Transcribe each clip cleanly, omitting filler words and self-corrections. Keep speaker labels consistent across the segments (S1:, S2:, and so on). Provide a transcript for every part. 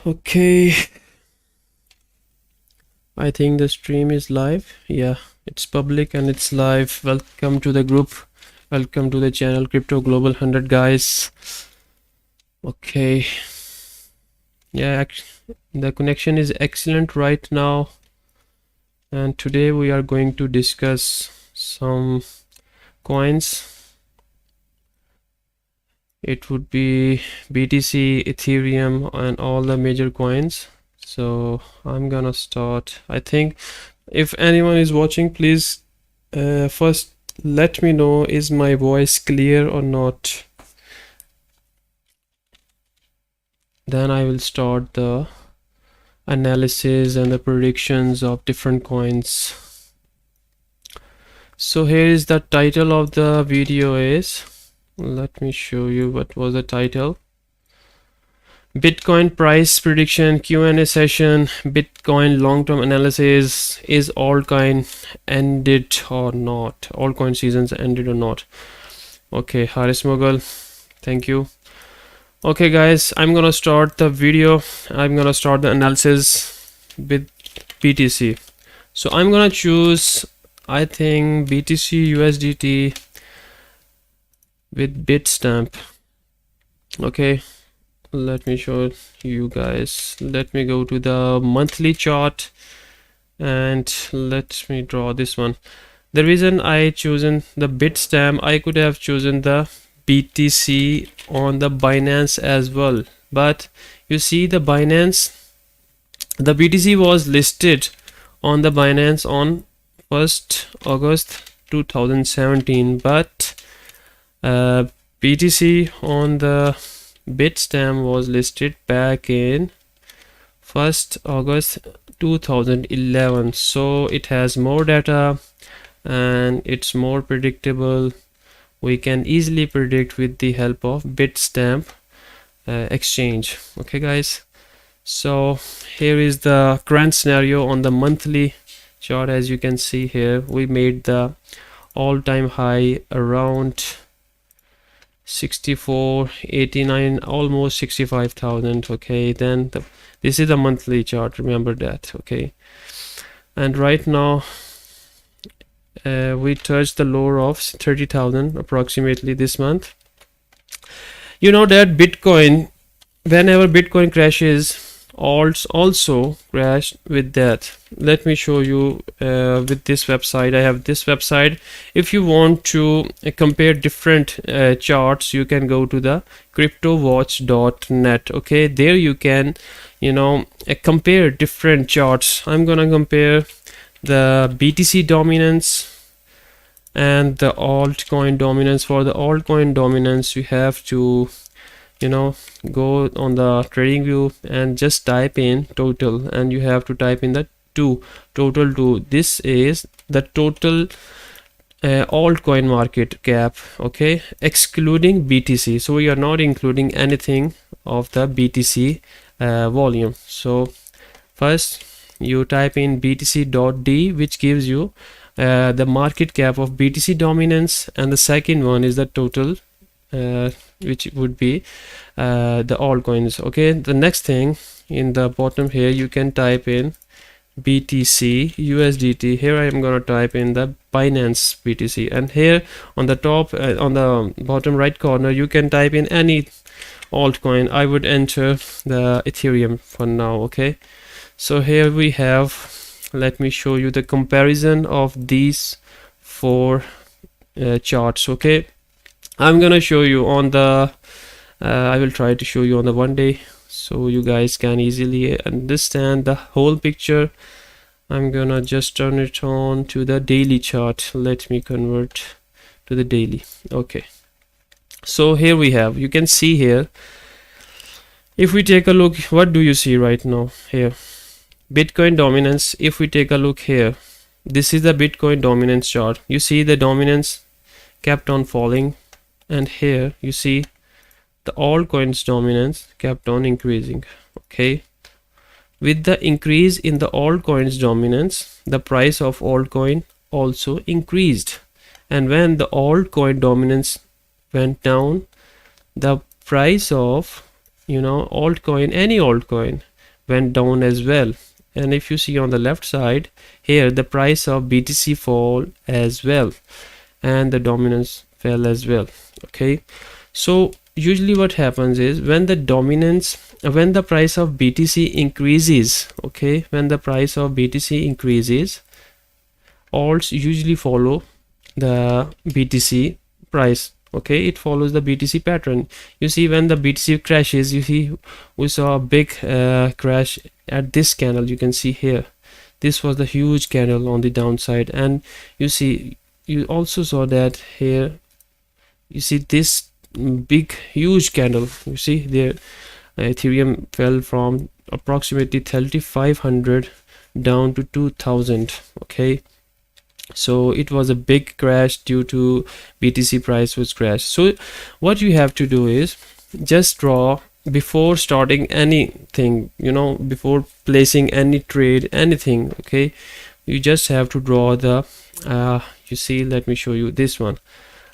S1: Okay, I think the stream is live. Yeah, it's public and it's live. Welcome to the group. Welcome to the channel Crypto Global 100 guys. Okay, yeah, the connection is excellent right now, and today we are going to discuss some coins. It would be BTC, Ethereum, and all the major coins. So I'm gonna start. I think if anyone is watching, please first let me know, is my voice clear or not? Then I will start the analysis and the predictions of different coins. So here is the title of the video is, let me show you what was the title. Bitcoin price prediction Q&A session, Bitcoin long-term analysis, is altcoin ended or not, altcoin seasons ended or not. Okay, Haris Mughal, thank you. Okay guys, I'm gonna start the video. I'm gonna start the analysis with BTC. So I'm gonna choose, I think, BTC USDT with Bitstamp. Okay, let me show you guys. Let me go to the monthly chart and let me draw this one. The reason I chosen the Bitstamp, I could have chosen the BTC on the Binance as well, but you see the Binance, the BTC was listed on the Binance on 1st August 2017, but BTC on the Bitstamp was listed back in 1st August 2011, so it has more data and it's more predictable. We can easily predict with the help of Bitstamp exchange. Okay guys, so here is the current scenario on the monthly chart. As you can see here, we made the all-time high around 64.89, almost 65,000. okay, then this is the monthly chart, remember that. Okay, and right now we touched the lower of 30,000 approximately this month. You know that Bitcoin, whenever Bitcoin crashes, alts also crash with that. Let me show you with this website. I have this website. If you want to compare different charts, you can go to the cryptowatch.net. okay, there you can, you know, compare different charts. I'm gonna compare the BTC dominance and the altcoin dominance. For the altcoin dominance, you have to, you know, go on the trading view and just type in total, and you have to type in the total 2. This is the total altcoin market cap, okay, excluding BTC. So we are not including anything of the BTC volume. So first you type in btc.d, which gives you the market cap of BTC dominance, and the second one is the total, which would be the altcoins. Okay, the next thing in the bottom here, you can type in BTC USDT. Here I am gonna type in the Binance BTC, and here on the top on the bottom right corner, you can type in any altcoin. I would enter the Ethereum for now. Okay, so here we have, let me show you the comparison of these four charts. Okay, I'm gonna show you on the I will try to show you on the 1 day, so you guys can easily understand the whole picture. I'm gonna just turn it on to the daily chart. Let me convert to the daily. Okay, so here we have, you can see here, if we take a look, what do you see right now here? Bitcoin dominance. If we take a look here, this is the Bitcoin dominance chart. You see the dominance kept on falling, and here you see the altcoins dominance kept on increasing. Okay, with the increase in the altcoins dominance, the price of altcoin also increased, and when the altcoin dominance went down, the price of, you know, altcoin, any altcoin, went down as well. And if you see on the left side here, the price of BTC fall as well, and the dominance fell as well. Okay, so usually what happens is when the price of BTC increases, okay, when the price of BTC increases, alts usually follow the BTC price. Okay, it follows the BTC pattern. You see, when the BTC crashes, you see we saw a big crash at this candle. You can see here, this was the huge candle on the downside, and you see, you also saw that here, you see this big huge candle. You see there, Ethereum fell from approximately 3500 down to 2000. Okay, so it was a big crash due to BTC price was crashed. So what you have to do is just draw before starting anything, you know, before placing any trade, anything. Okay, you just have to draw the you see, let me show you this one.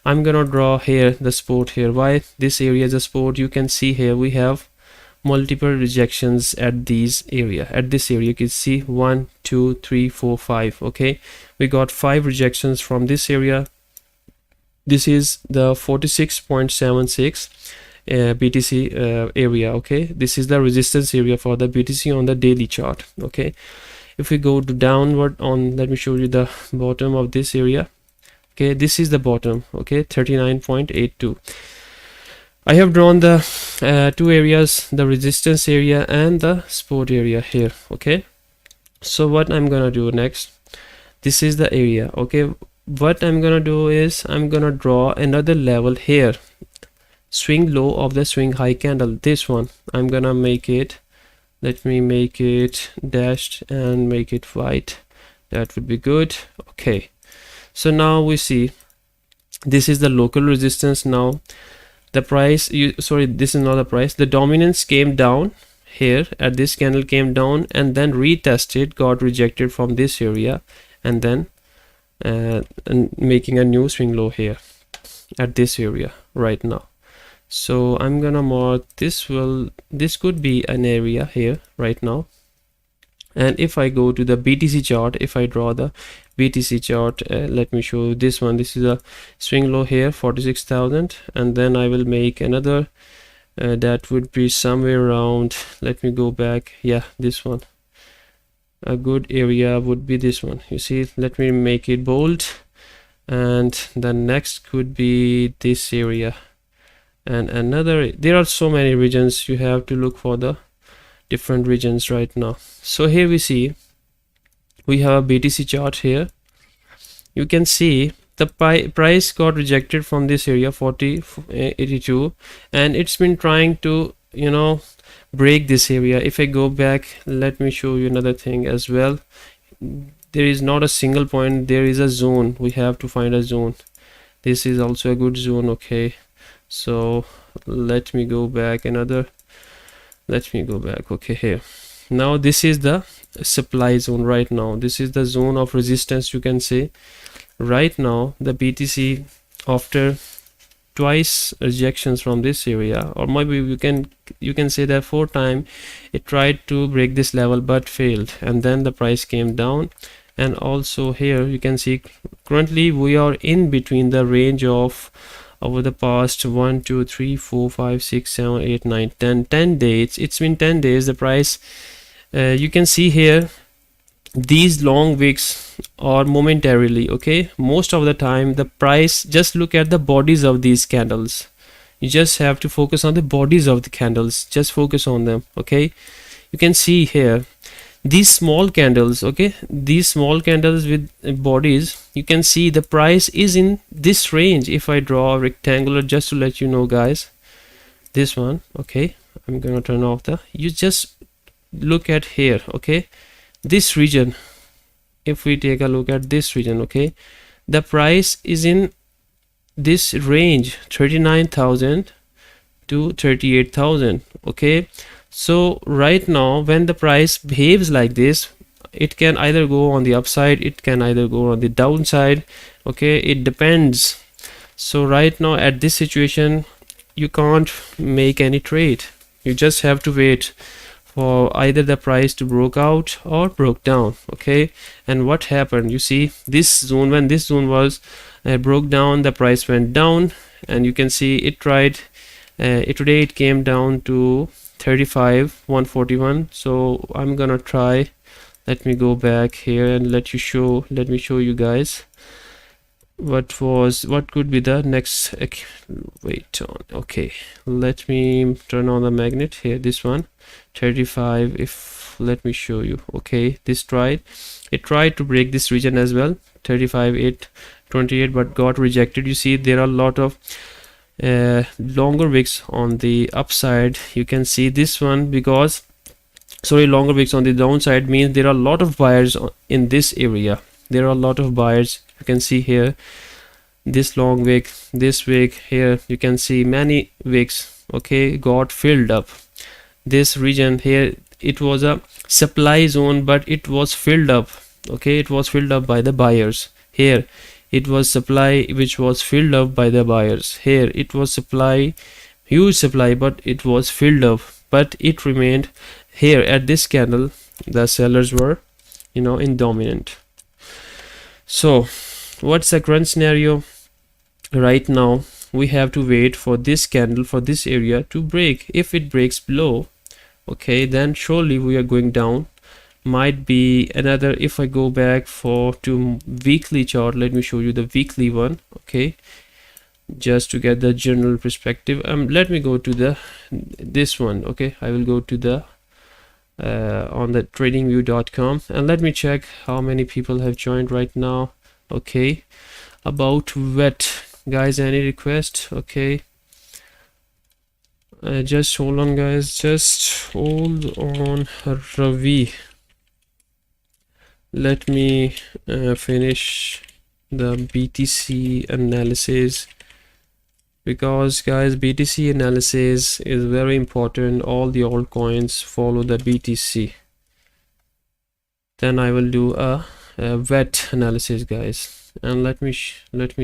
S1: I'm gonna draw here the support here. Why this area is a support? You can see here we have multiple rejections at this area. You can see 1 2 3 4 5. Okay, we got 5 rejections from this area. This is the 46.76 BTC area. Okay, this is the resistance area for the BTC on the daily chart. Okay, if we go to downward on, let me show you the bottom of this area. Okay, this is the bottom. Okay, 39.82. I have drawn the two areas, the resistance area and the support area here. Okay, so what I'm gonna do next, this is the area. Okay, what I'm gonna do is I'm gonna draw another level here, swing low of the swing high candle. This one I'm gonna make it, let me make it dashed and make it white. That would be good. Okay, so now we see this is the local resistance. Now the price, sorry, this is not the price, the dominance came down here at this candle, came down and then retested, got rejected from this area, and then and making a new swing low here at this area right now. So I'm gonna mark this. This could be an area here right now. And if I go to the BTC chart, if I draw the BTC chart, let me show you this one. This is a swing low here, 46,000, and then I will make another that would be somewhere around, let me go back, yeah, this one. A good area would be this one. You see, let me make it bold, and the next could be this area, and another. There are so many regions, you have to look for the different regions right now. So here we see we have a BTC chart here. You can see the price got rejected from this area 40.82, and it's been trying to, you know, break this area. If I go back, let me show you another thing as well. There is not a single point, there is a zone. We have to find a zone. This is also a good zone. Okay, so let me go back another, let me go back. Okay, here now this is the supply zone right now. This is the zone of resistance, you can say. Right now the BTC, after twice rejections from this area, or maybe you can say that 4 times, it tried to break this level but failed, and then the price came down. And also here you can see currently we are in between the range of, over the past 1 2 3 4 5 6 7 8 9 10 days. It's been 10 days. The price, you can see here, these long wicks are momentarily. Okay, most of the time the price, just look at the bodies of these candles. You just have to focus on the bodies of the candles, just focus on them. Okay, you can see here these small candles. Okay, these small candles with bodies, you can see the price is in this range. If I draw a rectangular, just to let you know guys, this one. Okay, I'm gonna turn off the, you just look at here. Okay, this region, if we take a look at this region, okay, the price is in this range, 39,000 to 38,000. Okay, so right now when the price behaves like this, it can either go on the upside, it can either go on the downside. Okay, it depends. So right now at this situation, you can't make any trade. You just have to wait for either the price to broke out or broke down. Okay, and what happened, you see this zone, when this zone was broke down, the price went down, and you can see it tried today it came down to 35,141. so I'm gonna try, let me go back here and let me show you guys what could be the next. Wait on, okay, let me turn on the magnet here, this one 35. If let me show you, okay, it tried to break this region as well, 35,828, but got rejected. You see there are a lot of longer wicks on the upside. You can see this one, because longer wicks on the downside means there are a lot of buyers in this area. There are a lot of buyers. You can see here this long wick, this wick here, you can see many wicks, okay, got filled up. This region here, it was a supply zone, but it was filled up, okay, it was filled up by the buyers. Here it was supply which was filled up by the buyers. Here it was supply, huge supply, but it was filled up, but it remained here at this candle. The sellers were, in dominant. So what's the current scenario right now? We have to wait for this candle, for this area to break. If it breaks below, okay, then surely we are going down. Might be another, if I go back to weekly chart, let me show you the weekly one, okay, just to get the general perspective. Let me go to this one, okay, I will go to the on the tradingview.com, and let me check how many people have joined right now. Okay, about VET, guys, any request? Okay, just hold on, guys, just hold on, Ravi. Let me finish the BTC analysis, because guys, BTC analysis is very important. All the altcoins follow the BTC. Then I will do a VET analysis, guys, and let me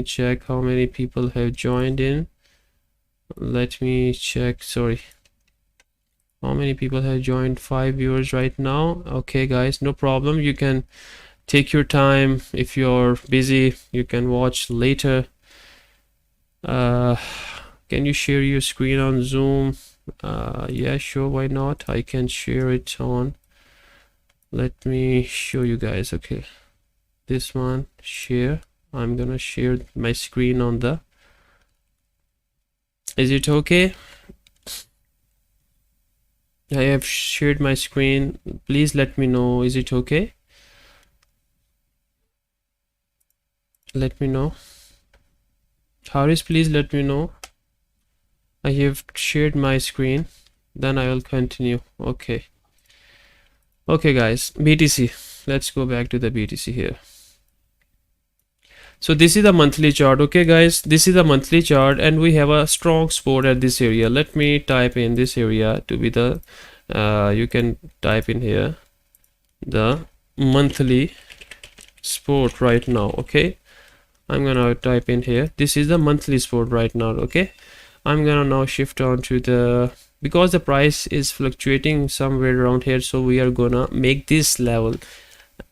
S1: check how many people have joined in. Let me check, sorry, how many people have joined. 5 viewers right now. Okay guys, no problem, you can take your time. If you're busy, you can watch later. Can you share your screen on Zoom? Yeah, sure, why not? I can share it on, let me show you guys. Okay, this one, share. I'm gonna share my screen on the, is it okay? I have shared my screen, please let me know, is it okay? Let me know. Haris, please let me know. I have shared my screen, then I will continue. Okay, guys, BTC, let's go back to the BTC here. So this is the monthly chart. Okay guys, this is the monthly chart, and we have a strong support at this area. Let me type in this area to be the you can type in here the monthly support right now. Okay, I'm gonna type in here, this is the monthly support right now. Okay, I'm gonna now shift on to the, because the price is fluctuating somewhere around here, so we are gonna make this level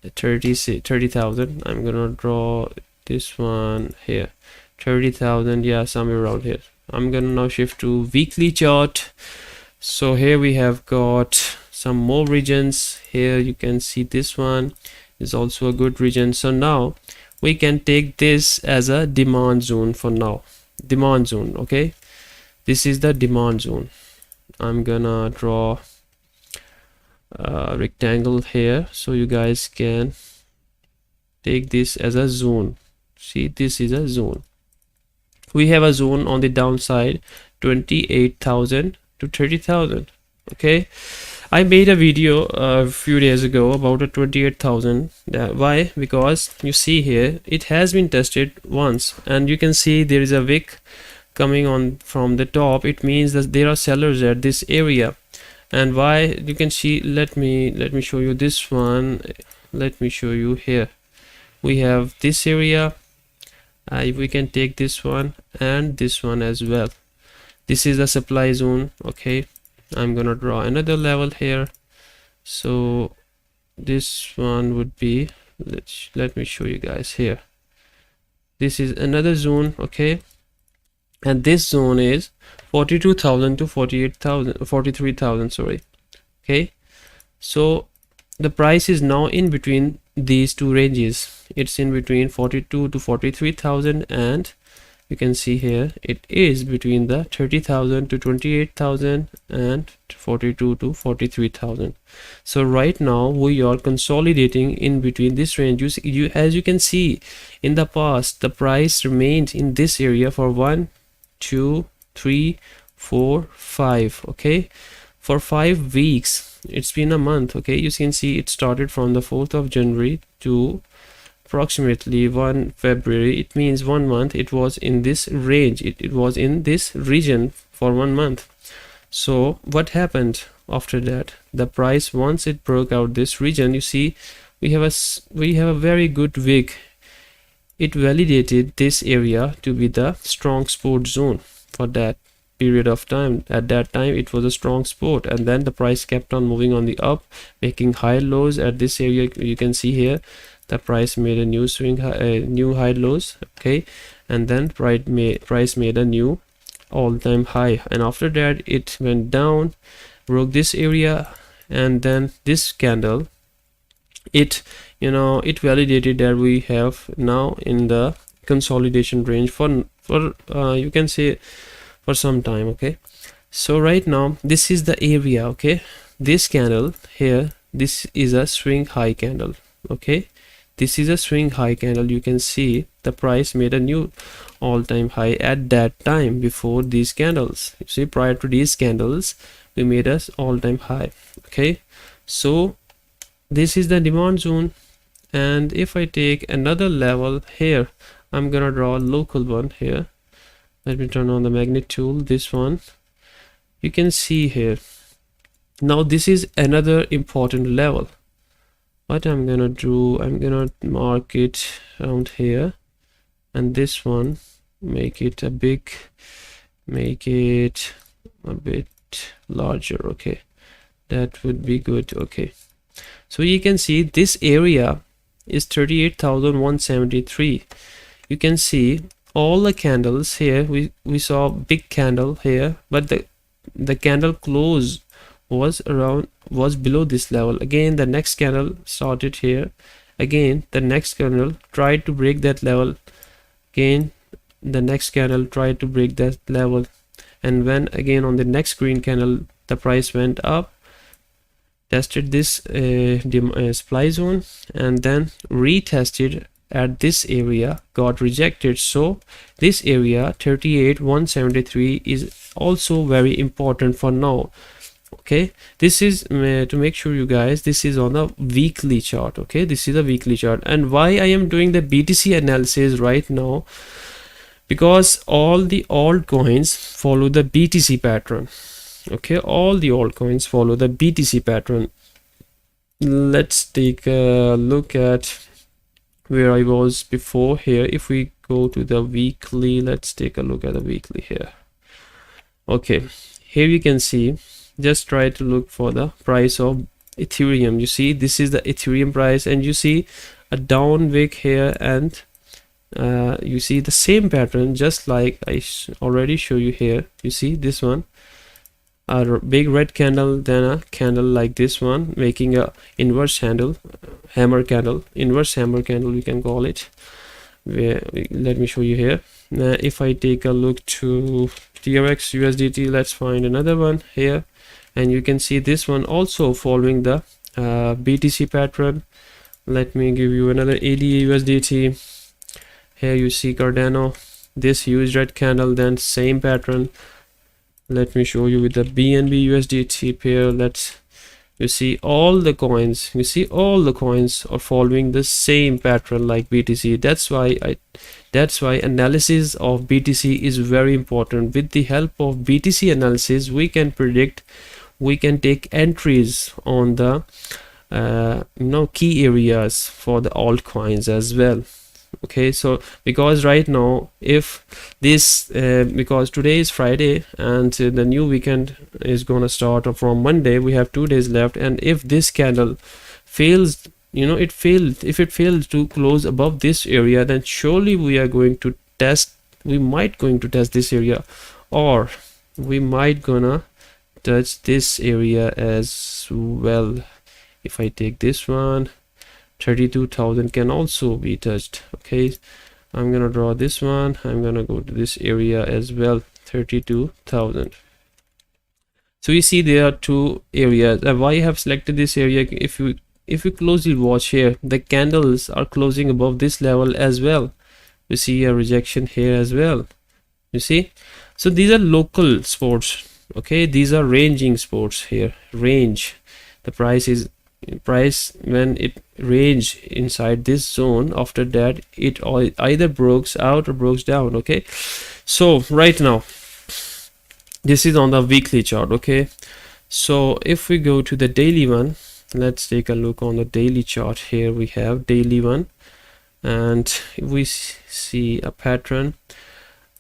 S1: 30,000. I'm gonna draw this one here, 30,000, yeah, somewhere around here. I'm gonna now shift to weekly chart. So here we have got some more regions. Here you can see this one is also a good region. So now we can take this as a demand zone for now. Demand zone, okay, this is the demand zone. I'm gonna draw a rectangle here so you guys can take this as a zone. See, this is a zone. We have a zone on the downside, 28,000 to 30,000. Okay, I made a video a few days ago about a 28,000. Why? Because you see here it has been tested once, and you can see there is a wick coming on from the top. It means that there are sellers at this area. And why? You can see, let me show you this one. Let me show you here. We have this area. We can take this one and this one as well. This is the supply zone. Okay, I'm gonna draw another level here. So this one would be, let me show you guys here. This is another zone, okay, and this zone is 42,000 to 48,000, 43,000, sorry. Okay, so the price is now in between these two ranges. It's in between 42 to 43,000, and you can see here it is between the 30,000 to 28,000 and 42 to 43,000. So right now we are consolidating in between this range. As you can see, in the past the price remained in this area for 1, 2, 3, 4, 5. Okay, for 5 weeks. It's been a month. Okay, you can see it started from the 4th of January to approximately 1 February. It means 1 month it was in this range. It was in this region for 1 month. So what happened after that? The price, once it broke out this region, you see we have a very good wick. It validated this area to be the strong support zone for that period of time. At that time it was a strong support, and then the price kept on moving on the up, making high lows at this area. You can see here the price made a new swing high, new high lows. Okay, and then price made a new all-time high, and after that it went down, broke this area, and then this candle, it validated that we have now in the consolidation range for you can say for some time. Okay, so right now this is the area. Okay, this candle here, this is a swing high candle. Okay, this is a swing high candle. You can see the price made a new all-time high at that time before these candles. You see, prior to these candles we made us all-time high. Okay, so this is the demand zone, and if I take another level here, I'm gonna draw a local one here. Let me turn on the magnet tool, this one. You can see here now this is another important level. What I'm gonna do, I'm gonna mark it around here, and this one make it a bit larger. Okay, that would be good. Okay, so you can see this area is 38,173. you can see all the candles here. We saw big candle here, but the candle close was below this level. Again the next candle started here, again the next candle tried to break that level, again the next candle tried to break that level, and when again on the next green candle the price went up, tested this supply zone, and then retested at this area, got rejected. So this area 38,173 is also very important for now. Okay, this is to make sure you guys, this is on a weekly chart. Okay, this is a weekly chart. And why I am doing the BTC analysis right now, because all the altcoins follow the BTC pattern. Okay, all the altcoins follow the BTC pattern. Let's take a look at where I was before here. If we go to the weekly, let's take a look at the weekly here. Okay, here you can see, just try to look for the price of Ethereum. You see this is the Ethereum price, and you see a down wick here, and you see the same pattern just like I already show you here. You see this one, a big red candle, then a candle like this one making a inverse hammer candle, inverse hammer candle you can call it. Let me show you here. If I take a look to TRX USDT, let's find another one here, and you can see this one also following the BTC pattern. Let me give you another ADA USDT. Here you see Cardano, this huge red candle, then same pattern. Let me show you with the BNB USDT pair. You see all the coins, are following the same pattern like BTC. That's why analysis of BTC is very important. With the help of BTC analysis, we can predict, we can take entries on the key areas for the altcoins as well. Okay, so because right now, if this because today is Friday and the new weekend is gonna start from Monday, we have 2 days left, and if this candle fails, you know, it failed, if it fails to close above this area, then surely we are going to test, we might going to test this area, or we might gonna touch this area as well. If I take this one, 32,000 can also be touched. Okay, I'm gonna draw this one, I'm gonna go to this area as well, 32,000. so you see there are two areas. Why I have selected this area, if you closely watch here, the candles are closing above this level as well. You see a rejection here as well, you see. So these are local sports, okay, these are ranging sports here, range. The price when it range inside this zone, after that it either breaks out or breaks down. Okay, so right now this is on the weekly chart. Okay, so if we go to the daily one, let's take a look on the daily chart. Here we have daily one, and we see a pattern.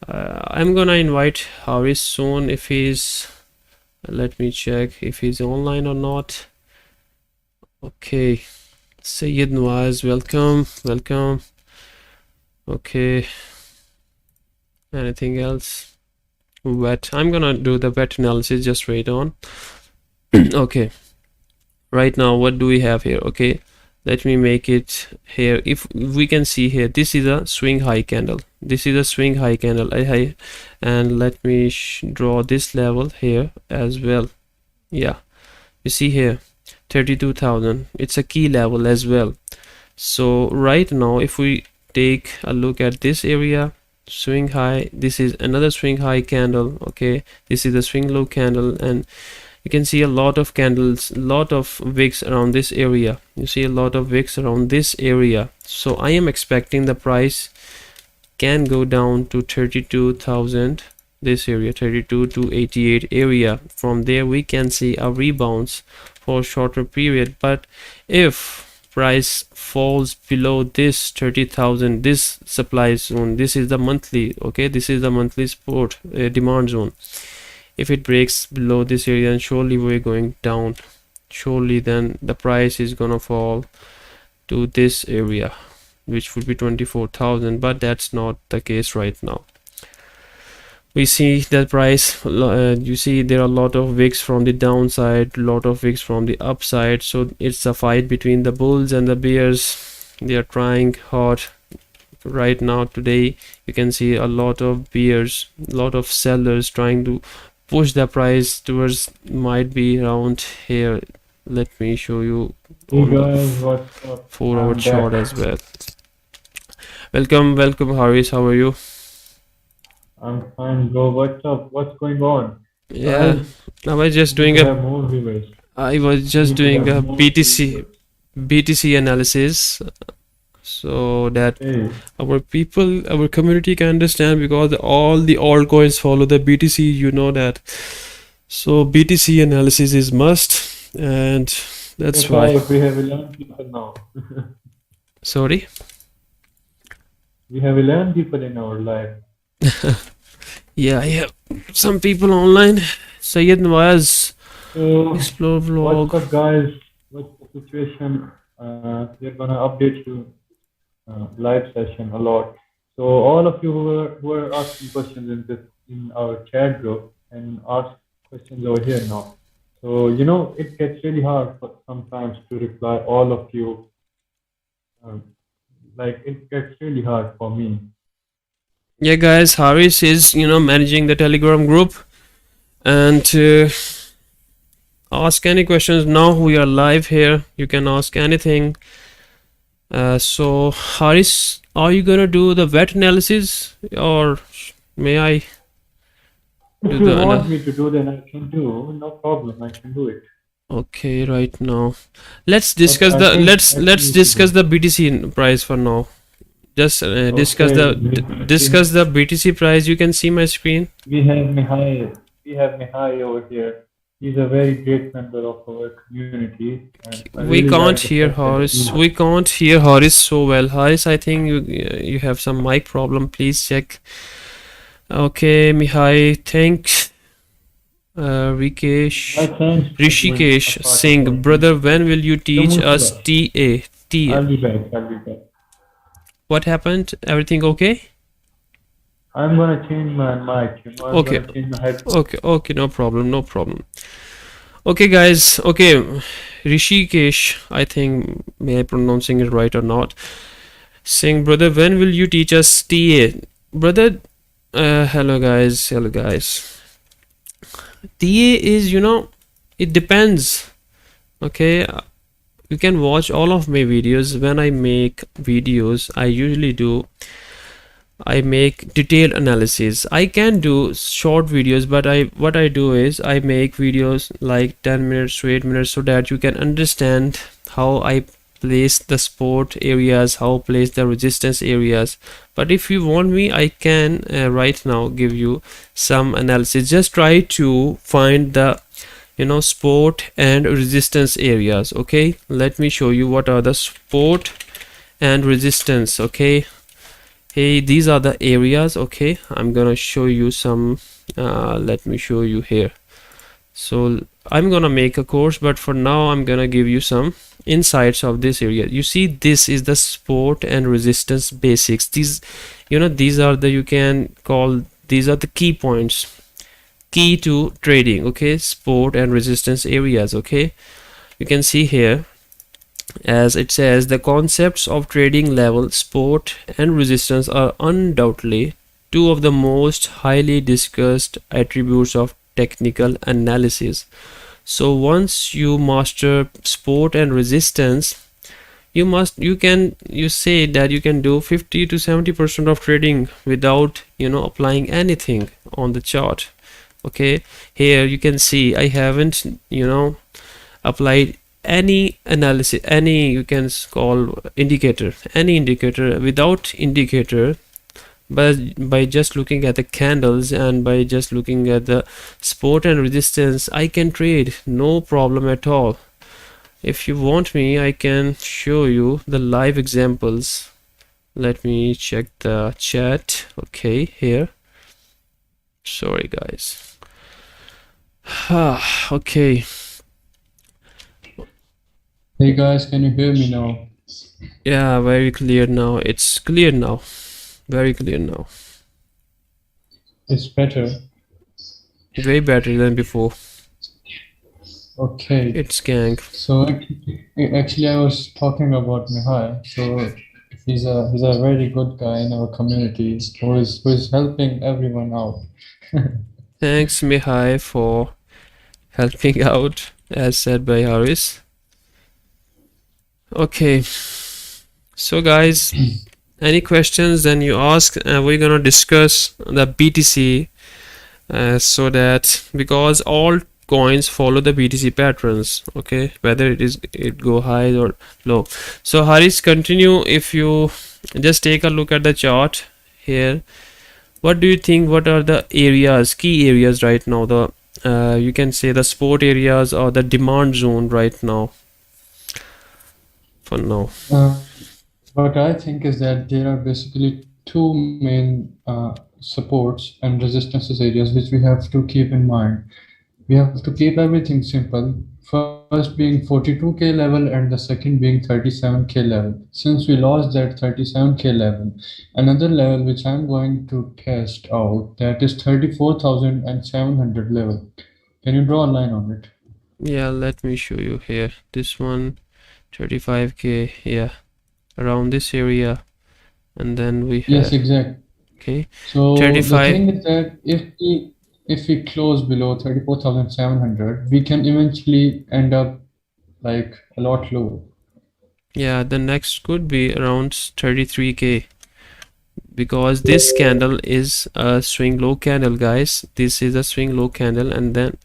S1: I'm gonna invite Haris soon if he's, let me check if he's online or not. Okay, Sayyid Nawaz, welcome. Okay, anything else? VET, I'm gonna do the VET analysis, just wait on. Okay, right now what do we have here? Okay, let me make it here. If we can see here, this is a swing high candle, this is a swing high candle, and let me draw this level here as well. Yeah, you see here 32,000, it's a key level as well. So right now if we take a look at this area, swing high, this is another swing high candle. Okay, this is a swing low candle, and you can see a lot of candles, lot of wicks around this area. You see a lot of wicks around this area. So I am expecting the price can go down to 32,000, this area, 32 to 88 area. From there we can see a rebounds for a shorter period. But if price falls below this 30,000, this supply zone, this is the monthly, okay, this is the monthly support demand zone. If it breaks below this area, then surely we're going down, surely then the price is gonna fall to this area, which would be 24,000, but that's not the case right now. We see that price, you see there are a lot of wicks from the downside, lot of wicks from the upside. So it's a fight between the bulls and the bears. They are trying hard right now. Today you can see a lot of bears, lot of sellers trying to push the price towards, might be around here. Let me show you on the 4-hour chart as well. Welcome Haris, how are you?
S2: I'm fine, bro. What's up? What's going on?
S1: Yeah, I was just doing a BTC analysis, so that our people, our community can understand, because all the altcoins follow the BTC, you know that. So BTC analysis is must, and that's why
S2: we have 11 people now.
S1: Sorry?
S2: We have 11 people in our live.
S1: Yeah, I have some people online. Sayyid Nawaz, explore vlog.
S2: What's up, guys? What's the situation? We're gonna update you live session a lot. So all of you who are asking questions in our chat group, and ask questions over here now. So you know it gets really hard sometimes to reply all of you. Like it gets really hard for me.
S1: Yeah, guys, Haris is, managing the Telegram group, and ask any questions. Now we are live here, you can ask anything. So Haris, are you gonna do the VET analysis, or may I
S2: do if you want me to do, then I can do, no problem, I can do it.
S1: Okay, right now let's discuss let's discuss the BTC price for now. Just discuss the BTC price. You can see my screen.
S2: We have me high over here. He's a very great member of our community, and I
S1: We
S2: really
S1: can't
S2: like the
S1: hear
S2: fact that
S1: Horace. We can't hear Horace so well. Horace, I think you have some mic problem. Please check. Okay, Mihai, thanks.
S2: my
S1: Rikesh,
S2: thanks for doing a
S1: Rishikesh
S2: part of our
S1: Singh, brother, when will you teach us
S2: community.
S1: TA?
S2: I'll
S1: TA.
S2: be back. I'll be back.
S1: What happened? Everything okay?
S2: I'm gonna change my mic. I'm
S1: Okay,
S2: gonna change my headphones.
S1: okay, no problem, no problem. Okay, guys, okay, Rishikesh, I think, may I pronouncing it right or not? Saying, brother, when will you teach us TA? Brother, hello guys, hello guys. TA is, it depends. Okay, you can watch all of my videos. When I make videos, I make detailed analysis. I can do short videos, but what I do is I make videos like 10 minutes to 8 minutes so that you can understand how I place the support areas, how place the resistance areas. But if you want me, I can right now give you some analysis. Just try to find the support and resistance areas. Okay, let me show you what are the support and resistance. Okay, hey, these are the areas. Okay, I'm gonna show you some let me show you here. So I'm gonna make a course, but for now I'm gonna give you some insights of this area. You see, this is the support and resistance basics. These are the, you can call, these are the key points, key to trading. Okay, support and resistance areas. Okay, you can see here, as it says, the concepts of trading level, support and resistance are undoubtedly two of the most highly discussed attributes of technical analysis. So once you master support and resistance, you say that you can do 50 to 70% of trading without applying anything on the chart. Okay, here you can see I haven't applied any analysis, any, you can call, indicator, any indicator. Without indicator, but by just looking at the candles and by just looking at the support and resistance, I can trade, no problem at all. If you want me, I can show you the live examples. Let me check the chat. Okay, here, sorry guys. Okay,
S2: Hey guys, can you hear me now?
S1: yeah, very clear now. It's clear now, very clear now,
S2: It's better.
S1: way better than before.
S2: Okay.
S1: It's gang.
S2: So actually, I was talking about Mihai. So he's a very good guy in our community who is helping everyone out.
S1: Thanks Mihai for helping out, as said by Haris. Okay, so guys, any questions, then you ask. We're gonna discuss the BTC, so that, because all coins follow the BTC patterns. Okay, whether it go high or low. So Haris, continue. If you just take a look at the chart here, what do you think, what are the areas, key areas right now, the you can say the support areas or the demand zone right now, for now?
S2: What I think is that there are basically two main supports and resistances areas which we have to keep in mind. We have to keep everything simple. First being 42K level and the second being 37K level. Since we lost that 37K level, another level which I'm going to test out, that is 34,700 level. Can you draw a line on it?
S1: Yeah, let me show you here. This one, 35K, yeah, around this area. And then we
S2: Yes,
S1: have,
S2: exactly.
S1: okay,
S2: So the
S1: 35.
S2: thing is that if we close below 34,700, we can eventually end up like a lot lower.
S1: Yeah, the next could be around 33K, because this candle is a swing low candle, guys. This is a swing low candle, and then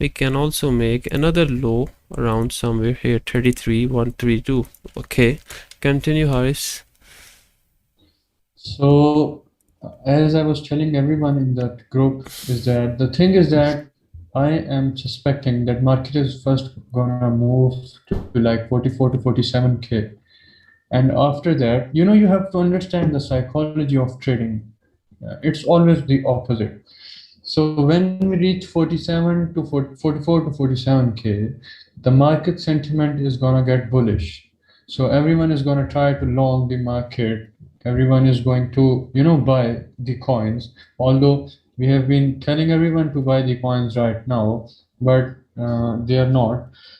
S1: we can also make another low around somewhere here, 33,132. Okay, continue, Haris.
S2: So as I was telling everyone in that group, is that the thing is that I am suspecting that market is first gonna move to like 44 to 47K. And after that, you have to understand the psychology of trading. It's always the opposite. So when we reach 47 to 44 to 47K, the market sentiment is gonna get bullish. So everyone is gonna try to long the market. Everyone is going to, buy the coins. Although we have been telling everyone to buy the coins right now, but they are not.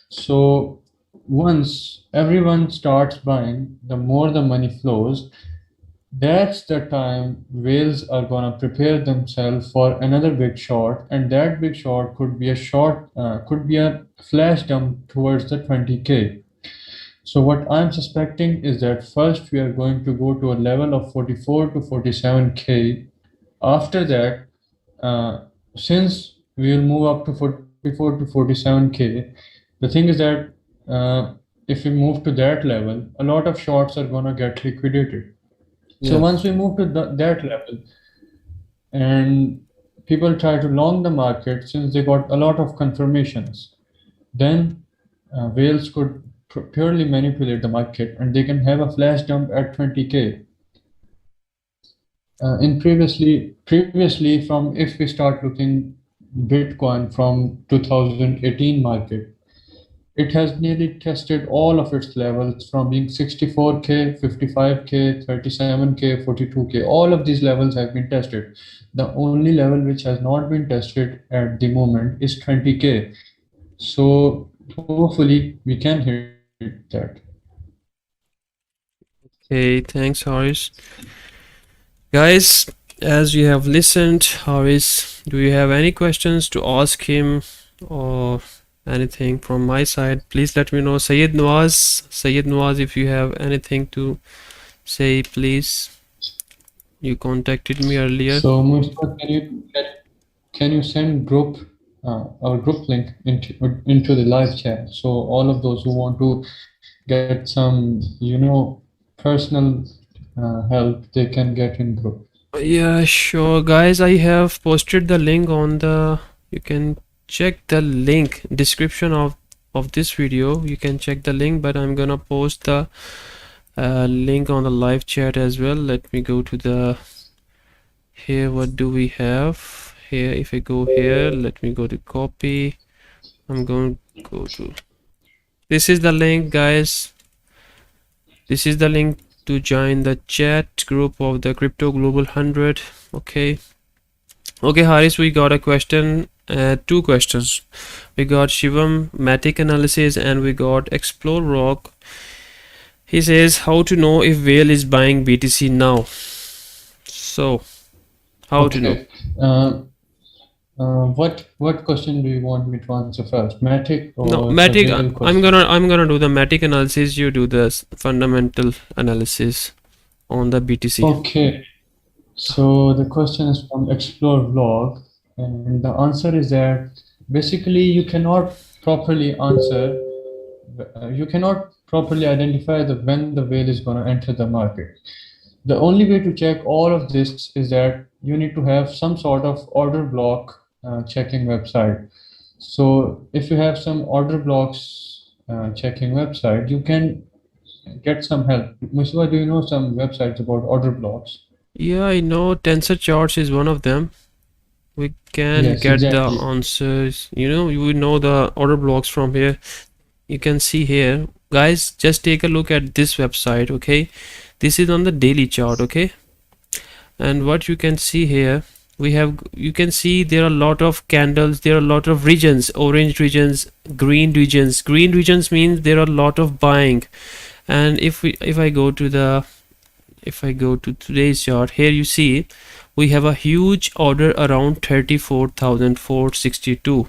S2: So once everyone starts buying, the more the money flows, that's the time whales are gonna prepare themselves for another big short, and that big short could be a flash dump towards the 20K. So what I'm suspecting is that first we are going to go to a level of 44 to 47K. After that, since we will move up to 44 to 47K, the thing is that if we move to that level, a lot of shorts are gonna get liquidated. So
S1: Yeah.
S2: once we move to that level and people try to long the market since they got a lot of confirmations, then whales could purely manipulate the market and they can have a flash dump at 20K. Previously from if we start looking Bitcoin from 2018 market, it has nearly tested all of its levels from being 64K, 55K, 37K, 42K. All of these levels have been tested. The only level which has not been tested at the moment is 20K. So hopefully we can hit that.
S1: Okay, thanks, Horace. Guys, as you have listened, Horace, do you have any questions to ask him or anything from my side? Please let me know. Sayed Nawaz, if you have anything to say, please. You contacted me earlier.
S2: So Mustafa, can you send our group link into the live chat, so all of those who want to get some personal help, they can get in group.
S1: Yeah, sure, guys. I have posted the link on the. You can check the link description of this video. You can check the link, but I'm gonna post the link on the live chat as well. Let me go to the here. What do we have here? If I go here, let me go to copy. I'm going to go to. This is the link, guys. This is the link to join the chat group of the Crypto Global 100. Okay, Haris, we got a question, two questions. We got Shivam MATIC analysis and we got Explore Rock. He says how to know if whale is buying BTC now. So how to know?
S2: What question do you want me to answer first? MATIC or
S1: No,
S2: the
S1: MATIC.
S2: whale question?
S1: I'm gonna do the MATIC analysis. You do the fundamental analysis on the BTC.
S2: Okay. So the question is from Explore Vlog, and the answer is that basically you cannot properly identify when the whale is going to enter the market. The only way to check all of this is that you need to have some sort of order block checking website. So if you have some order blocks checking website, you can get some help. Mustafa, do you know some websites about order blocks?
S1: Yeah, I know Tensor Charts is one of them. We can
S2: Yes,
S1: get
S2: exactly.
S1: the answers. You know the order blocks from here. You can see here, guys. Just take a look at this website. Okay, this is on the daily chart. Okay, and what you can see here, you can see there are a lot of candles. There are a lot of regions: orange regions, green regions. Green regions means there are a lot of buying. And if I go to today's chart, here you see we have a huge order around 34,462.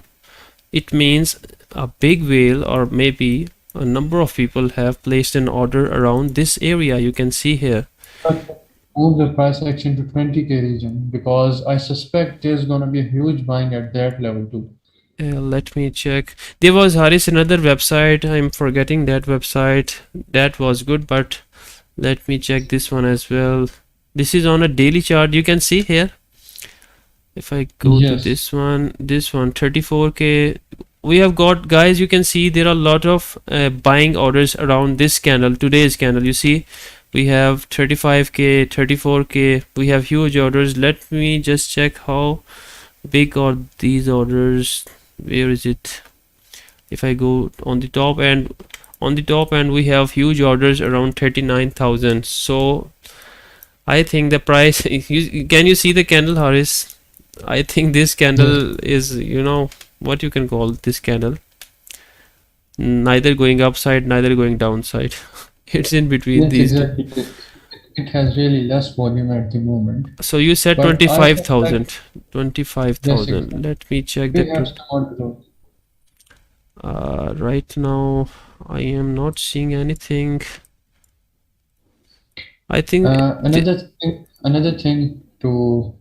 S1: It means a big whale, or maybe a number of people have placed an order around this area. You can see here.
S2: Move the price action to 20K region, because I suspect there's going to be a huge buying at that level too.
S1: Let me check. There was, Haris, another website. I'm forgetting that website. That was good, but let me check this one as well. This is on a daily chart. You can see here. If I go to
S3: Yes.
S1: this one 34k, we have got, guys, you can see there are a lot of buying orders around this candle, today's candle. You see we have 35k, 34k, we have huge orders. Let me just check how big are these orders. Where is it? If I go on the top end, we have huge orders around 39,000. So I think the price can you see the candle, Haris? I think this candle is, you know, what you can call this candle, neither going upside, neither going downside. It's in between
S3: Yes,
S1: these two.
S3: exactly. It has really less volume at the moment.
S1: So you said
S3: But I think
S1: 25,000.
S3: that, yes,
S1: 25,000.
S3: exactly.
S1: Let me check
S3: We
S1: the
S3: have some more growth.
S1: right now I am not seeing anything. I think
S3: Another thing to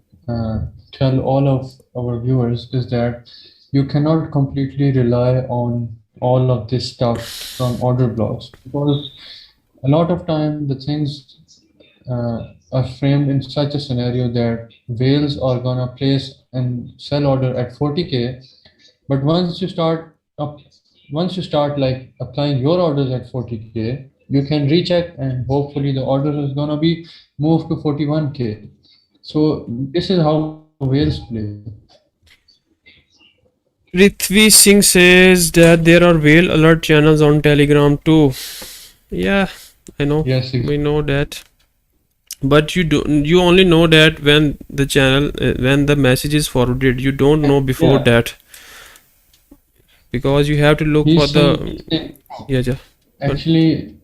S3: tell all of our viewers is that you cannot completely rely on all of this stuff from order blocks, because a lot of time the things are framed in such a scenario that whales are gonna place and sell order at 40k, but once you start like applying your orders at 40k, you can recheck and hopefully the order is gonna be moved to 41k. So this is how whales play.
S1: Prithvi Singh says that there are whale alert channels on Telegram too. Yeah, I know.
S3: Yes,
S1: We know that. But you only know that when the channel when the message is forwarded. You don't know before
S3: yeah.
S1: that, because you have to look for
S3: He's
S1: the
S3: saying
S1: yeah.
S3: actually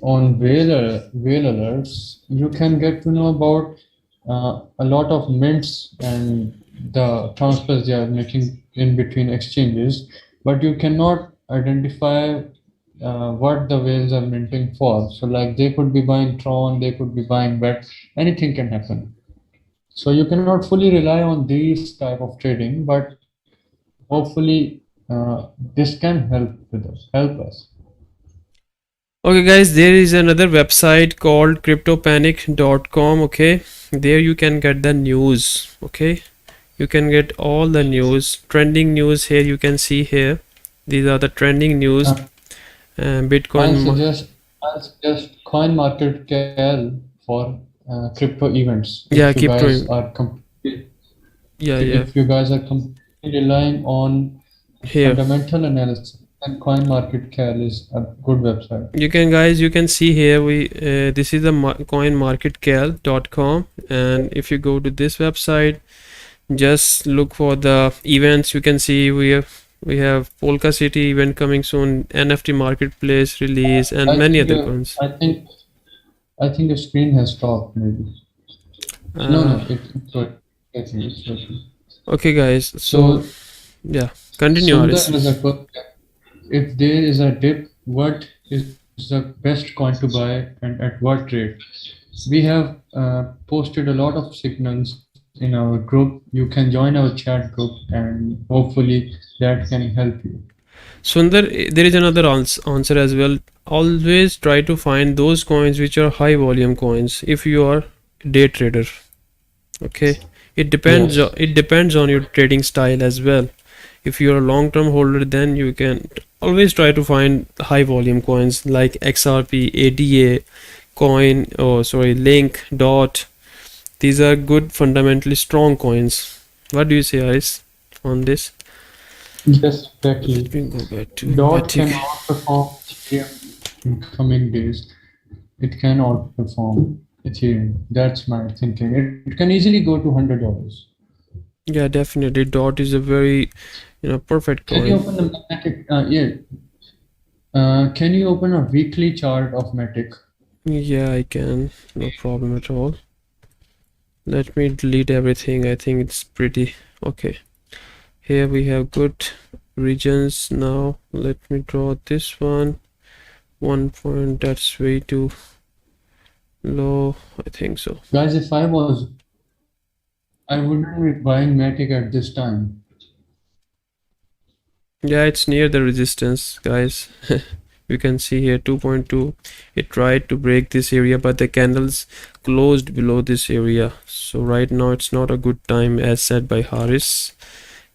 S3: on whale alerts, you can get to know about a lot of mints and the transfers they are making in between exchanges, but you cannot identify what the whales are minting for. So, like they could be buying Tron, they could be buying BET, anything can happen. So you cannot fully rely on these type of trading, but hopefully this can help us.
S1: Okay, guys, there is another website called cryptopanic.com. Okay, there you can get the news. Okay, you can get all the news, trending news. Here you can see here, these are the trending news.
S3: Uh,
S1: Bitcoin.
S3: I'll suggest CoinMarketCal for crypto events.
S1: Yeah,
S3: If you
S1: crypto.
S3: guys are completely,
S1: Yeah.
S3: if you guys are completely relying on
S1: Here
S3: fundamental analysis, then CoinMarketCal is a good website.
S1: you can, guys, you can see here we this is the coinmarketcal.com, and if you go to this website, just look for the events. You can see we have Polka City event coming soon, NFT marketplace release, and
S3: I
S1: many
S3: think
S1: other
S3: your,
S1: coins.
S3: I think your screen has stopped maybe. No,
S1: uh,
S3: it's good. I think it's working.
S1: okay, guys, so
S3: So
S1: yeah, continue,
S3: Sundar
S1: Aris.
S3: has a question. If there is a dip, what is the best coin to buy and at what rate? We have posted a lot of signals in our group. You can join our chat group and hopefully that can help you.
S1: Sundar, there is another answer as well. Always try to find those coins which are high volume coins if you are day trader. Okay, it depends.
S3: Yes.
S1: It depends on your trading style as well. If you're a long-term holder, then you can always try to find high volume coins like XRP, ADA, Coin, Link, Dot. These are good, fundamentally strong coins. What do you say, Iris, on this?
S3: Yes, exactly.
S1: Let me go back to
S3: Dot can
S1: MATIC.
S3: outperform Ethereum in coming days. It can outperform Ethereum. That's my thinking. It can easily go to $100.
S1: Yeah, definitely. Dot is a very, perfect
S3: Can you
S1: coin.
S3: open the MATIC? Can you open a weekly chart of MATIC?
S1: Yeah, I can. No problem at all. Let me delete everything. I think it's pretty okay. Here we have good regions. Now let me draw this one. 1 point, that's way too low. I think so.
S3: Guys, if I wouldn't be buying MATIC at this time.
S1: Yeah, it's near the resistance, guys. You can see here 2.2. It tried to break this area, but the candles closed below this area. So right now it's not a good time, as said by Haris.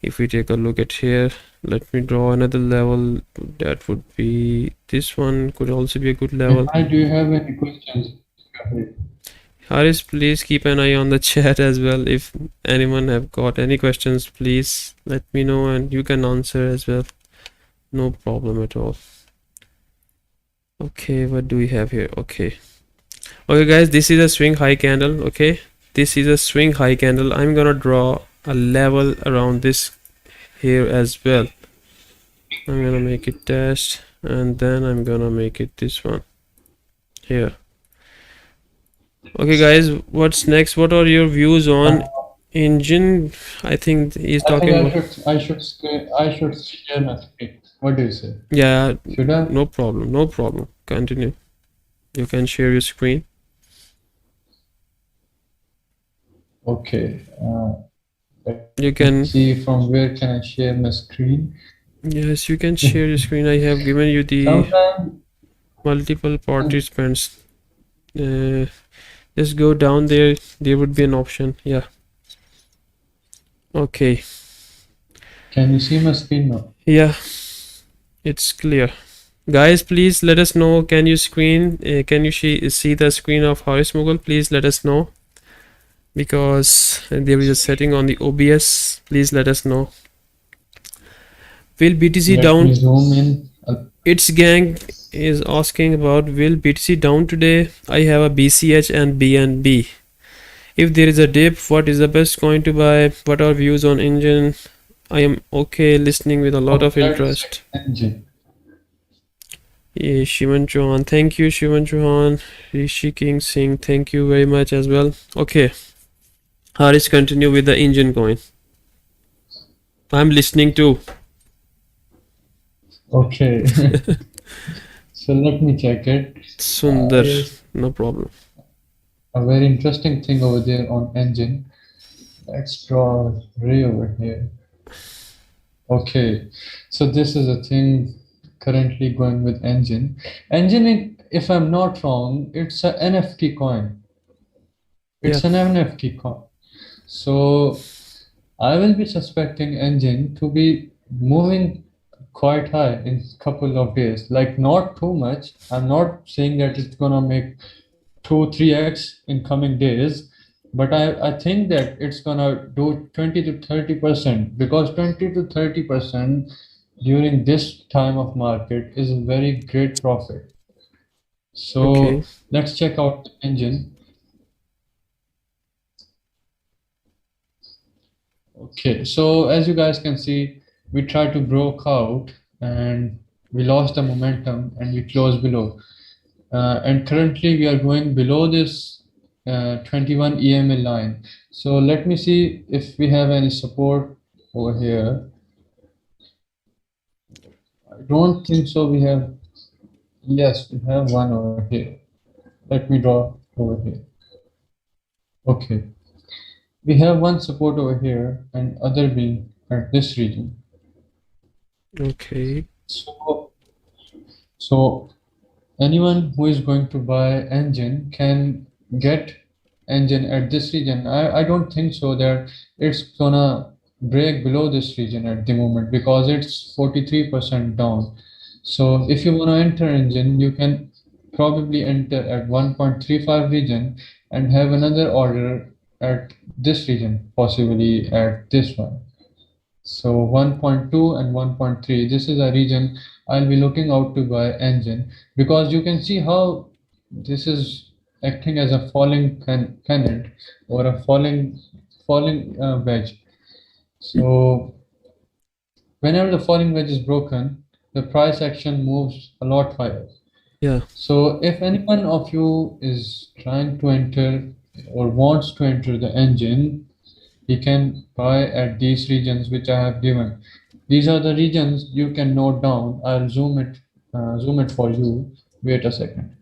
S1: If we take a look at here, let me draw another level. That would be this one, could also be a good level.
S3: Hi, do you have any questions?
S1: Haris, please keep an eye on the chat as well. If anyone have got any questions, please let me know and you can answer as well. No problem at all. Okay, what do we have here? Okay guys, this is a swing high candle. Okay, this is a swing high candle. I'm gonna draw a level around this here as well. I'm gonna make it dash, and then I'm gonna make it this one here. Okay guys, what's next? What are your views on engine? I think he's talking about...
S3: I should share my screen. What do you say?
S1: Yeah,
S3: Should I?
S1: no problem. Continue. You can share your screen.
S3: Okay.
S1: You can
S3: see from where can I share my screen.
S1: Yes, you can share your screen. I have given you the multiple participants. Just go down there. There would be an option. Yeah. Okay.
S3: Can you see my screen now?
S1: Yeah, it's clear. Guys, please let us know. Can you see the screen of Haris Mughal? Please let us know, because there is a setting on the OBS. Please let us know. Will BTC down?
S3: Zoom in.
S1: Its gang is asking about, will BTC down today? I have a BCH and BNB. If there is a dip, what is the best coin to buy? What are views on engine? I am okay, listening with a lot of interest.
S3: Engine.
S1: Yeah, Shivan Chauhan, thank you. Shivan Chauhan, Rishi King Singh, thank you very much as well. Okay, Haris, continue with the engine coin. I'm listening too.
S3: Okay. So let me check it.
S1: Sundar, no problem.
S3: A very interesting thing over there on engine. Let's draw Ray over here. Okay, so this is a thing currently going with engine. Engine, if I'm not wrong, it's an NFT coin. It's an NFT coin. So I will be suspecting engine to be moving quite high in a couple of days. Like, not too much. I'm not saying that it's gonna make 2-3x in coming days, but I think that it's gonna do 20 to 30%, because 20 to 30% during this time of market is a very great profit. So let's check out the engine. Okay, so as you guys can see, we tried to broke out and we lost the momentum and we closed below. And currently we are going below this 21 EMA line. So let me see if we have any support over here. I don't think so. We have, yes, we have one over here. Let me draw over here. Okay, we have one support over here and other being at this region.
S1: Okay.
S3: So anyone who is going to buy engine can get engine at this region. I don't think so that it's gonna break below this region at the moment, because it's 43% down. So if you want to enter engine, you can probably enter at 1.35 region and have another order at this region, possibly at this one. So 1.2 and 1.3, this is a region I'll be looking out to buy engine, because you can see how this is acting as a falling pennant or a falling wedge. So whenever the falling wedge is broken, the price action moves a lot higher.
S1: Yeah.
S3: So if anyone of you is trying to enter or wants to enter the engine, he can buy at these regions which I have given. These are the regions you can note down. I'll zoom it for you. Wait a second.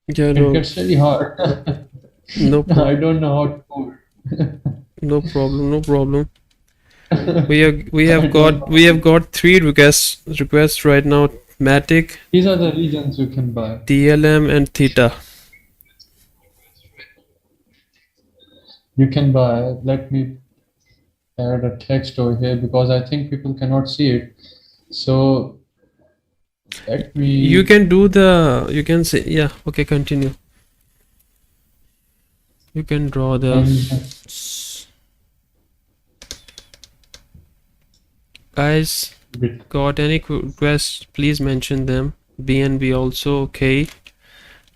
S1: Yeah,
S3: it gets really hard.
S1: No problem.
S3: I don't know how to do it.
S1: No problem. We have got 3 requests right now MATIC,
S3: These are the regions you can buy.
S1: TLM and THETA.
S3: You can buy. Let me add a text over here because I think people cannot see it. So let me.
S1: You can do the, you can say, yeah, okay, continue. You can draw the. Guys, got any requests? Please mention them. BNB also okay.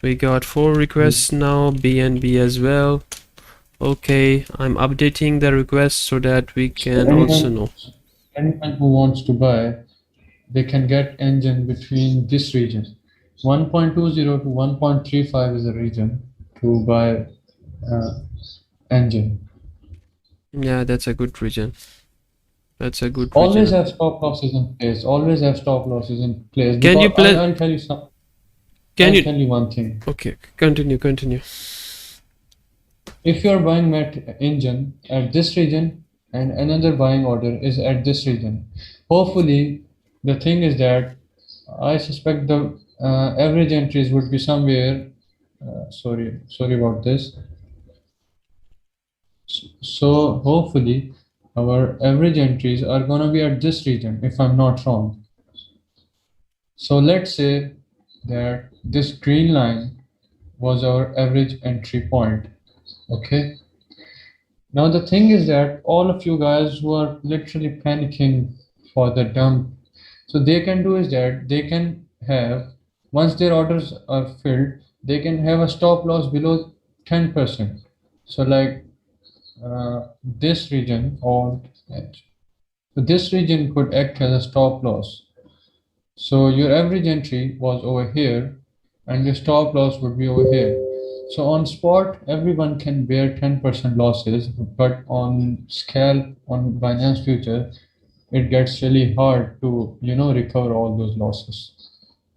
S1: We got 4 requests now. BNB as well. Okay, I'm updating the requests so that we can also know.
S3: Anyone who wants to buy, they can get engine between this region. 1.20 to 1.35 is a region to buy engine.
S1: Yeah, that's a good region. That's a good
S3: Always
S1: region.
S3: have stop losses in place. Always have stop losses in place.
S1: Can you play?
S3: I'll tell you some.
S1: Can
S3: I'll
S1: you
S3: tell you one thing.
S1: Okay, continue.
S3: If you are buying engine at this region and another buying order is at this region, hopefully the thing is that I suspect the average entries would be somewhere. Sorry about this. So hopefully our average entries are gonna be at this region if I'm not wrong. So let's say that this green line was our average entry point. Okay. Now the thing is that all of you guys who are literally panicking for the dump, so they can do is that they can have, once their orders are filled, they can have a stop loss below 10%. So like this region or so this region could act as a stop loss. So your average entry was over here and your stop loss would be over here. So on spot, everyone can bear 10% losses, but on scalp, on Binance Future, it gets really hard to, recover all those losses.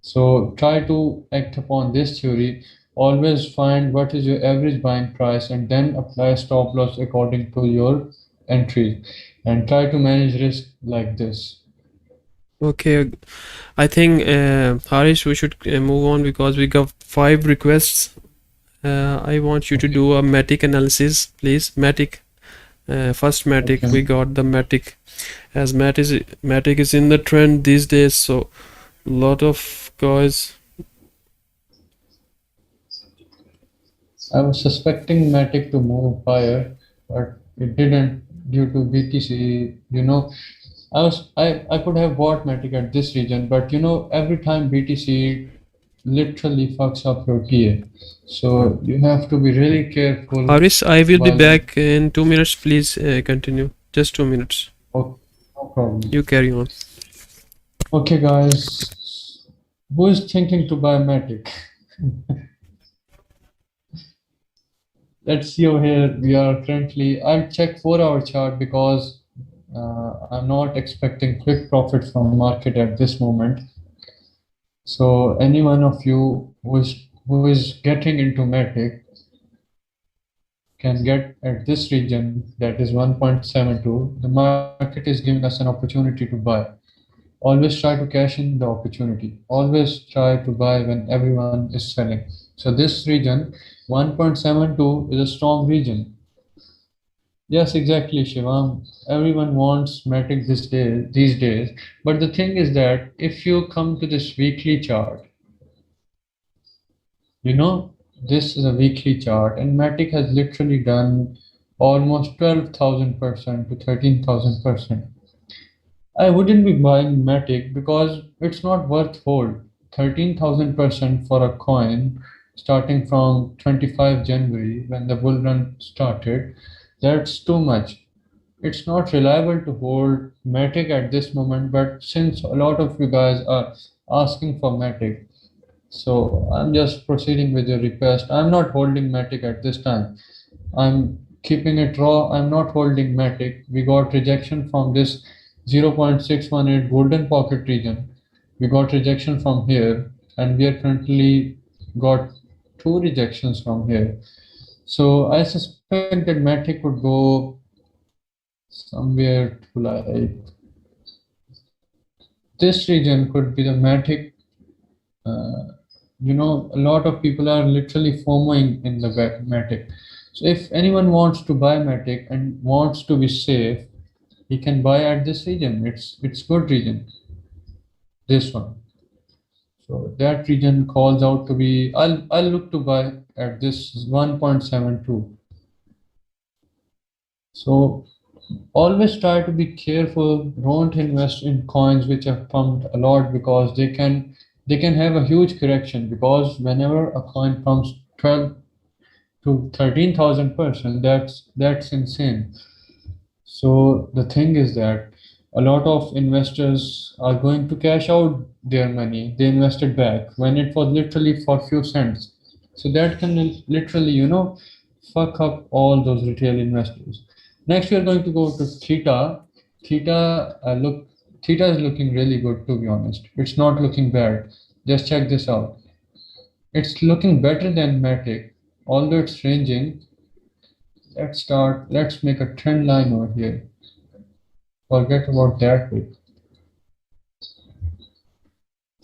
S3: So try to act upon this theory. Always find what is your average buying price and then apply stop loss according to your entry and try to manage risk like this.
S1: Okay, I think Harish, we should move on because we got 5 requests. I want you to do a MATIC analysis, please. MATIC, first MATIC.
S3: Okay.
S1: We got the MATIC, as MATIC is in the trend these days. So a lot of guys.
S3: I was suspecting MATIC to move higher, but it didn't due to BTC. I could have bought MATIC at this region, but every time BTC literally fucks up your TA. So you have to be really careful.
S1: Harish, I will be
S3: while-
S1: back in 2 minutes. Please continue. Just 2 minutes.
S3: Oh, no problem.
S1: You carry on.
S3: Okay, guys. Who is thinking to buy MATIC? Let's see over here. We are currently. I'll check 4-hour chart because I'm not expecting quick profit from market at this moment. So any one of you who is getting into MATIC can get at this region, that is 1.72. The market is giving us an opportunity to buy. Always try to cash in the opportunity. Always try to buy when everyone is selling. So this region, 1.72, is a strong region. Yes, exactly, Shivam. Everyone wants MATIC these days. But the thing is that if you come to this weekly chart, this is a weekly chart, and MATIC has literally done almost 12,000% to 13,000%. I wouldn't be buying MATIC because it's not worth hold. 13,000% for a coin starting from 25 January when the bull run started, that's too much. It's not reliable to hold MATIC at this moment, but since a lot of you guys are asking for MATIC, so I'm just proceeding with your request. I'm not holding MATIC at this time. I'm keeping it raw. I'm not holding MATIC. We got rejection from this 0.618 golden pocket region. We got rejection from here, and we are currently got 2 rejections from here. So I suspect that MATIC would go somewhere to like this region could be the MATIC you know, a lot of people are literally FOMOing in the MATIC. So if anyone wants to buy MATIC and wants to be safe, he can buy at this region. It's good region, this one. So that region calls out to be, I'll look to buy at this 1.72. So always try to be careful. Don't invest in coins which have pumped a lot, because they can have a huge correction, because whenever a coin pumps 12 to 13,000%, that's insane. So the thing is that a lot of investors are going to cash out their money they invested back when it was literally for few cents. So that can literally, you know, fuck up all those retail investors. Next, we are going to go to Theta. Theta is looking really good, to be honest. It's not looking bad. Just check this out. It's looking better than Matic, although it's ranging. Let's make a trend line over here. Forget about that bit.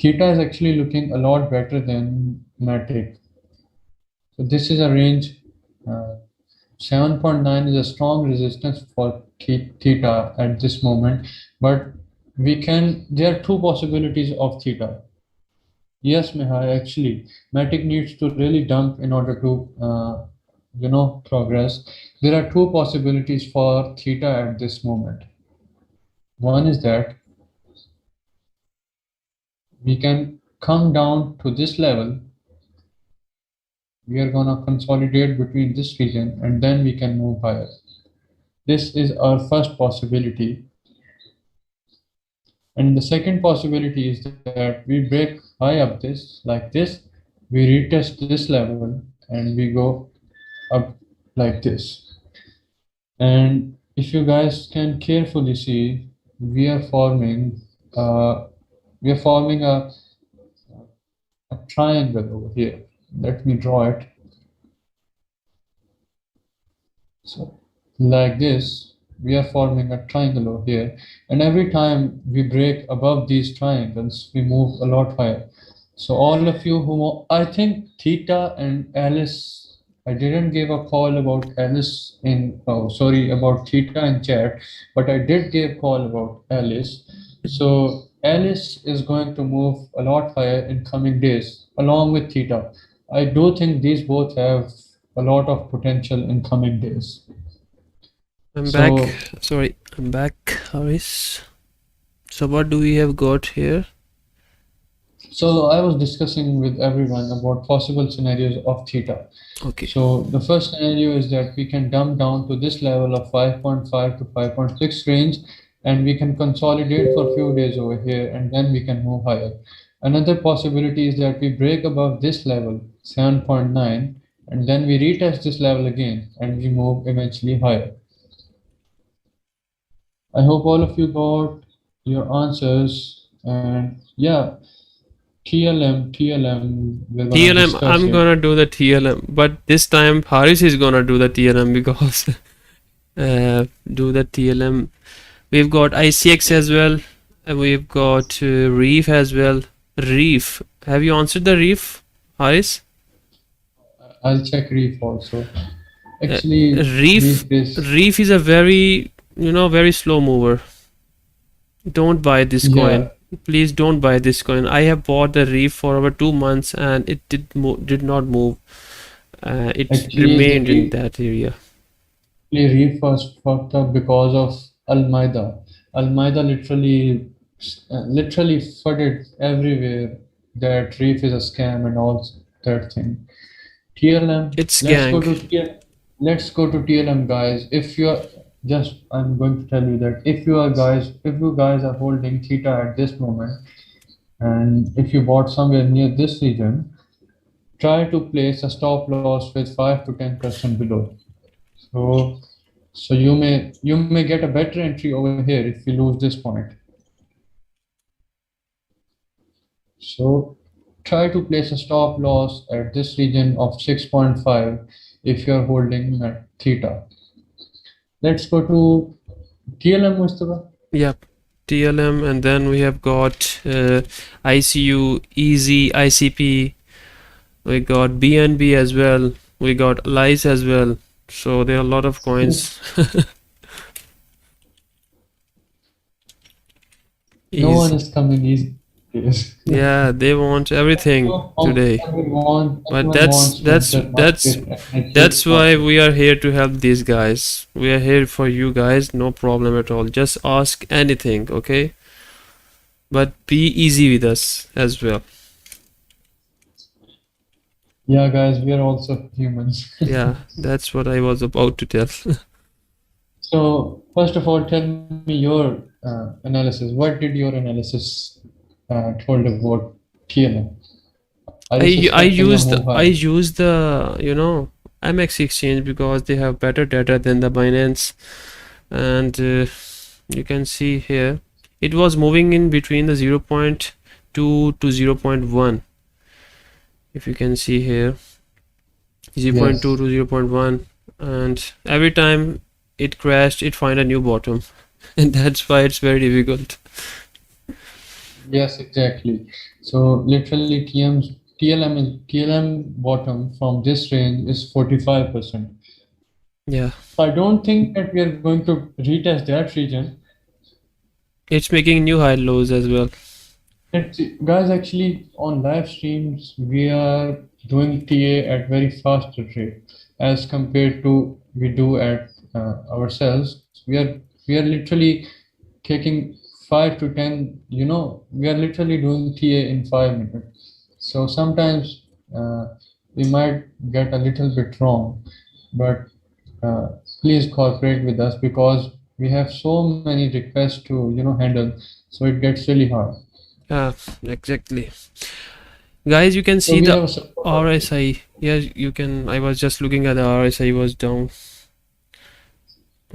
S3: Theta is actually looking a lot better than Matic. So this is a range. 7.9 is a strong resistance for Theta at this moment, but there are two possibilities of Theta. Yes, Mihai, actually, Matic needs to really dump in order to, progress. There are two possibilities for Theta at this moment. One is that we can come down to this level. We are going to consolidate between this region and then we can move higher. This is our first possibility. And the second possibility is that we break high up this, like this, we retest this level and we go up like this. And if you guys can carefully see, we are forming a triangle over here. Let me draw it. So like this, we are forming a triangle over here, and every time we break above these triangles, we move a lot higher. So all of you I think Theta and Alice, I didn't give a call about Alice about Theta in chat, but I did give call about Alice. So Alice is going to move a lot higher in coming days, along with Theta. I do think these both have a lot of potential in coming days.
S1: I'm back. Sorry, I'm back, Haris. So what do we have got here?
S3: So I was discussing with everyone about possible scenarios of Theta.
S1: Okay.
S3: So the first scenario is that we can dump down to this level of 5.5 to 5.6 range, and we can consolidate for a few days over here, and then we can move higher. Another possibility is that we break above this level, 7.9, and then we retest this level again, and we move eventually higher. I hope all of you got your answers, and yeah, TLM,
S1: I'm gonna do the TLM, but this time Haris is gonna do the TLM because do the TLM. We've got ICX as well. We've got Reef as well. Reef. Have you answered the Reef, Haris?
S3: I'll check Reef also. Actually,
S1: Reef is a very, very slow mover. Don't buy this coin. Please don't buy this coin. I have bought the Reef for over 2 months and it did not move. It remained in that area.
S3: Reef was fucked up because of Almeida. Almeida literally flooded everywhere that Reef is a scam and all that thing. TLM. Let's go to TLM, guys. I'm going to tell you that if you guys are holding Theta at this moment, and if you bought somewhere near this region, try to place a stop loss with 5 to 10% below. So you may get a better entry over here if you lose this point. So try to place a stop loss at this region of 6.5 if you're holding Theta. Let's go to TLM, Mustafa.
S1: Yep, TLM, and then we have got ICU, Easy, ICP. We got BNB as well. We got Lice as well. So there are a lot of coins.
S3: No one
S1: Easy.
S3: is coming easy. Yes.
S1: Yeah, they want everything today. But that's why we are here to help these guys. We are here for you guys, no problem at all. Just ask anything, okay? But be easy with us as well.
S3: Yeah, guys, we are also humans.
S1: Yeah, that's what I was about to tell.
S3: So, first of all, tell me your analysis. What did your analysis told about TLM? Are you
S1: I
S3: suspecting a
S1: use the
S3: move higher?
S1: you know, MX exchange because they have better data than the Binance, and you can see here it was moving in between the 0.2 to 0.1. If you can see here, 0.2
S3: Yes.
S1: to 0.1, and every time it crashed, it find a new bottom, and that's why it's very difficult.
S3: Yes, exactly. So literally TLM bottom from this range is 45%.
S1: Yeah,
S3: I don't think that we are going to retest that region.
S1: it's making new high lows as well.
S3: Guys, actually on live streams we are doing TA at very faster rate as compared to we do at ourselves. We are literally taking 5 to 10, we are literally doing TA in 5 minutes. So sometimes we might get a little bit wrong, but uh, please cooperate with us because we have so many requests to handle, so it gets really hard.
S1: Yeah, exactly. Guys, you can
S3: So
S1: see
S3: we
S1: the
S3: have a support.
S1: RSI. Yes, you can. I was just looking at the RSI was down.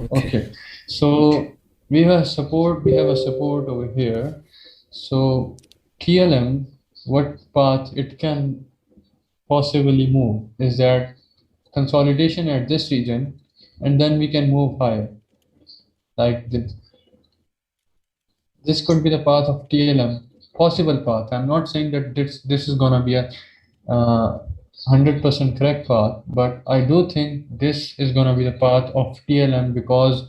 S1: Okay.
S3: Okay, so we have support. We have a support over here. So TLM, what path it can possibly move is that consolidation at this region, and then we can move higher. Like this could be the path of TLM, possible path. I'm not saying that this is gonna be a 100% correct path, but I do think this is gonna be the path of TLM because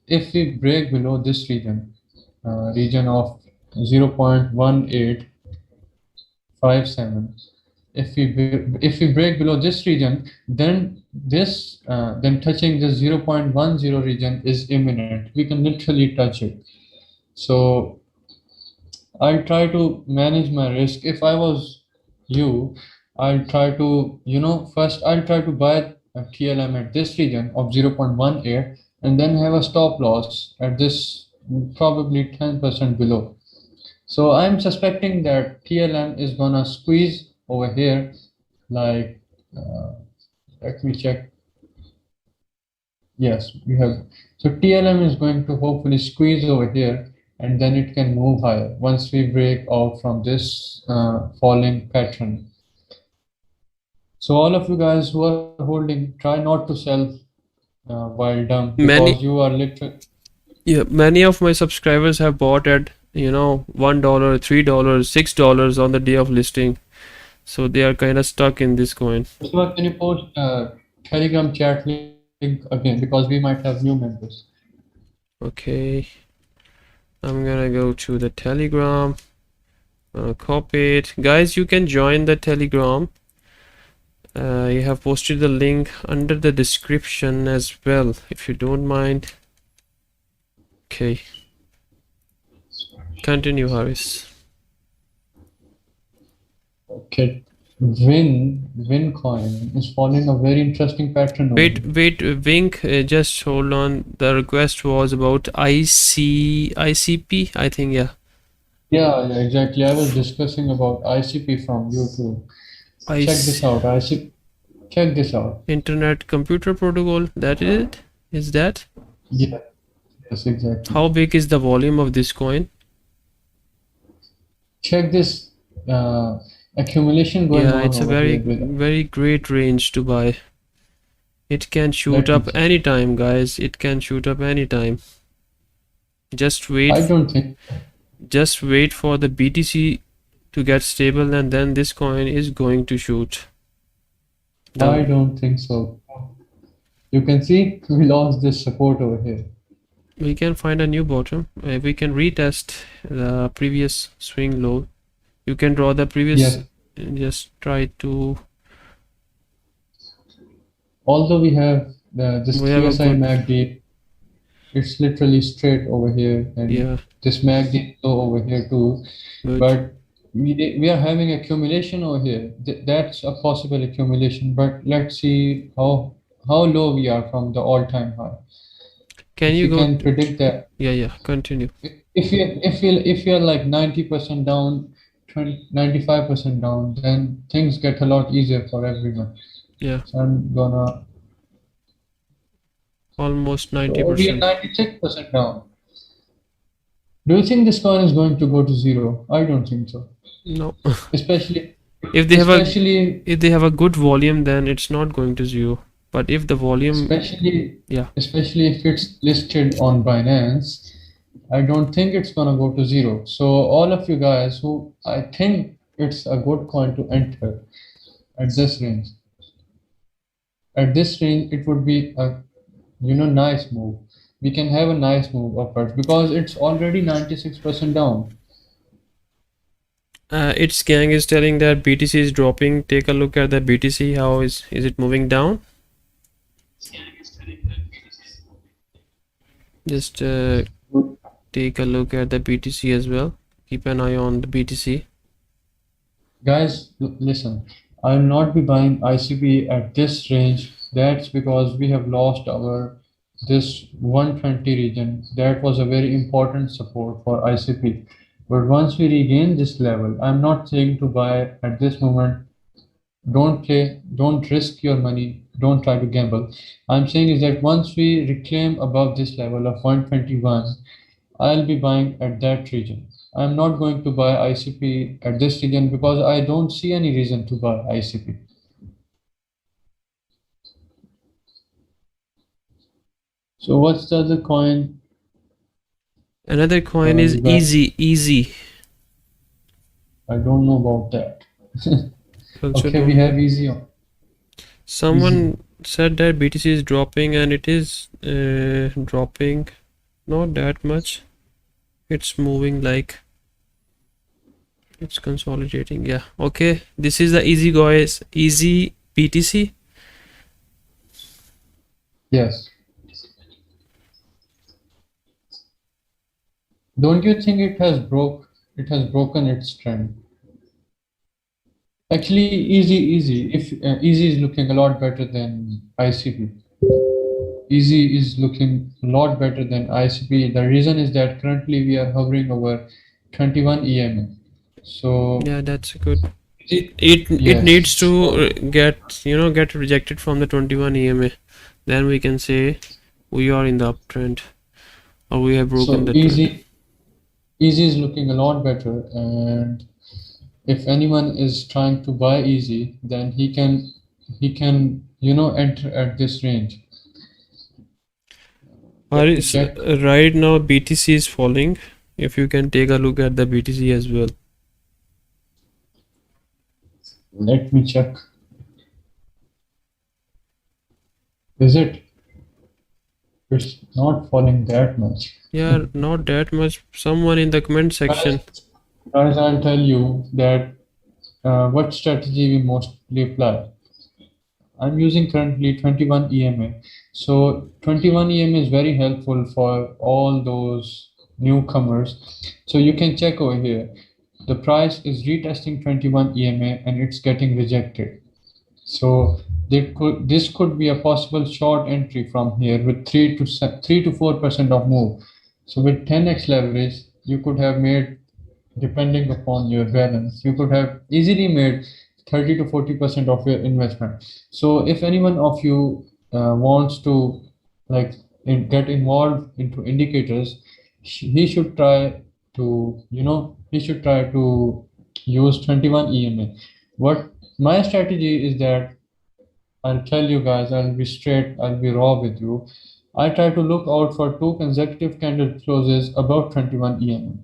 S3: if we break below this region of 0.1857, if we break below this region, then then touching this 0.10 region is imminent. We can literally touch it. So I'll try to manage my risk. If I was you, I'll try to, first I'll try to buy a TLM at this region of 0.18 and then have a stop loss at this probably 10% below. So I'm suspecting that TLM is gonna squeeze over here, like, let me check. Yes, we have. So TLM is going to hopefully squeeze over here and then it can move higher once we break out from this falling pattern. So all of you guys who are holding, try not to sell while dumb because you are literally.
S1: Yeah, many of my subscribers have bought at $1, $3, $6 on the day of listing, so they are kind of stuck in this coin.
S3: So can you post Telegram chat link again because we might have new members.
S1: Okay, I'm gonna go to the Telegram, copy it. Guys, you can join the Telegram. I have posted the link under the description as well, if you don't mind. Okay, continue, Harris.
S3: Okay, Win coin is following a very interesting pattern.
S1: Wait, Wink, just hold on. The request was about ICP, I think, yeah.
S3: Yeah, exactly. I was discussing about ICP from you too. Check this out. Check this out.
S1: Internet Computer Protocol, that is it? Is that?
S3: Yeah. Yes, exactly.
S1: How big is the volume of this coin?
S3: Check this accumulation going on.
S1: Yeah, it's a
S3: over
S1: very,
S3: here.
S1: very great range to buy. It can shoot up anytime, guys. It can shoot up anytime. Just wait.
S3: I don't think.
S1: Just wait for the BTC to get stable, and then this coin is going to shoot.
S3: I don't think so. You can see we lost this support over here.
S1: We can find a new bottom. We can retest the previous swing low. You can draw the previous.
S3: Yes.
S1: Just try to.
S3: Although we have this
S1: We have a
S3: TSI
S1: good-
S3: MACD, it's literally straight over here, and
S1: Yeah,
S3: this MACD is low over here too.
S1: good.
S3: But we are having accumulation over here. That's a possible accumulation. But let's see how low we are from the all-time high.
S1: Can
S3: If
S1: you
S3: we
S1: go?
S3: can predict that.
S1: Yeah. Continue.
S3: If you're like 90% down, 95% down, then things get a lot easier for everyone.
S1: Yeah,
S3: So I'm gonna.
S1: almost
S3: So we are
S1: 90%.
S3: 96% down. Do you think this coin is going to go to zero? I don't think so.
S1: No.
S3: Especially
S1: If they have a
S3: especially
S1: if they have a good volume, then it's not going to zero. But if the volume,
S3: especially
S1: yeah,
S3: especially if it's listed on Binance, I don't think it's gonna go to zero. So all of you guys who I think it's a good coin to enter at this range. At this range, it would be a nice move. We can have a nice move upwards because it's already 96% down.
S1: its gang is telling that BTC is dropping. Take a look at the BTC. How is it moving down? Just take a look at the BTC as well. Keep an eye on the BTC.
S3: Guys, listen, I will not be buying ICP at this range. That's because we have lost our this 120 region. That was a very important support for ICP. But once we regain this level, I'm not saying to buy at this moment. Don't risk your money, don't try to gamble. I'm saying is that once we reclaim above this level of 121, I'll be buying at that region. I'm not going to buy ICP at this region because I don't see any reason to buy ICP. So what's the other coin?
S1: Another coin is
S3: you got-
S1: easy.
S3: I don't know about that.
S1: Also
S3: Okay, we have easy on.
S1: someone said that BTC is dropping, and it is dropping not that much. It's moving like it's consolidating. Yeah, okay, this is the easy guys, easy BTC.
S3: Yes. Don't you think it has broken its trend? Actually, easy. If easy is looking a lot better than ICP. Easy is looking a lot better than ICP. The reason is that currently we are hovering over 21 EMA. So
S1: Yeah, that's good.
S3: it,
S1: It
S3: yes.
S1: needs to get rejected from the 21 EMA. Then we can say we are in the uptrend, or we have broken
S3: So
S1: the trend.
S3: easy is looking a lot better, and if anyone is trying to buy easy, then he can enter at this range. Let me check.
S1: Right now BTC is falling. If you can take a look at the BTC as well.
S3: Let me check. Is it? It's not falling that much.
S1: Yeah, not that much. Someone in the comment section.
S3: Guys, I'll tell you that what strategy we mostly apply. I'm using currently 21 EMA. So 21 EMA is very helpful for all those newcomers. So you can check over here. The price is retesting 21 EMA and it's getting rejected. So this could be a possible short entry from here with 3 to 4% of move. So with 10x leverage, you could have made, depending upon your balance, you could have easily made 30 to 40% of your investment. So if anyone of you wants to get involved into indicators, he should try to use 21 EMA. What my strategy is that I'll tell you guys, I'll be straight, I'll be raw with you. I try to look out for 2 consecutive candle closes above 21 EM.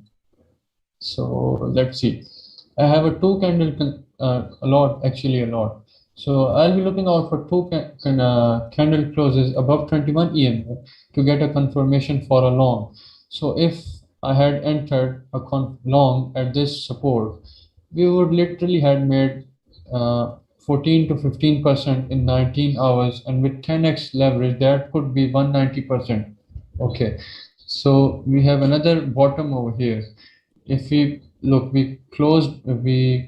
S3: So let's see. I have a a lot, actually a lot. So I'll be looking out for candle closes above 21 EM to get a confirmation for a long. So if I had entered a long at this support, we would literally had made 14 to 15% in 19 hours, and with 10x leverage, that could be 190%. Okay, so we have another bottom over here. If we look, we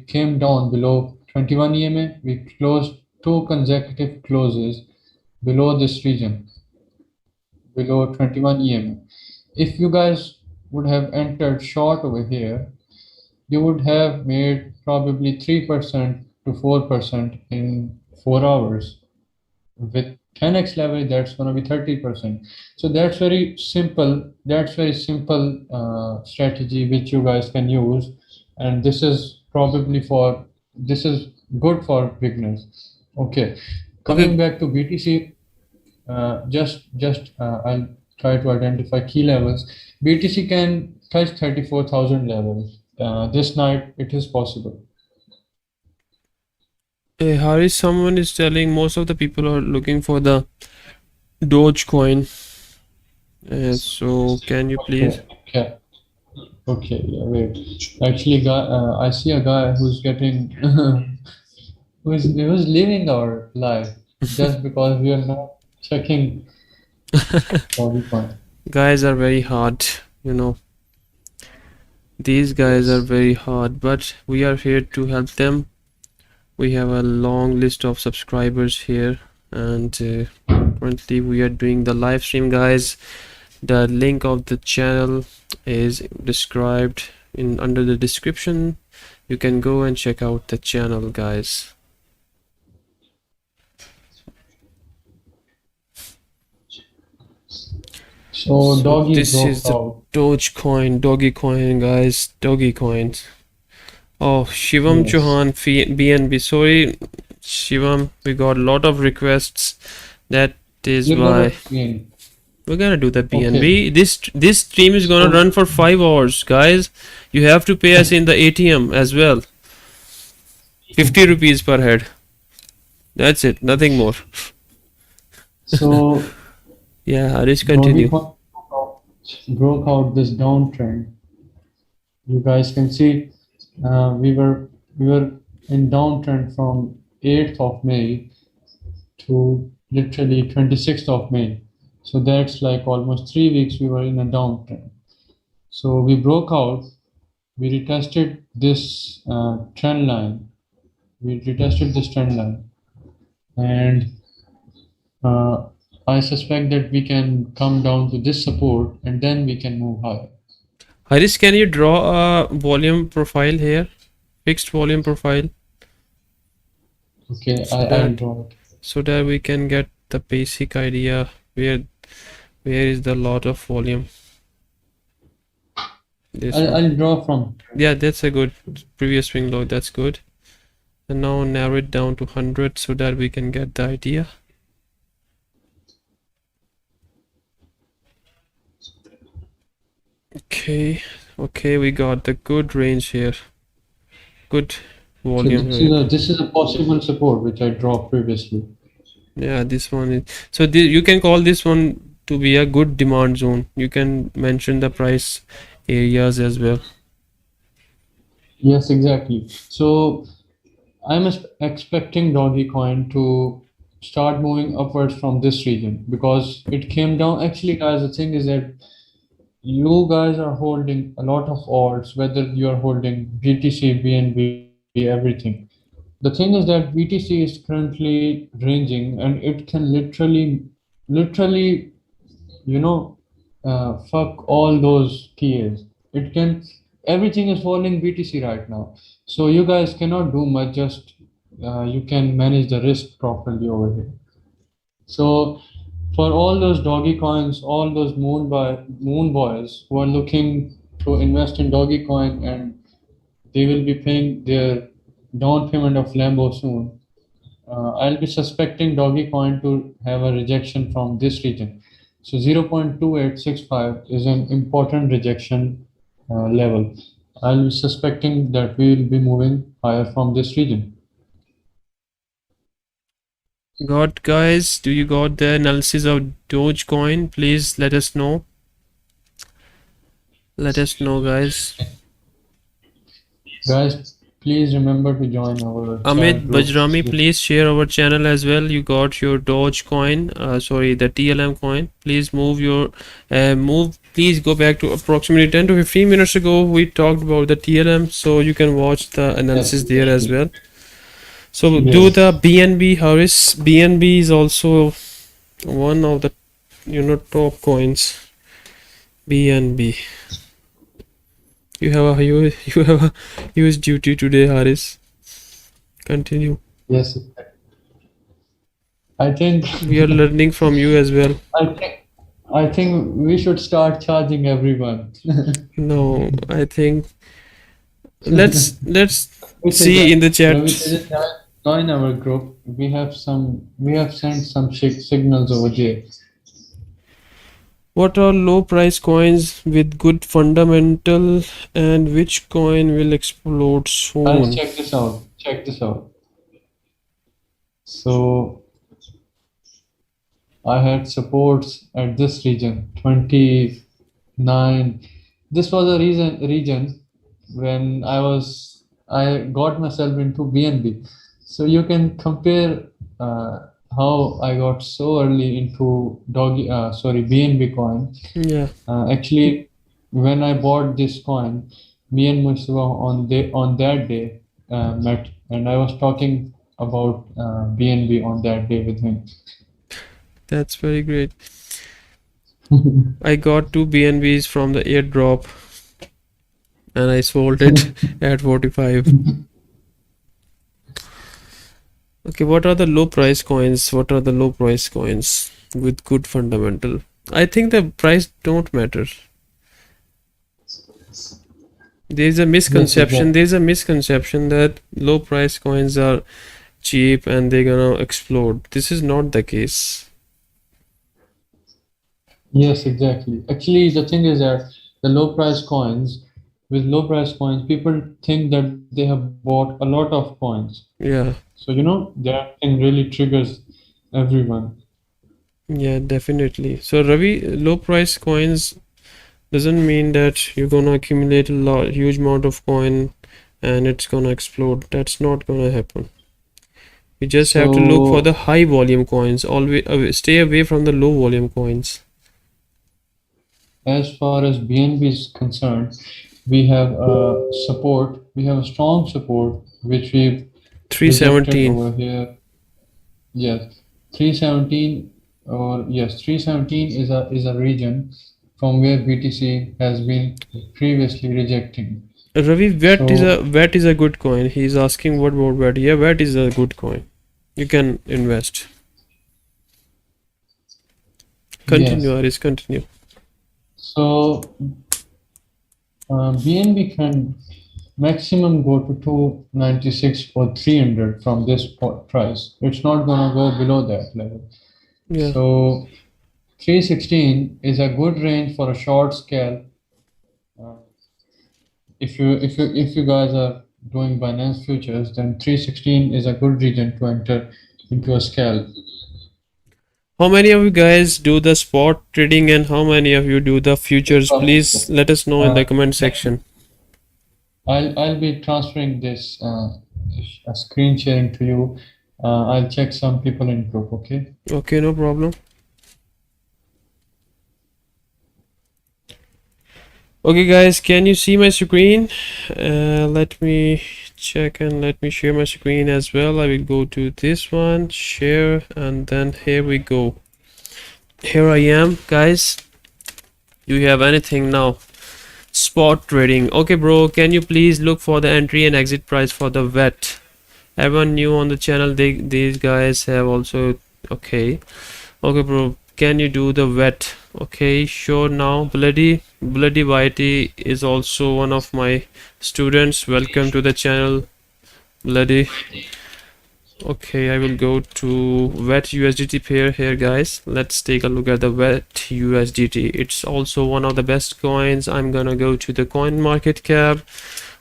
S3: came down below 21 EMA, we closed 2 consecutive closes below this region, below 21 EMA. If you guys would have entered short over here, you would have made probably 3% to 4% in 4 hours. With 10x leverage, that's going to be 30%. So that's very simple. That's very simple strategy which you guys can use, and this is good for beginners. Okay, coming back to BTC, I'll try to identify key levels. BTC can touch 34,000 levels. This night it is possible.
S1: Haris, someone is telling most of the people are looking for the Dogecoin. So can you please?
S3: Okay, yeah, wait. Actually, I see a guy who's getting who's leaving our live just because we are not checking Dogecoin.
S1: Guys are very hard, you know. These guys are very hard, but we are here to help them. We have a long list of subscribers here, and currently we are doing the live stream, guys. The link of the channel is described under the description. You can go and check out the channel, guys.
S3: So Doggy
S1: this is the Dogecoin, guys. Dogecoin. Oh, Shivam
S3: Yes.
S1: Chauhan, BNB. Sorry, Shivam, we got a lot of requests. That is why we're gonna do the BNB.
S3: Okay.
S1: This stream is gonna run for 5 hours, guys. You have to pay us in the ATM as well. 50 rupees per head. That's it, nothing more.
S3: So
S1: yeah, Harish, continue.
S3: Broke out this downtrend. You guys can see we were in downtrend from 8th of May to literally 26th of May. So that's like almost 3 weeks we were in a downtrend. So we broke out, we retested this trend line. And I suspect that we can come down to this support and then we can move higher.
S1: Harish, can you draw a volume profile here? Fixed volume profile.
S3: Okay, I'll draw it.
S1: So that we can get the basic idea where is the lot of volume.
S3: I'll draw from.
S1: Yeah, that's a good previous swing low. That's good. And now narrow it down to 100 so that we can get the idea. Okay, we got the good range here. Good volume.
S3: So this is a possible support which I draw previously.
S1: Yeah, this one is. So you can call this one to be a good demand zone. You can mention the price areas as well.
S3: Yes, exactly. So I'm expecting Dogecoin to start moving upwards from this region because it came down. Actually, guys, the thing is that you guys are holding a lot of alts, whether you are holding BTC, BNB, everything. The thing is that BTC is currently ranging and it can literally, fuck all those TAs. It can, everything is falling BTC right now. So you guys cannot do much, just you can manage the risk properly over here. So for all those doggy coins, all those moon boys who are looking to invest in Dogecoin and they will be paying their down payment of Lambo soon. I'll be suspecting Dogecoin to have a rejection from this region. So 0.2865 is an important rejection level. I'm suspecting that we will be moving higher from this region.
S1: Got guys, do you got the analysis of Dogecoin? Please let us know. Let us know, guys.
S3: Guys, please remember to join our
S1: Amit
S3: chat group.
S1: Bajrami, please share our channel as well. You got your Dogecoin, sorry, the TLM coin. Please move your please go back to approximately 10 to 15 minutes ago. We talked about the TLM, so you can watch the analysis there as well. So do the BNB, Harris. BNB is also one of the top coins. BNB. You have a huge duty today, Harris. Continue.
S3: Yes, I think
S1: We are learning from you as well.
S3: I think we should start charging everyone.
S1: No, I think let's see in the chat.
S3: Join our group. We have sent some signals over there.
S1: What are low price coins with good fundamental, and which coin will explode soon?
S3: Guys, check this out. Check this out. So I had supports at this region 29. This was a region when I got myself into BNB. So you can compare how I got so early into BNB coin.
S1: Yeah.
S3: Actually, when I bought this coin, me and Mustafa on that day met, and I was talking about BNB on that day with him.
S1: That's very great. I got 2 BNBs from the airdrop and I sold it at 45. Okay, what are the low price coins? What are the low price coins with good fundamental? I think the price don't matter. There's a misconception. There's a misconception that low price coins are cheap and they're gonna explode. This is not the case.
S3: Yes, exactly. Actually, the thing is that with low price coins, people think that they have bought a lot of coins.
S1: Yeah.
S3: So, that thing really triggers everyone.
S1: Yeah, definitely. So Ravi, low price coins doesn't mean that you're gonna accumulate a huge amount of coin and it's gonna explode. That's not gonna happen. You just have to look for the high volume coins. Always stay away from the low volume coins.
S3: As far as BNB is concerned, we have support. We have a strong support which we
S1: 317
S3: over here. Yes, 317 317 is a region from where BTC has been previously rejecting.
S1: Ravi, VET is a good coin. He's asking what about VET. Yeah, VET is a good coin. You can invest. Continue, Aris, continue.
S3: So BNB can maximum go to 296 or 300 from this price. It's not gonna go below that level.
S1: Yeah.
S3: So 316 is a good range for a short scale. If you guys are doing Binance futures, then 316 is a good region to enter into a scale.
S1: How many of you guys do the spot trading and how many of you do the futures? Please let us know in the comment section.
S3: I'll be transferring this screen sharing to you. I'll check some people in group. Okay.
S1: Okay, no problem. Okay guys, can you see my screen? Let me check and let me share my screen as well. I will go to this one, share, and then here we go. Here I am, guys. Do you have anything now? Spot trading. Okay bro, can you please look for the entry and exit price for the VET? Everyone new on the channel, these guys have also okay bro, can you do the VET? Okay, sure. Now bloody YT is also one of my students. Welcome to the channel, bloody. Okay, I will go to VET USDT pair here, guys. Let's take a look at the VET USDT. It's also one of the best coins. I'm gonna go to the coin market cap.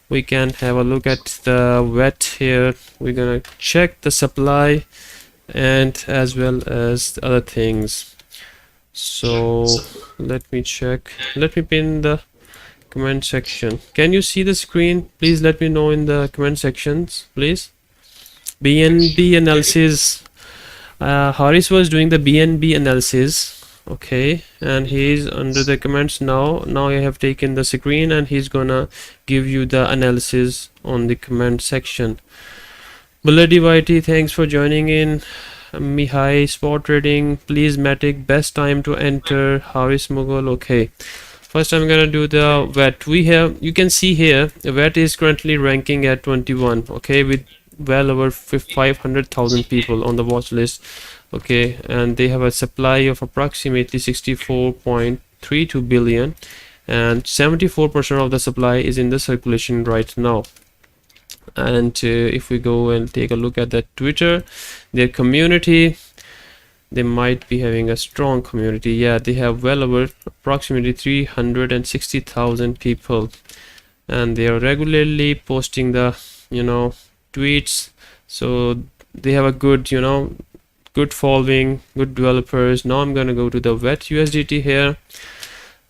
S1: We can have a look at the VET here. We're gonna check the supply and as well as the other things. So let me check. Let me pin the comment section. Can you see the screen? Please let me know in the comment sections, please. BNB analysis. Haris was doing the BNB analysis. Okay, and he's under the comments now. Now I have taken the screen and he's gonna give you the analysis on the comment section. Bloody Whitey, thanks for joining in. Mihai, spot trading, please MATIC, best time to enter. Haris Mughal. Okay, first I'm gonna do the VET. We have, you can see here, VET is currently ranking at 21. Okay, with well over 500,000 people on the watch list. Okay, and they have a supply of approximately 64.32 billion, and 74% of the supply is in the circulation right now. And if we go and take a look at the Twitter, their community, they might be having a strong community. Yeah, they have well over approximately 360,000 people, and they are regularly posting the, you know, tweets. So they have a good, you know, good following, good developers. Now I'm gonna go to the VET USDT here,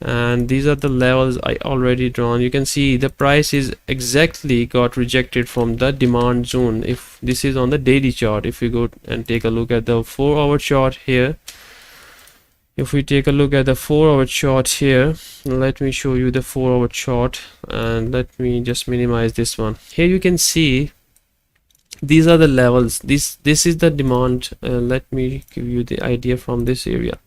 S1: and these are the levels I already drawn. You can see the price is exactly got rejected from the demand zone. If this is on the daily chart, if we go and take a look at the 4-hour chart here, if we take a look at the 4-hour chart here, let me show you the 4-hour chart, and let me just minimize this one. Here you can see these are the levels. This is the demand. Let me give you the idea from this area.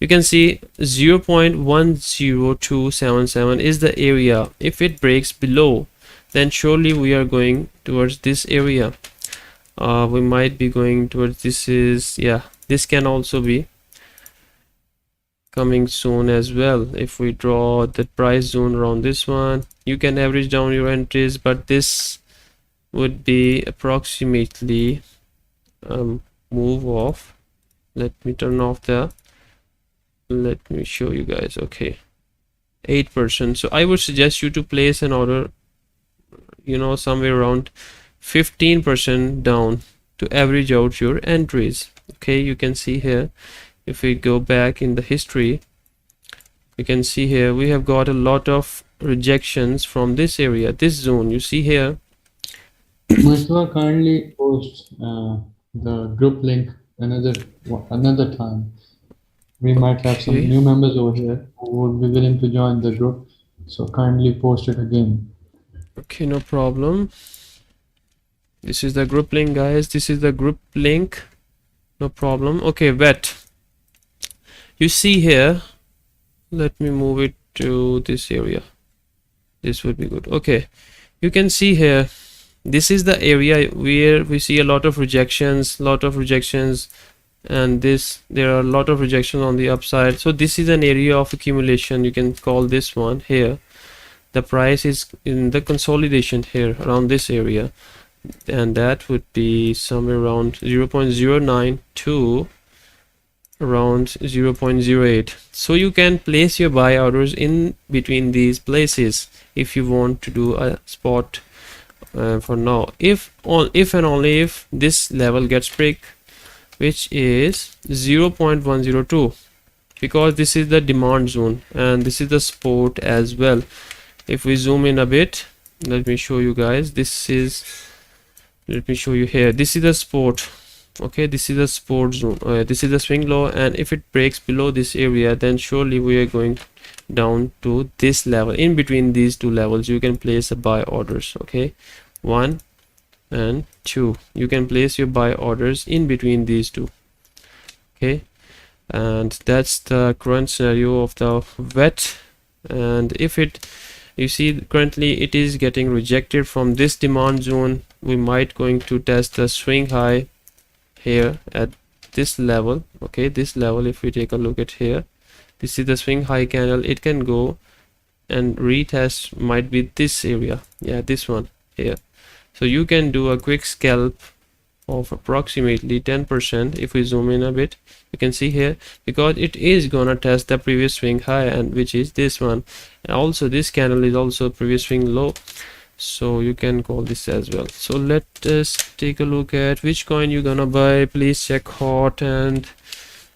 S1: You can see 0.10277 is the area. If it breaks below, then surely we are going towards this area. We might be going towards this. Is, yeah, this can also be coming soon as well. If we draw the price zone around this one, you can average down your entries, but this would be approximately move off. Let me turn off the, let me show you guys. Okay, 8%. So I would suggest you to place an order, you know, somewhere around 15% down to average out your entries. Okay, you can see here, if we go back in the history, you can see here we have got a lot of rejections from this area, this zone. You see here,
S3: Mustafa, kindly post the group link another time. We might have some
S1: Okay.
S3: new members over here who would be willing to join the group, so kindly post it again.
S1: Okay, no problem. This is the group link, guys. This is the group link, no problem. Okay, VET. You see here, let me move it to this area. This would be good. Okay, you can see here, this is the area where we see a lot of rejections, and this, there are a lot of rejections on the upside. So this is an area of accumulation, you can call this one here. The price is in the consolidation here around this area, and that would be somewhere around 0.09 to around 0.08. So you can place your buy orders in between these places if you want to do a spot for now. If and only if this level gets break, which is 0.102, because this is the demand zone and this is the support as well. If we zoom in a bit, let me show you guys. This is, let me show you here, this is the support. Okay, this is the support zone, this is the swing low, and if it breaks below this area, then surely we are going down to this level. In between these two levels you can place a buy orders. Okay, 1 and 2, you can place your buy orders in between these two. Okay, and that's the current scenario of the VET. And if it, you see currently it is getting rejected from this demand zone, we might going to test the swing high here at this level. Okay, this level, if we take a look at here, this is the swing high candle. It can go and retest, might be this area, yeah, this one here. So you can do a quick scalp of approximately 10%. If we zoom in a bit, you can see here, because it is gonna test the previous swing high, and which is this one, and also this candle is also previous swing low, so you can call this as well. So let us take a look at which coin you're gonna buy. Please check hot. And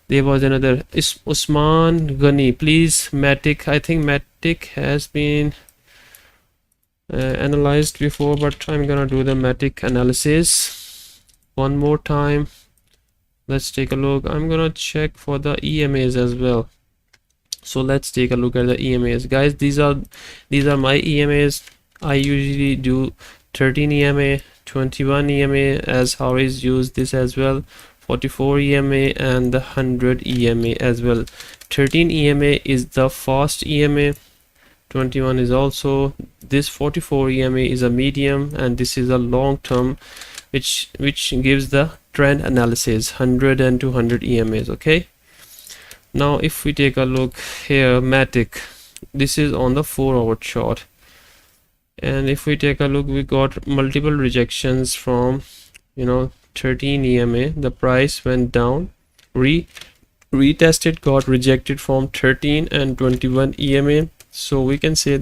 S1: there was another is Usman Ghani, please MATIC. I think MATIC has been analyzed before, but I'm gonna do the MATIC analysis one more time. Let's take a look. I'm gonna check for the EMAs as well. So let's take a look at the EMAs, guys. These are my EMAs. I usually do 13 EMA, 21 EMA, as Hoodies use this as well, 44 EMA, and the 100 EMA as well. 13 EMA is the fast EMA, 21 is also, this 44 EMA is a medium, and this is a long term, which gives the trend analysis, 100 and 200 EMAs. Okay, now if we take a look here, MATIC, this is on the 4-hour chart, and if we take a look, we got multiple rejections from 13 EMA. The price went down, retested, got rejected from 13 and 21 EMA. So we can say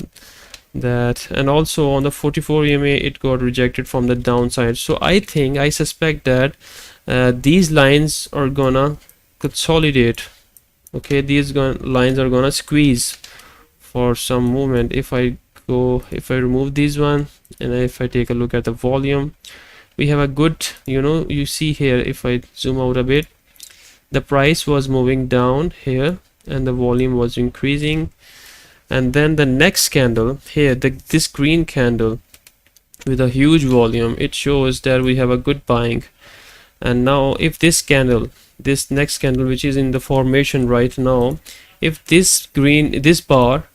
S1: that, and also on the 44 EMA it got rejected from the downside. So I suspect that these lines are gonna consolidate. Okay, these lines are gonna squeeze for some movement. If I remove these one, and if I take a look at the volume, we have a good, you see here, if I zoom out a bit, the price was moving down here and the volume was increasing. And then the next candle here, this green candle with a huge volume, it shows that we have a good buying. And now if this next candle, which is in the formation right now, if this bar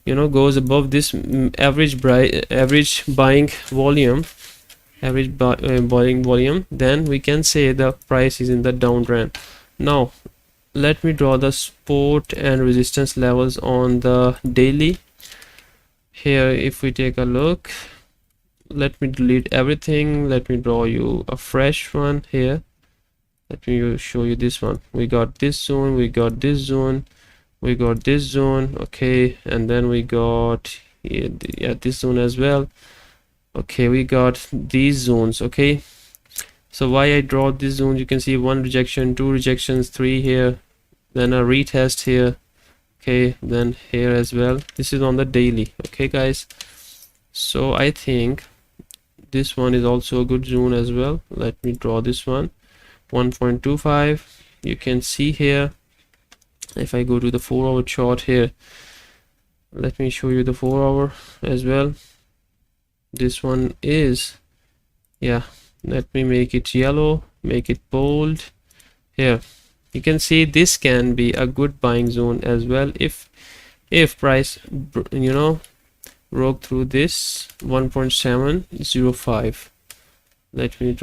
S1: goes above this average buying volume, then we can say the price is in the downtrend. Now let me draw the support and resistance levels on the daily. Here if we take a look, let me delete everything, let me draw you a fresh one here. Let me show you this one. We got this zone, we got this zone, we got this zone, okay, and then we got this zone as well. Okay, we got these zones. Okay, so why I draw this zone, you can see 1 rejection, 2 rejections, 3 here, then a retest here, okay, then here as well. This is on the daily. Okay guys, so I think this one is also a good zone as well. Let me draw this one, 1.25. you can see here, if I go to the 4-hour chart here, let me show you the 4-hour as well. This one is, let me make it yellow, make it bold. Here you can see this can be a good buying zone as well if price broke through this 1.705. let me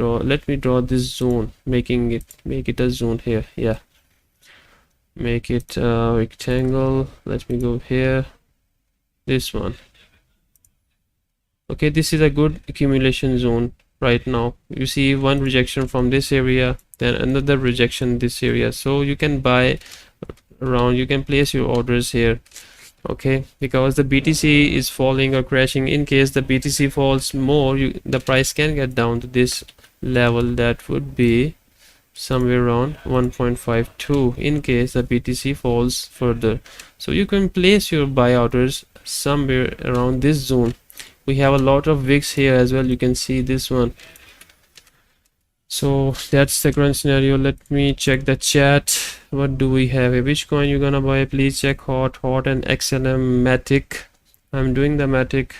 S1: draw this zone, make it a zone here. Make it a rectangle. Let me go here, this one. Okay, this is a good accumulation zone right now. You see 1 rejection from this area, then another rejection this area, so you can buy around, you can place your orders here. Okay, because the BTC is falling or crashing. In case the BTC falls more, the price can get down to this level, that would be somewhere around 1.52 in case the BTC falls further. So you can place your buy orders somewhere around this zone. We have a lot of wicks here as well, you can see this one. So that's the current scenario. Let me check the chat. What do we have? Which coin you gonna buy? Please check hot and XLM MATIC. I'm doing the MATIC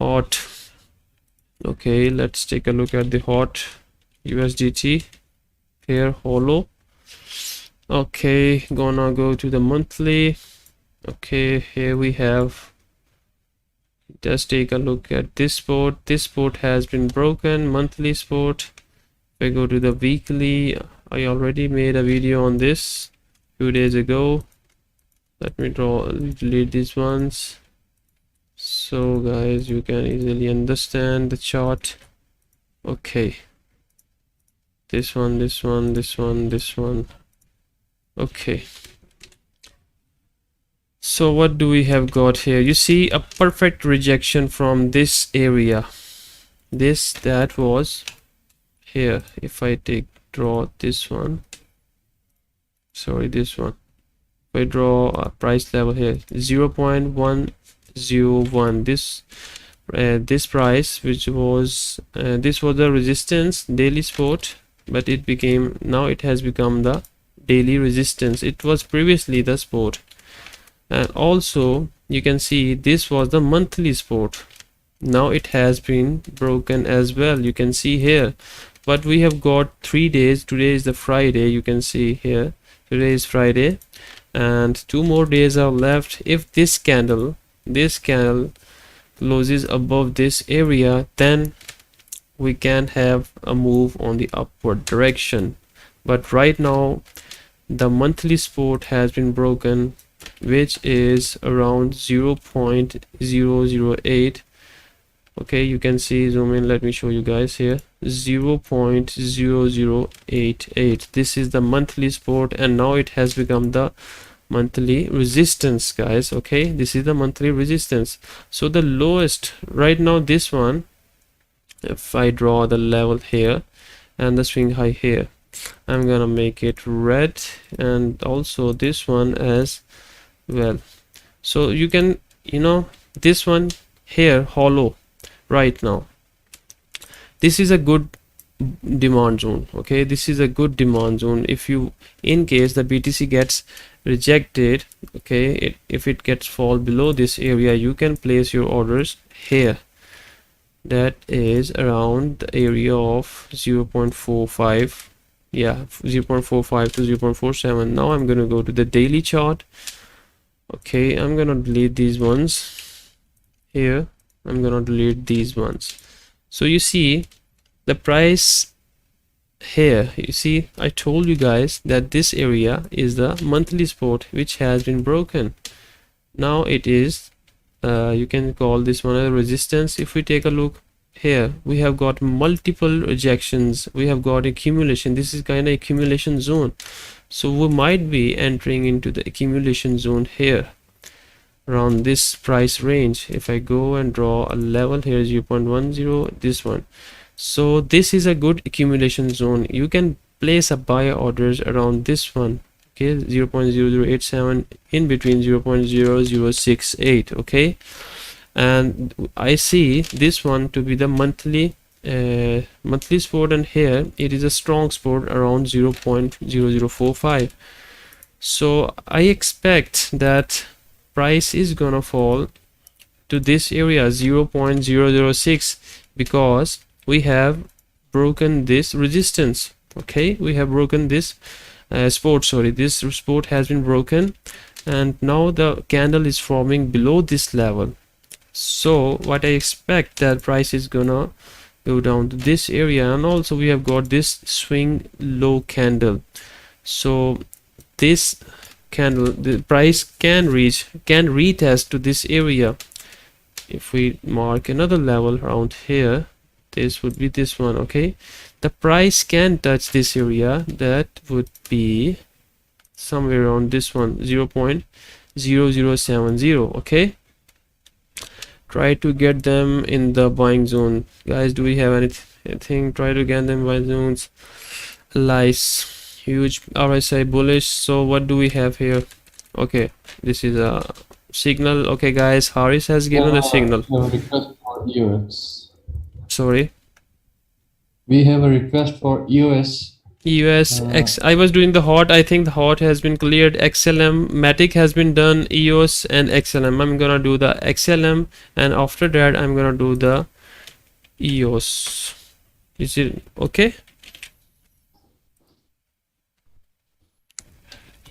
S1: hot. Okay, let's take a look at the hot USDT here, hollow. Okay, gonna go to the monthly. Okay, here we have, just take a look at this support. This support has been broken, monthly support. If I go to the weekly, I already made a video on this 2 days ago. Let me delete these ones so guys you can easily understand the chart. Okay, this one, this one, this one, this one. Okay, so what do we have got here? You see a perfect rejection from this area, this that was here. If I draw this one, sorry, this one, if I draw a price level here, 0.101, this price, which was this was the resistance daily support, but it became, now it has become the daily resistance. It was previously the support, and also you can see this was the monthly support. Now it has been broken as well, you can see here. But we have got 3 days. Today is the Friday, you can see here, today is Friday, and 2 more days are left. If this candle closes above this area, then we can have a move on the upward direction. But right now the monthly support has been broken, which is around 0.008. okay, you can see, zoom in, let me show you guys here, 0.0088. this is the monthly support, and now it has become the monthly resistance, guys. Okay, this is the monthly resistance. So the lowest right now, this one, if I draw the level here and the swing high here, I'm gonna make it red, and also this one as well. So you can, this one here hollow right now, this is a good demand zone. Okay, this is a good demand zone. If you, in case the BTC gets rejected, okay, if it gets fall below this area, you can place your orders here. That is around the area of 0.45, yeah, 0.45 to 0.47. now I'm gonna go to the daily chart. Okay, I'm gonna delete these ones here, I'm gonna delete these ones. So you see the price here, you see, I told you guys that this area is the monthly support, which has been broken. Now it is, you can call this one a resistance. If we take a look here, we have got multiple rejections, we have got accumulation. This is kind of accumulation zone, so we might be entering into the accumulation zone here around this price range. If I go and draw a level here, 0.10, this one, so this is a good accumulation zone. You can place a buy orders around this one, okay, 0.0087, in between 0.0068. okay, and I see this one to be the monthly support, and here it is a strong support around 0.0045. so I expect that price is gonna fall to this area, 0.006, because we have broken this resistance. Okay, we have broken this support, sorry, this support has been broken, and now the candle is forming below this level. So what I expect, that price is gonna go down to this area, and also we have got this swing low candle. So this candle, the price can retest to this area. If we mark another level around here, this would be this one. Okay, the price can touch this area, that would be somewhere around this one, 0.0070. okay, try to get them in the buying zone, guys. Do we have anything? Try to get them buying zones. Lice, huge RSI bullish. So what do we have here? Okay, this is a signal. Okay guys, Haris has given a signal.
S3: We have a request for EOS.
S1: Sorry,
S3: We have a request for EOS.
S1: EOS X. I was doing the hot. I think the hot has been cleared. XLM, MATIC has been done. EOS and XLM. I'm gonna do the XLM, and after that I'm gonna do the EOS. Is it okay?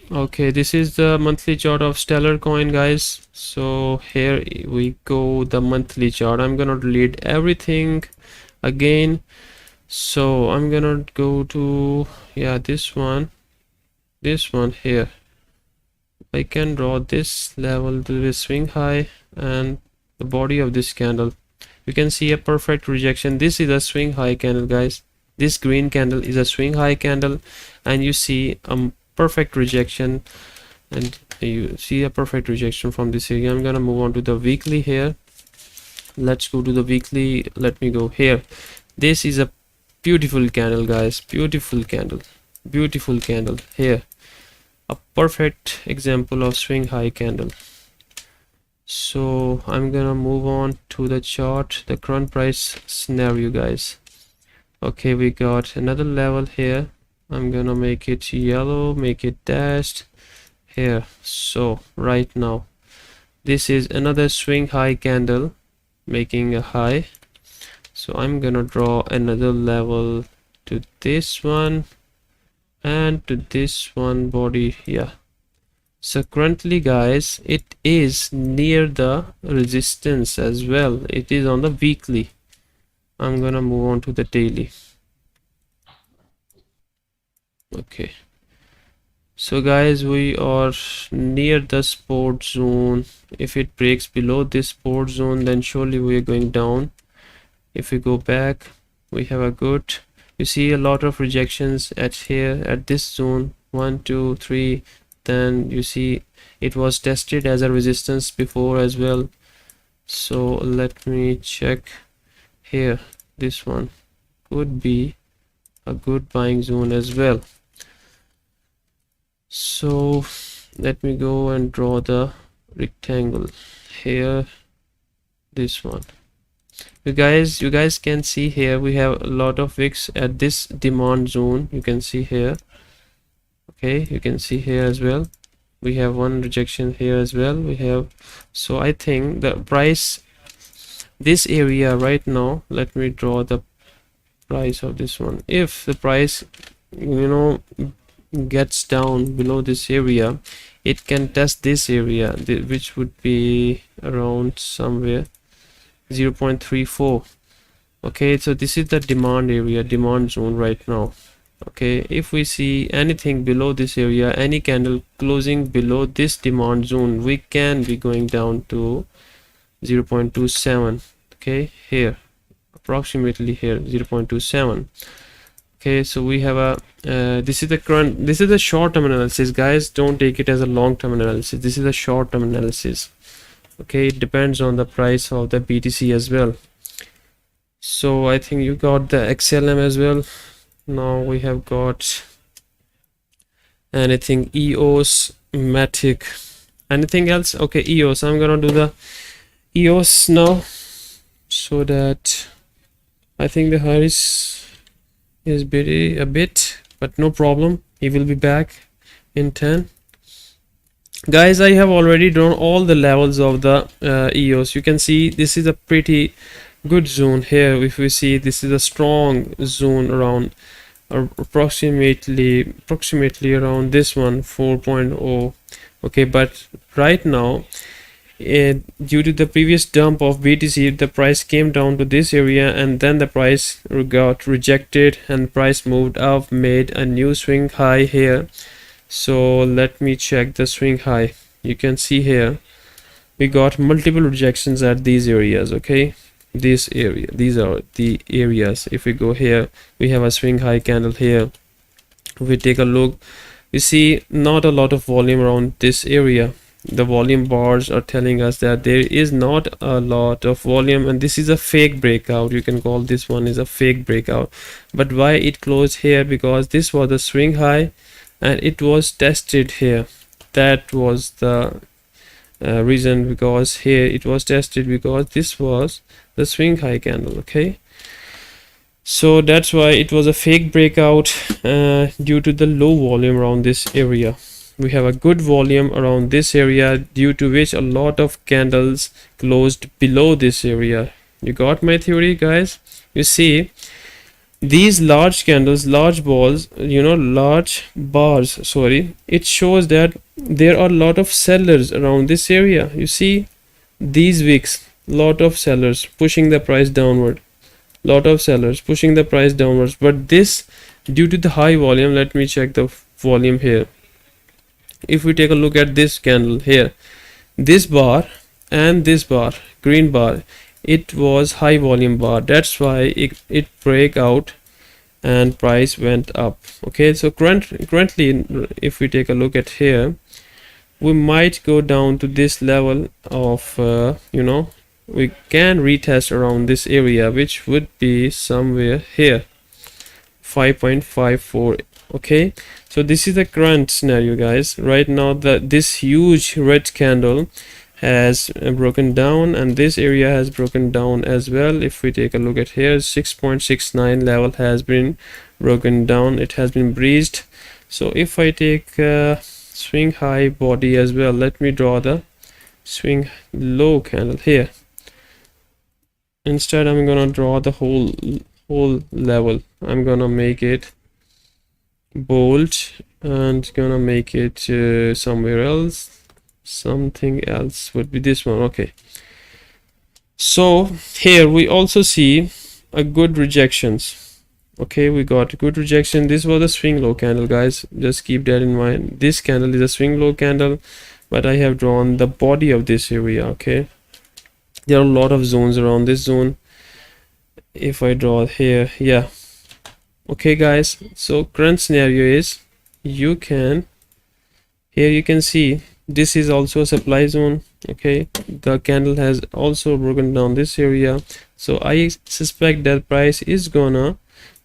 S1: Okay, this is the monthly chart of Stellar Coin, guys. So here we go, the monthly chart. I'm gonna delete everything again. So I'm gonna go to, yeah, this one here. I can draw this level to the swing high and the body of this candle. You can see a perfect rejection. This is a swing high candle, guys. This green candle is a swing high candle, and you see a perfect rejection, and you see a perfect rejection from this area. I'm gonna move on to the weekly here. Let's go to the weekly. Let me go here. This is a beautiful candle, guys. Beautiful candle here, a perfect example of swing high candle. So I'm gonna move on to the chart, the current price scenario, guys. Okay, we got another level here. I'm gonna make it yellow, make it dashed here. So right now this is another swing high candle making a high. So I'm gonna draw another level to this one and to this one body. Yeah, so currently, guys, it is near the resistance as well. It is on the weekly. I'm gonna move on to the daily. Okay, so guys, we are near the support zone. If it breaks below this support zone, then surely we are going down. If we go back, we have a good, you see a lot of rejections at here at this zone, 1 2 3. Then you see it was tested as a resistance before as well. So let me check here. This one could be a good buying zone as well. So let me go and draw the rectangle here, this one. You guys can see here we have a lot of wicks at this demand zone. You can see here. Okay, you can see here as well. We have one rejection here as well. We have, so I think the price, this area right now, let me draw the price of this one. If the price, you know, gets down below this area, it can test this area, which would be around somewhere 0.34. okay, so this is the demand area, demand zone right now. Okay, if we see anything below this area, any candle closing below this demand zone, we can be going down to 0.27. okay, here approximately here 0.27. okay, so we have a this is the current, this is the short term analysis, guys. Don't take it as a long term analysis. This is a short term analysis. Okay, it depends on the price of the BTC as well. So I think you got the XLM as well. Now we have got anything EOS, MATIC, anything else. Okay, EOS. I'm gonna do the EOS now, so that I think the Hoodies is busy a bit, but no problem, he will be back in 10. Guys, I have already drawn all the levels of the EOS. You can see this is a pretty good zone here. If we see, this is a strong zone around approximately around this one 4.0. okay, but right now due to the previous dump of BTC, the price came down to this area, and then the price got rejected and price moved up, made a new swing high here. So let me check the swing high. You can see here we got multiple rejections at these areas. Okay, this area, these are the areas. If we go here, we have a swing high candle here. If we take a look, we see not a lot of volume around this area. The volume bars are telling us that there is not a lot of volume, and this is a fake breakout. You can call this one is a fake breakout. But why it closed here? Because this was the swing high and it was tested here. That was the reason, because here it was tested because this was the swing high candle. Okay, so that's why it was a fake breakout due to the low volume around this area. We have a good volume around this area, due to which a lot of candles closed below this area. You got my theory, guys? You see these large candles, large balls, you know, large bars, sorry, it shows that there are a lot of sellers around this area. You see these wicks, lot of sellers pushing the price downward, lot of sellers pushing the price downwards. But this, due to the high volume, let me check the volume here. If we take a look at this candle here, this bar and this bar, green bar, it was high volume bar. That's why it break out and price went up. Okay, so currently if we take a look at here, we might go down to this level of we can retest around this area, which would be somewhere here, 5.54. okay, so this is the current scenario, guys. Right now this huge red candle has broken down, and this area has broken down as well. If we take a look at here, 6.69 level has been broken down, it has been breached. So if I take swing high body as well, let me draw the swing low candle here. Instead, I'm gonna draw the whole level. I'm gonna make it bold and gonna make it somewhere else. Something else would be this one. Okay, so here we also see a good rejections. Okay, we got good rejection. This was a swing low candle, guys, just keep that in mind. This candle is a swing low candle, but I have drawn the body of this area. Okay, there are a lot of zones around this zone. If I draw here, yeah, okay guys, so current scenario is you can see this is also a supply zone. Okay, the candle has also broken down this area, so I suspect that price is gonna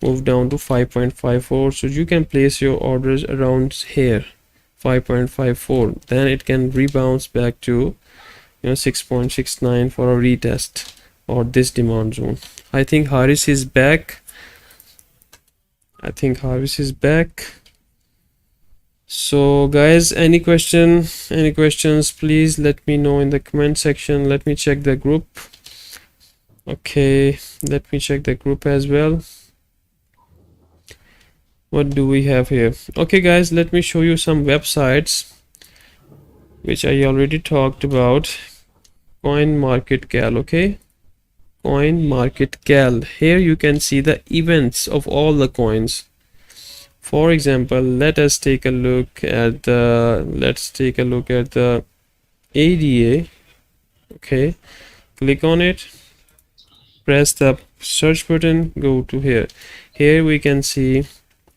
S1: move down to 5.54. so you can place your orders around here, 5.54, then it can rebound back to 6.69 for a retest or this demand zone. I think Harris is back. So guys, any questions, please let me know in the comment section. Let me check the group. Okay, let me check the group as well. What do we have here? Okay guys, let me show you some websites which I already talked about. CoinMarketCal. Okay, CoinMarketCal. Here you can see the events of all the coins. For example, let us take a look at the ADA. Okay, click on it, press the search button, go to here. Here we can see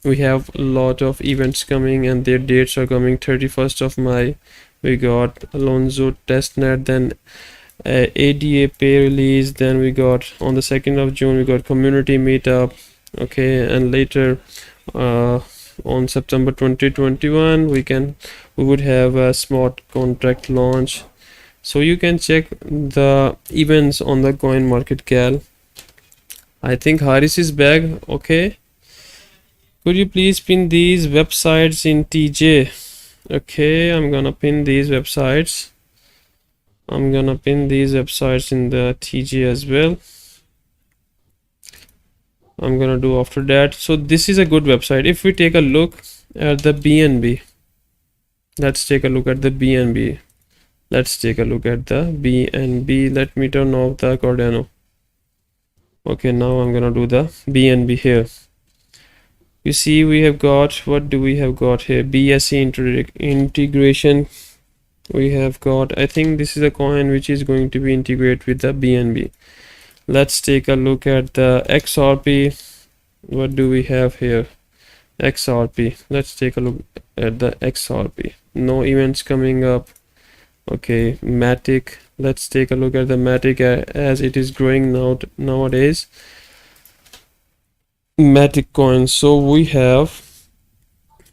S1: we have a lot of events coming and their dates are coming. 31st of May we got Alonso testnet, then ADA pay release, then we got on the 2nd of June we got community meetup. Okay, and later on September 2021 we would have a smart contract launch. So you can check the events on the CoinMarketCal. I think Haris is back. Okay, could you please pin these websites in TJ? Okay, I'm gonna pin these websites. I'm gonna pin these websites in the TG as well. I'm gonna do after that. So this is a good website. If we take a look at the BNB, let's take a look at the BNB. Let me turn off the Cardano. Okay, now I'm gonna do the BNB here. You see we have got, what do we have got here? BSC integration. We have got, I think this is a coin which is going to be integrated with the BNB. Let's take a look at the XRP. What do we have here? XRP. Let's take a look at the XRP. No events coming up. Okay, MATIC. Let's take a look at the MATIC as it is growing nowadays. MATIC coin. So we have,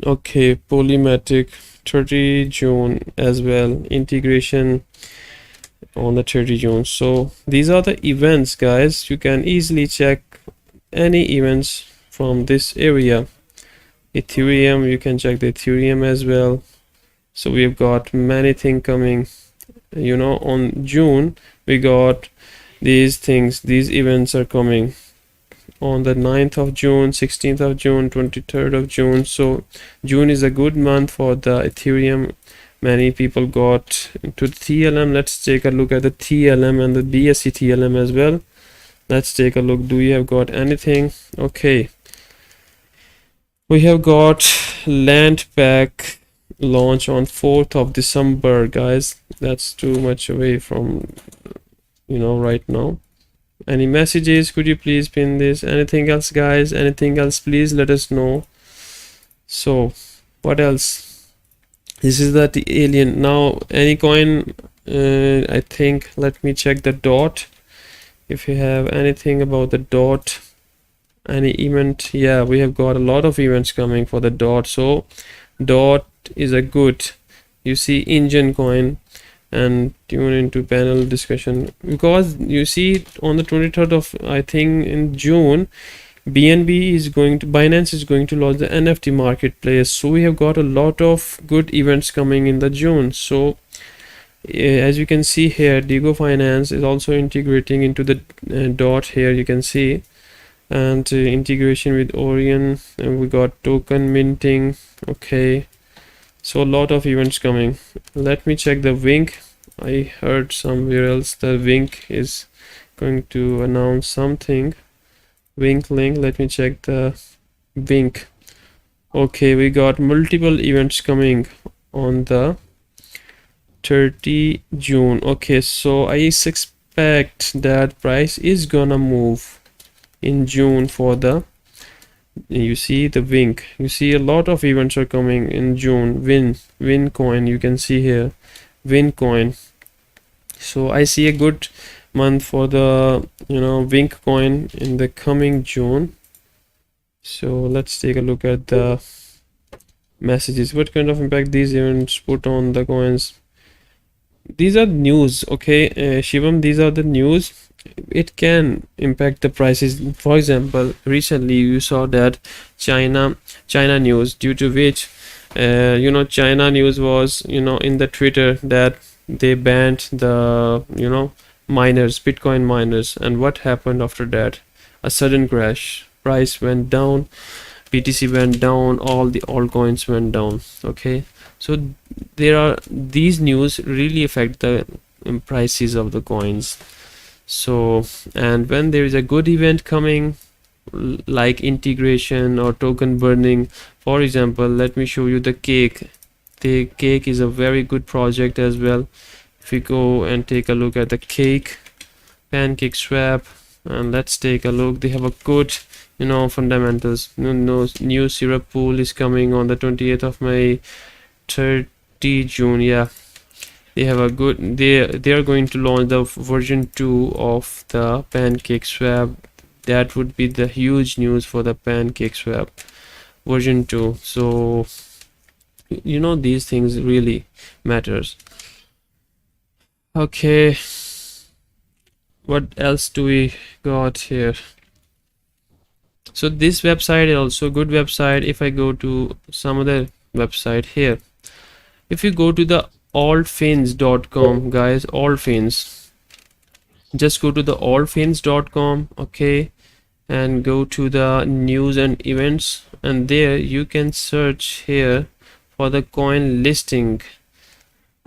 S1: okay, Polymatic 30 June as well, integration on the 30 June. So these are the events, guys. You can easily check any events from this area. Ethereum, you can check the Ethereum as well. So we have got many things coming. On June we got these things, these events are coming on the 9th of June, 16th of June, 23rd of June. So June is a good month for the Ethereum. Many people got to the TLM. Let's take a look at the TLM and the BSC TLM as well. Let's take a look. Do we have got anything? Okay, we have got land pack launch on 4th of December, guys. That's too much away from right now. Any messages? Could you please pin this? Anything else, guys? Anything else? Please let us know. So what else? This is the alien. Now any coin, I think, let me check the dot. If you have anything about the dot, any event, yeah, we have got a lot of events coming for the dot. So dot is a good, you see, engine coin, and tune into panel discussion, because you see on the 23rd of, I think, in June, Binance is going to launch the NFT marketplace. So we have got a lot of good events coming in the June. So as you can see here, Digo Finance is also integrating into the dot here, you can see, and integration with Orion, and we got token minting. Okay, so a lot of events coming. Let me check the Wink. I heard somewhere else the Wink is going to announce something. Wink link, let me check the Wink. Okay, we got multiple events coming on the 30 June. Okay, so I expect that price is gonna move in June for the, you see the Wink, you see a lot of events are coming in June. Win coin, you can see here, Win coin. So I see a good month for the, you know, Wink coin in the coming June. So let's take a look at the messages. What kind of impact these events put on the coins? These are news, okay, Shivam, these are the news. It can impact the prices. For example, recently you saw that China news, due to which you know, China news was, you know, in the Twitter that they banned the, you know, miners, Bitcoin miners. And what happened after that? A sudden crash, price went down, BTC went down, all the altcoins went down. Okay, so there are, these news really affect the prices of the coins. So, and when there is a good event coming, like integration or token burning, for example, let me show you the Cake. The Cake is a very good project as well. If we go and take a look at the Cake, Pancake Swap, and let's take a look, they have a good, you know, fundamentals. New syrup pool is coming on the 28th of May, 30 June. Yeah, they have a good, they are going to launch the version 2 of the Pancake Swap. That would be the huge news for the Pancake Swap version 2. So, you know, these things really matters. Okay, what else do we got here? So this website is also a good website. If I go to some other website here, if you go to the altfins.com, guys, altfins, just go to the altfins.com, okay, and go to the news and events, and there you can search here for the coin listing.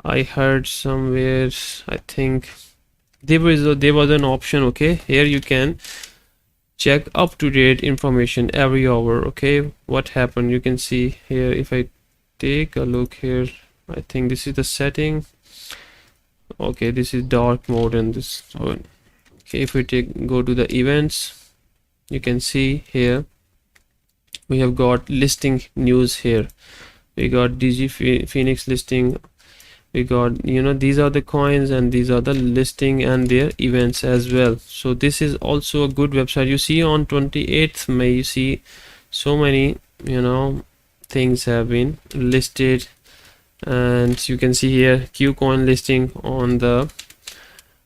S1: I heard somewhere, I think there was an option. Okay, here you can check up-to-date information every hour. Okay, what happened, you can see here. If I take a look here, I think this is the setting. Okay, this is dark mode and this. Okay, if we go to the events, you can see here we have got listing news here. We got DG Phoenix listing. We got, you know, these are the coins and these are the listing and their events as well. So this is also a good website. You see on 28th May, you see so many, you know, things have been listed, and you can see here Qcoin listing on the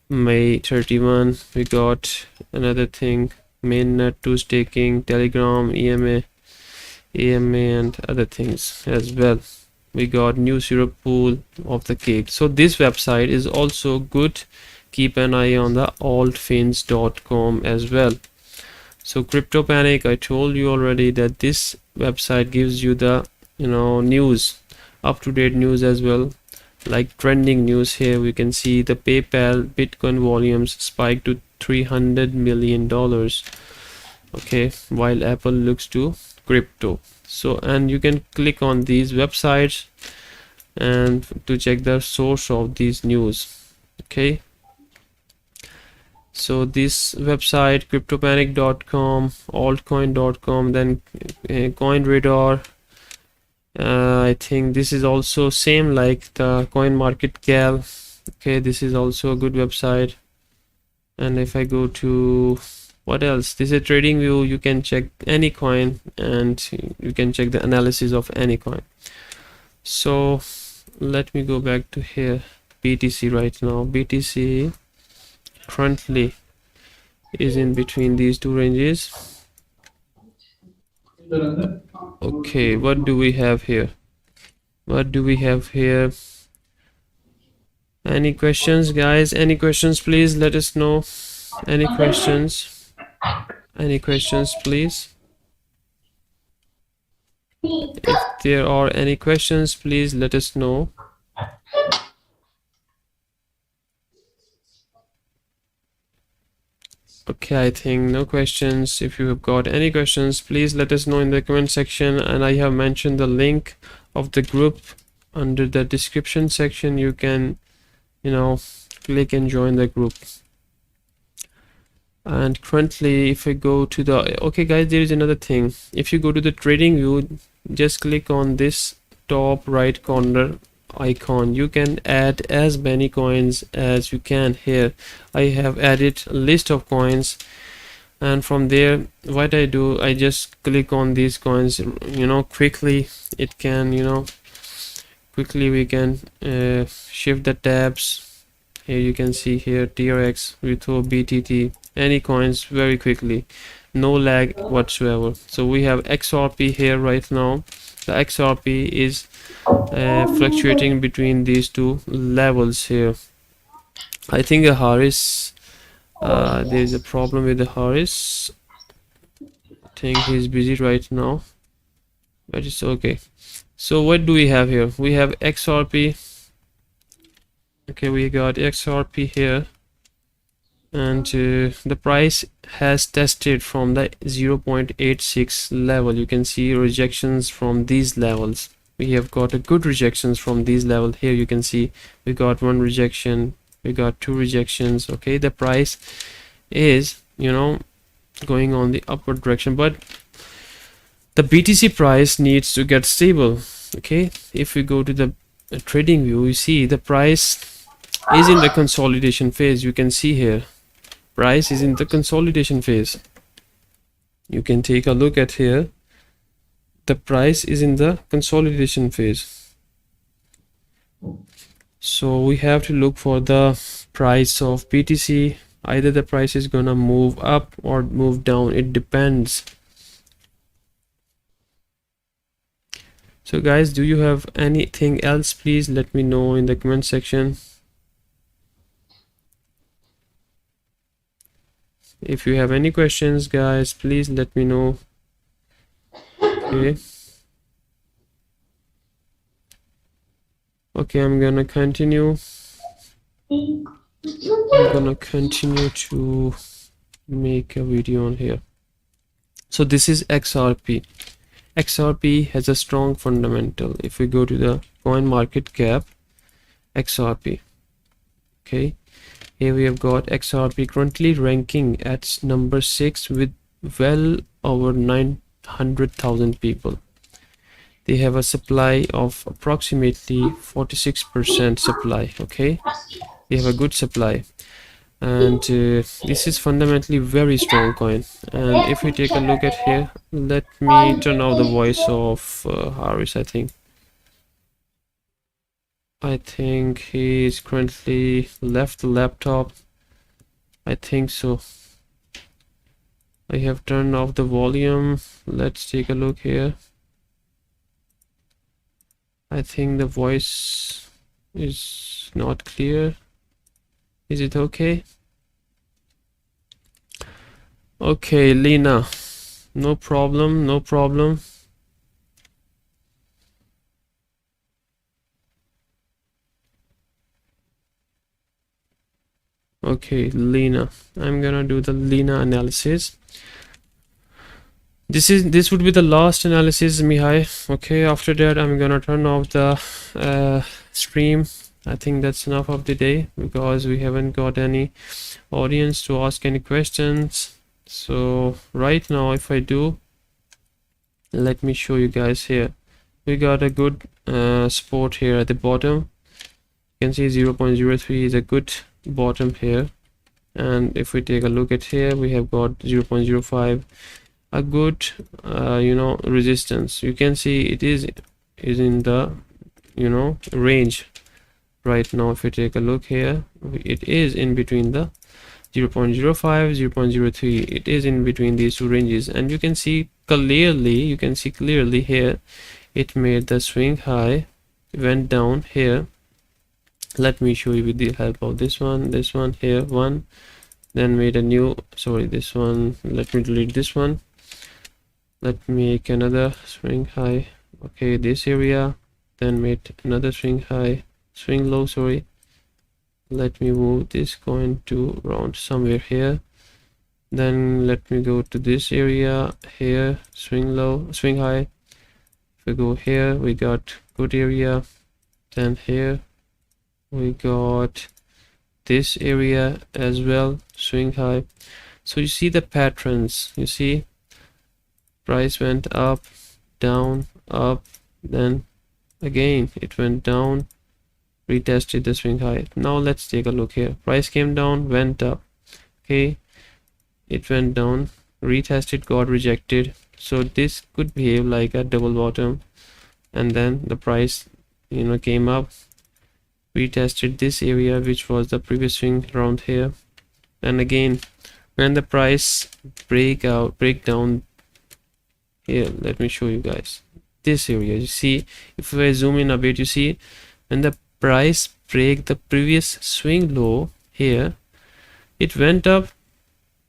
S1: May 31. We got another thing, mainnet 2 staking, Telegram, AMA and other things as well. We got new syrup pool of the Cake. So this website is also good. Keep an eye on the altfins.com as well. So Crypto Panic, I told you already that this website gives you the, you know, news, up-to-date news as well, like trending news. Here we can see the PayPal Bitcoin volumes spiked to $300 million. Okay, while Apple looks to crypto. So, and you can click on these websites and to check the source of these news. Okay, So this website, cryptopanic.com, altcoin.com, then CoinRadar. I think this is also same like the coin market gal. Okay, this is also a good website. And if I go to what else, this is trading view, you can check any coin and you can check the analysis of any coin. So let me go back to here. BTC right now, BTC currently is in between these two ranges. Okay, what do we have here? What do we have here? Any questions, guys? Any questions, please let us know. Any questions? Any questions, please? If there are any questions, please let us know. Okay, I think no questions. If you have got any questions, please let us know in the comment section, and I have mentioned the link of the group under the description section. You can, you know, click and join the group. And currently, if I go to the, okay guys, there is another thing. If you go to the trading view, just click on this top right corner icon. You can add as many coins as you can. Here I have added a list of coins, and from there what I do, I just click on these coins, you know, quickly. It can, you know, quickly we can shift the tabs. Here you can see here TRX, Rito, BTT, any coins very quickly, no lag whatsoever. So we have XRP here right now. The XRP is fluctuating between these two levels here. I think the Harris, there is a problem with the Harris. I think he's busy right now, but it's okay. So what do we have here? We have XRP. Okay, we got XRP here, and the price has tested from the 0.86 level. You can see rejections from these levels. We have got a good rejections from these levels. Here you can see we got one rejection, we got two rejections. Okay, the price is, you know, going on the upward direction, but the BTC price needs to get stable. Okay, if we go to the trading view, you see the price is in the consolidation phase. You can see here price is in the consolidation phase. You can take a look at here. The price is in the consolidation phase. So we have to look for the price of BTC. Either the price is gonna move up or move down, it depends. So guys, do you have anything else? Please let me know in the comment section. If you have any questions, guys, please let me know. Okay. Okay, I'm gonna continue. I'm gonna continue to make a video on here. So this is XRP. XRP has a strong fundamental. If we go to the coin market cap, XRP. Okay. Here we have got XRP currently ranking at number 6 with well over 900,000 people. They have a supply of approximately 46% supply. Okay, they have a good supply, and this is fundamentally very strong coin. And if we take a look at here, let me turn off the voice of Harris. I think he's currently left the laptop. I think so. I have turned off the volume. Let's take a look here. I think the voice is not clear. Is it okay? Okay, Lina. No problem, no problem. Okay, Lina. I'm gonna do the Lina analysis. This would be the last analysis, Mihai. Okay, after that I'm gonna turn off the stream I think that's enough of the day, because we haven't got any audience to ask any questions. So right now, if I do, let me show you guys here. We got a good support here at the bottom. You can see 0.03 is a good bottom here, and if we take a look at here, we have got 0.05, a good resistance. You can see it is in the range right now. If we take a look here, it is in between the 0.05, 0.03. it is in between these two ranges, and you can see clearly here it made the swing high, went down here. Let me show you with the help of this one here, then made a new, sorry, this one, let me delete this one. Let me make another swing high, okay, this area, then made another swing high, swing low, sorry. Let me move this coin to around somewhere here, then let me go to this area here, swing low, swing high. If we go here, we got good area, then here we got this area as well, swing high. So you see the patterns, you see price went up, down, up, then again it went down, retested the swing high. Now let's take a look here. Price came down, went up, okay, it went down, retested, got rejected. So this could behave like a double bottom, and then the price came up, retested this area which was the previous swing around here, and again when the price break down here, let me show you guys this area. You see, if I zoom in a bit, you see when the price break the previous swing low here, it went up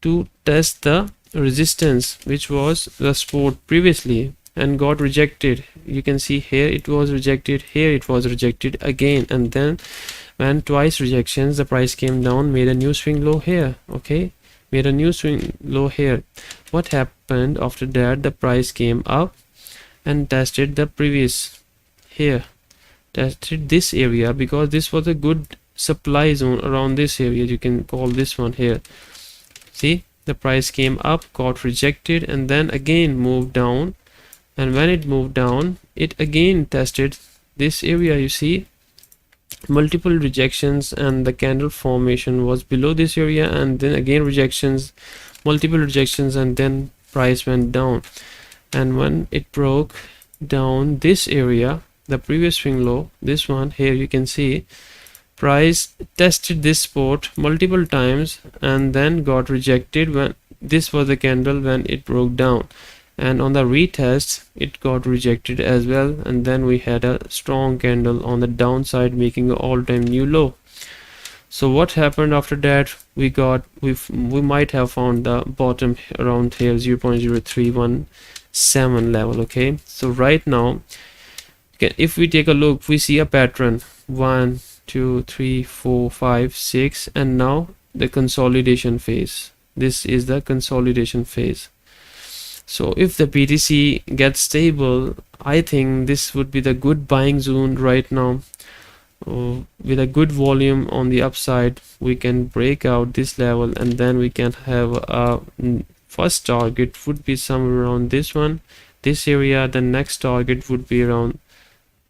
S1: to test the resistance which was the support previously and got rejected. You can see here it was rejected, here it was rejected again, and then when twice rejections, the price came down, made a new swing low here, okay, made a new swing low here. What happened after that? The price came up and tested the previous here, tested this area, because this was a good supply zone around this area. You can call this one here. See, the price came up, got rejected, and then again moved down, and when it moved down, it again tested this area. You see, multiple rejections, and the candle formation was below this area, and then again rejections, multiple rejections, and then price went down. And when it broke down this area, the previous swing low, this one here, you can see price tested this support multiple times and then got rejected. When this was the candle when it broke down, and on the retest it got rejected as well, and then we had a strong candle on the downside, making an all-time new low. So what happened after that? We might have found the bottom around here, 0.0317 level. Okay, so right now, if we take a look, we see a pattern 1 2 3 4 5 6, and now the consolidation phase. This is the consolidation phase. So if the BTC gets stable, I think this would be the good buying zone right now. With a good volume on the upside, we can break out this level, and then we can have a first target would be somewhere around this one, this area. The next target would be around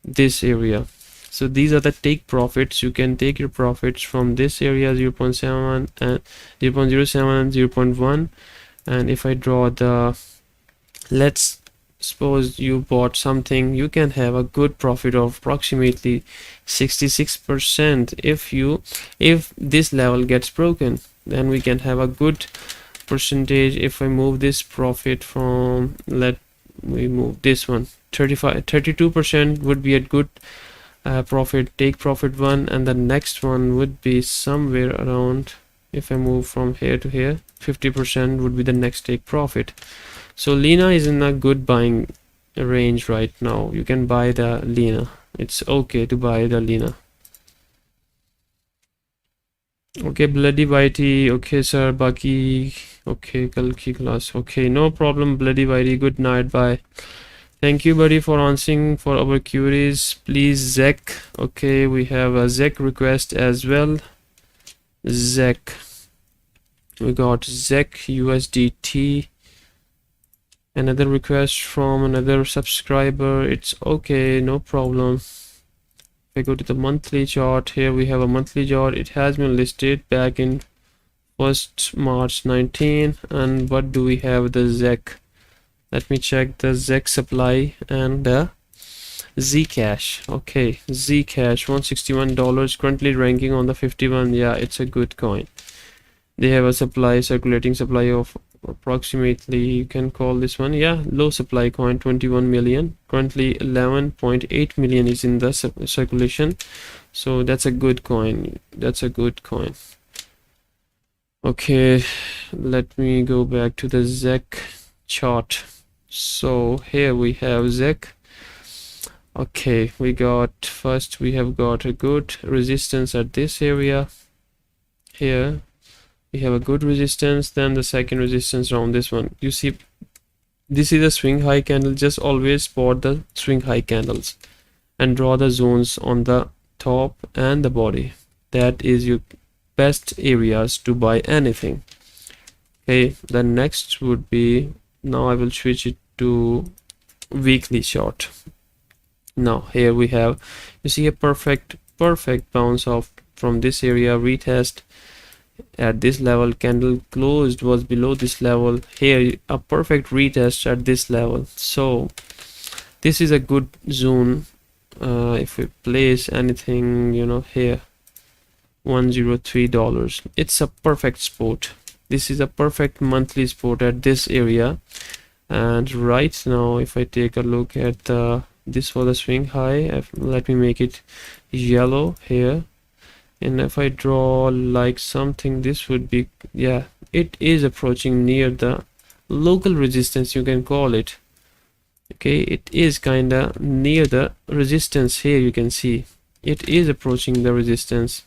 S1: this area. So these are the take profits. You can take your profits from this area, 0.7 and 0.07 and 0.1. And if I draw the, let's suppose you bought something, you can have a good profit of approximately 66%. If this level gets broken, then we can have a good percentage. If I move this profit from, let me move this one, 32% would be a good profit, take profit one, and the next one would be somewhere around, if I move from here to here, 50% would be the next take profit. So LINA is in a good buying range right now. You can buy the LINA. It's okay to buy the LINA. Okay, Bloody Whitey. Okay, sir. Baki. Okay, kal ki class. Okay, no problem, Bloody Whitey. Good night. Bye. Thank you, buddy, for answering for our queries. Please, ZEC. Okay, we have a ZEC request as well. ZEC. We got ZEC USDT. Another request from another subscriber. It's okay, no problem. If I go to the monthly chart, here we have a monthly chart. It has been listed back in 1st March 19. And what do we have? The ZEC. Let me check the ZEC supply and the Zcash. Okay, Zcash $161, currently ranking on the 51. Yeah, it's a good coin. They have a supply, circulating supply of approximately, you can call this one, yeah, low supply coin, 21 million. Currently 11.8 million is in the circulation. So that's a good coin. That's a good coin. Okay, let me go back to the ZEC chart. So here we have ZEC. Okay, we have got a good resistance at this area. Here we have a good resistance, then the second resistance around this one. You see, this is a swing high candle. Just always spot the swing high candles and draw the zones on the top and the body. That is your best areas to buy anything. Okay, the next would be, now I will switch it to weekly chart. Now here we have, you see a perfect bounce off from this area, retest at this level, candle closed was below this level. Here a perfect retest at this level. So this is a good zone. If we place anything, you know, here $103, it's a perfect spot. This is a perfect monthly spot at this area. And right now, if I take a look at this for the swing high, let me make it yellow here, and if I draw like something, this would be, yeah, it is approaching near the local resistance, you can call it. Okay, it is kinda near the resistance. Here you can see it is approaching the resistance,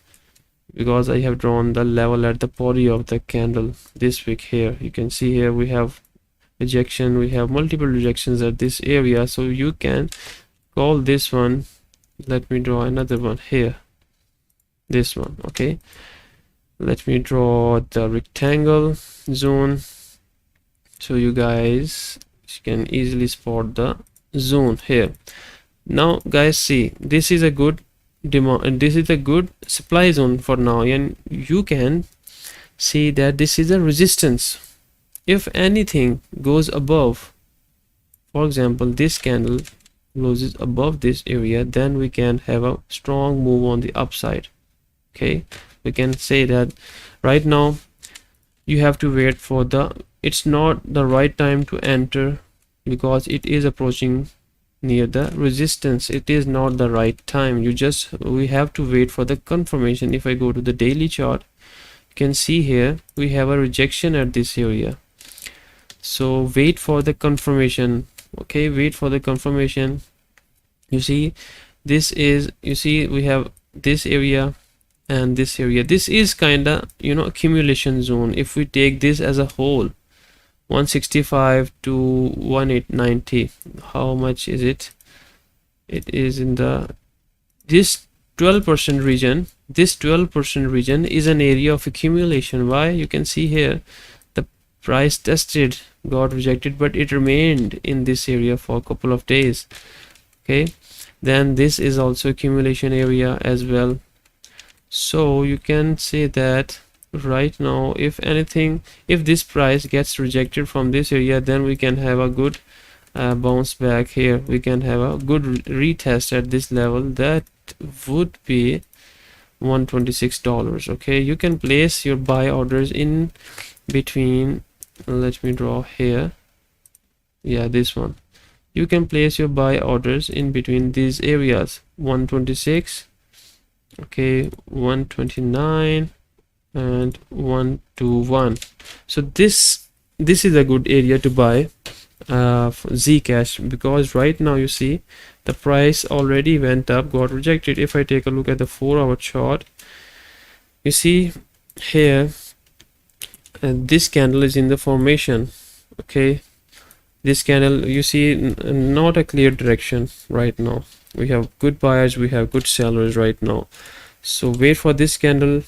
S1: because I have drawn the level at the body of the candle this week. Here you can see, here we have rejection, we have multiple rejections at this area, so you can call this one. Let me draw another one here, this one. Okay, let me draw the rectangle zone so you guys can easily spot the zone here. Now guys, see, this is a good demand and this is a good supply zone for now, and you can see that this is a resistance. If anything goes above, for example, this candle closes above this area, then we can have a strong move on the upside. Okay, we can say that right now you have to wait for the, it's not the right time to enter because it is approaching near the resistance. It is not the right time. We have to wait for the confirmation. If I go to the daily chart, you can see here we have a rejection at this area. So wait for the confirmation. Okay, wait for the confirmation. You see, this is, you see, we have this area and this area. This is kinda, you know, accumulation zone. If we take this as a whole, 165 to 1890, how much is it? It is in the, this 12% region. This 12% region is an area of accumulation. Why? You can see here the price tested, got rejected, but it remained in this area for a couple of days. Okay, then this is also accumulation area as well. So you can say that right now, if anything, if this price gets rejected from this area, then we can have a good bounce back here. We can have a good retest at this level. That would be $126. Okay, you can place your buy orders in between, let me draw here, yeah, this one. You can place your buy orders in between these areas, 126, okay, 129 and 121. So this is a good area to buy Zcash, because right now you see the price already went up, got rejected. If I take a look at the 4-hour chart, you see here this candle is in the formation. Okay, This candle, you see, not a clear direction right now. We have good buyers, we have good sellers right now. So wait for this candle,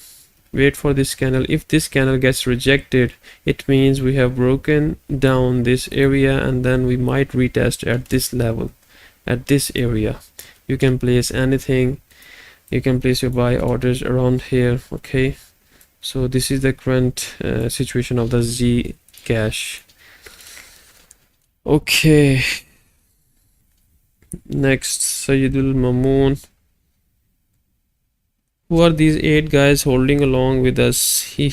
S1: wait for this candle. If this candle gets rejected, it means we have broken down this area, and then we might retest at this level, at this area. You can place anything, you can place your buy orders around here. Okay, so this is the current situation of the Zcash. Okay, next, Sayyidul Mamoon. Who are these 8 guys holding along with us? He.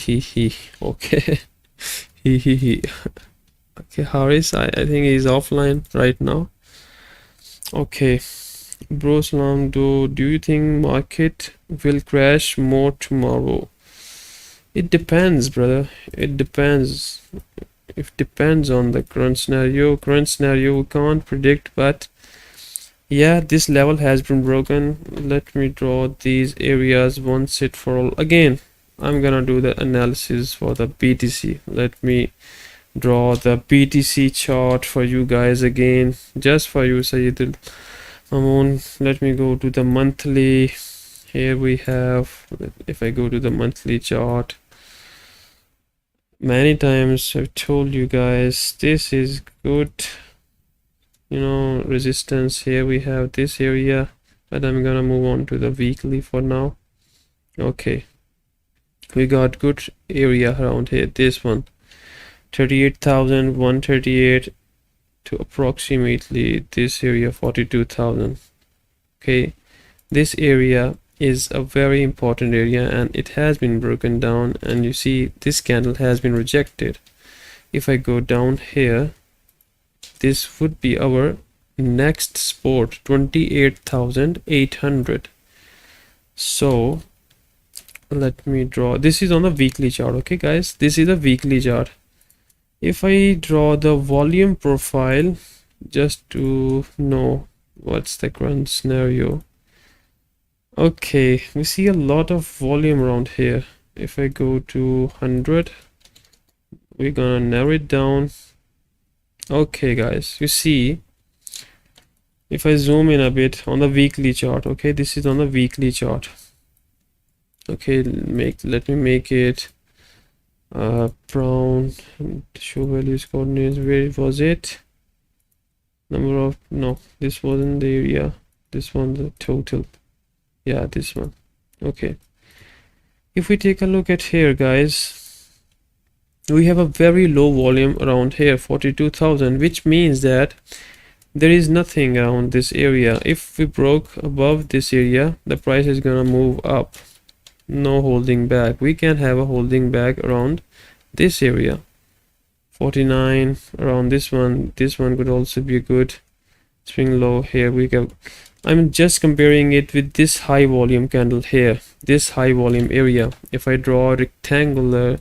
S1: Okay. He. Okay, Haris, I think he's offline right now. Okay, bro, Salam, do you think market will crash more tomorrow? It depends, brother. It depends. It depends on the current scenario. We can't predict, but yeah, this level has been broken. Let me draw these areas once it for all. Again, I'm gonna do the analysis for the BTC. Let me draw the BTC chart for you guys again, just for you, Sayyidul Mamoon. Let me go to the monthly. Here we have, if I go to the monthly chart, many times I've told you guys this is good, you know, resistance. Here we have this area, but I'm gonna move on to the weekly for now. Okay, we got good area around here. This one, 38,138 to approximately this area, 42,000. Okay, this area is a very important area, and it has been broken down, and you see this candle has been rejected. If I go down here, this would be our next support, 28,800. So let me draw, this is on the weekly chart. Okay guys, this is a weekly chart. If I draw the volume profile just to know what's the current scenario. Okay, we see a lot of volume around here. If I go to 100, we're gonna narrow it down. Okay guys, you see, if I zoom in a bit on the weekly chart, okay, this is on the weekly chart. Okay, let me make it brown, show values coordinates. Where was it? Number of, no, this wasn't the area, this one, the total. Yeah, this one. Okay, if we take a look at here guys, we have a very low volume around here, 42,000, which means that there is nothing around this area. If we broke above this area, the price is gonna move up. No holding back. We can have a holding back around this area, 49, around this one. This one could also be a good swing low. Here we go. I'm just comparing it with this high volume candle here, this high volume area. If I draw a rectangle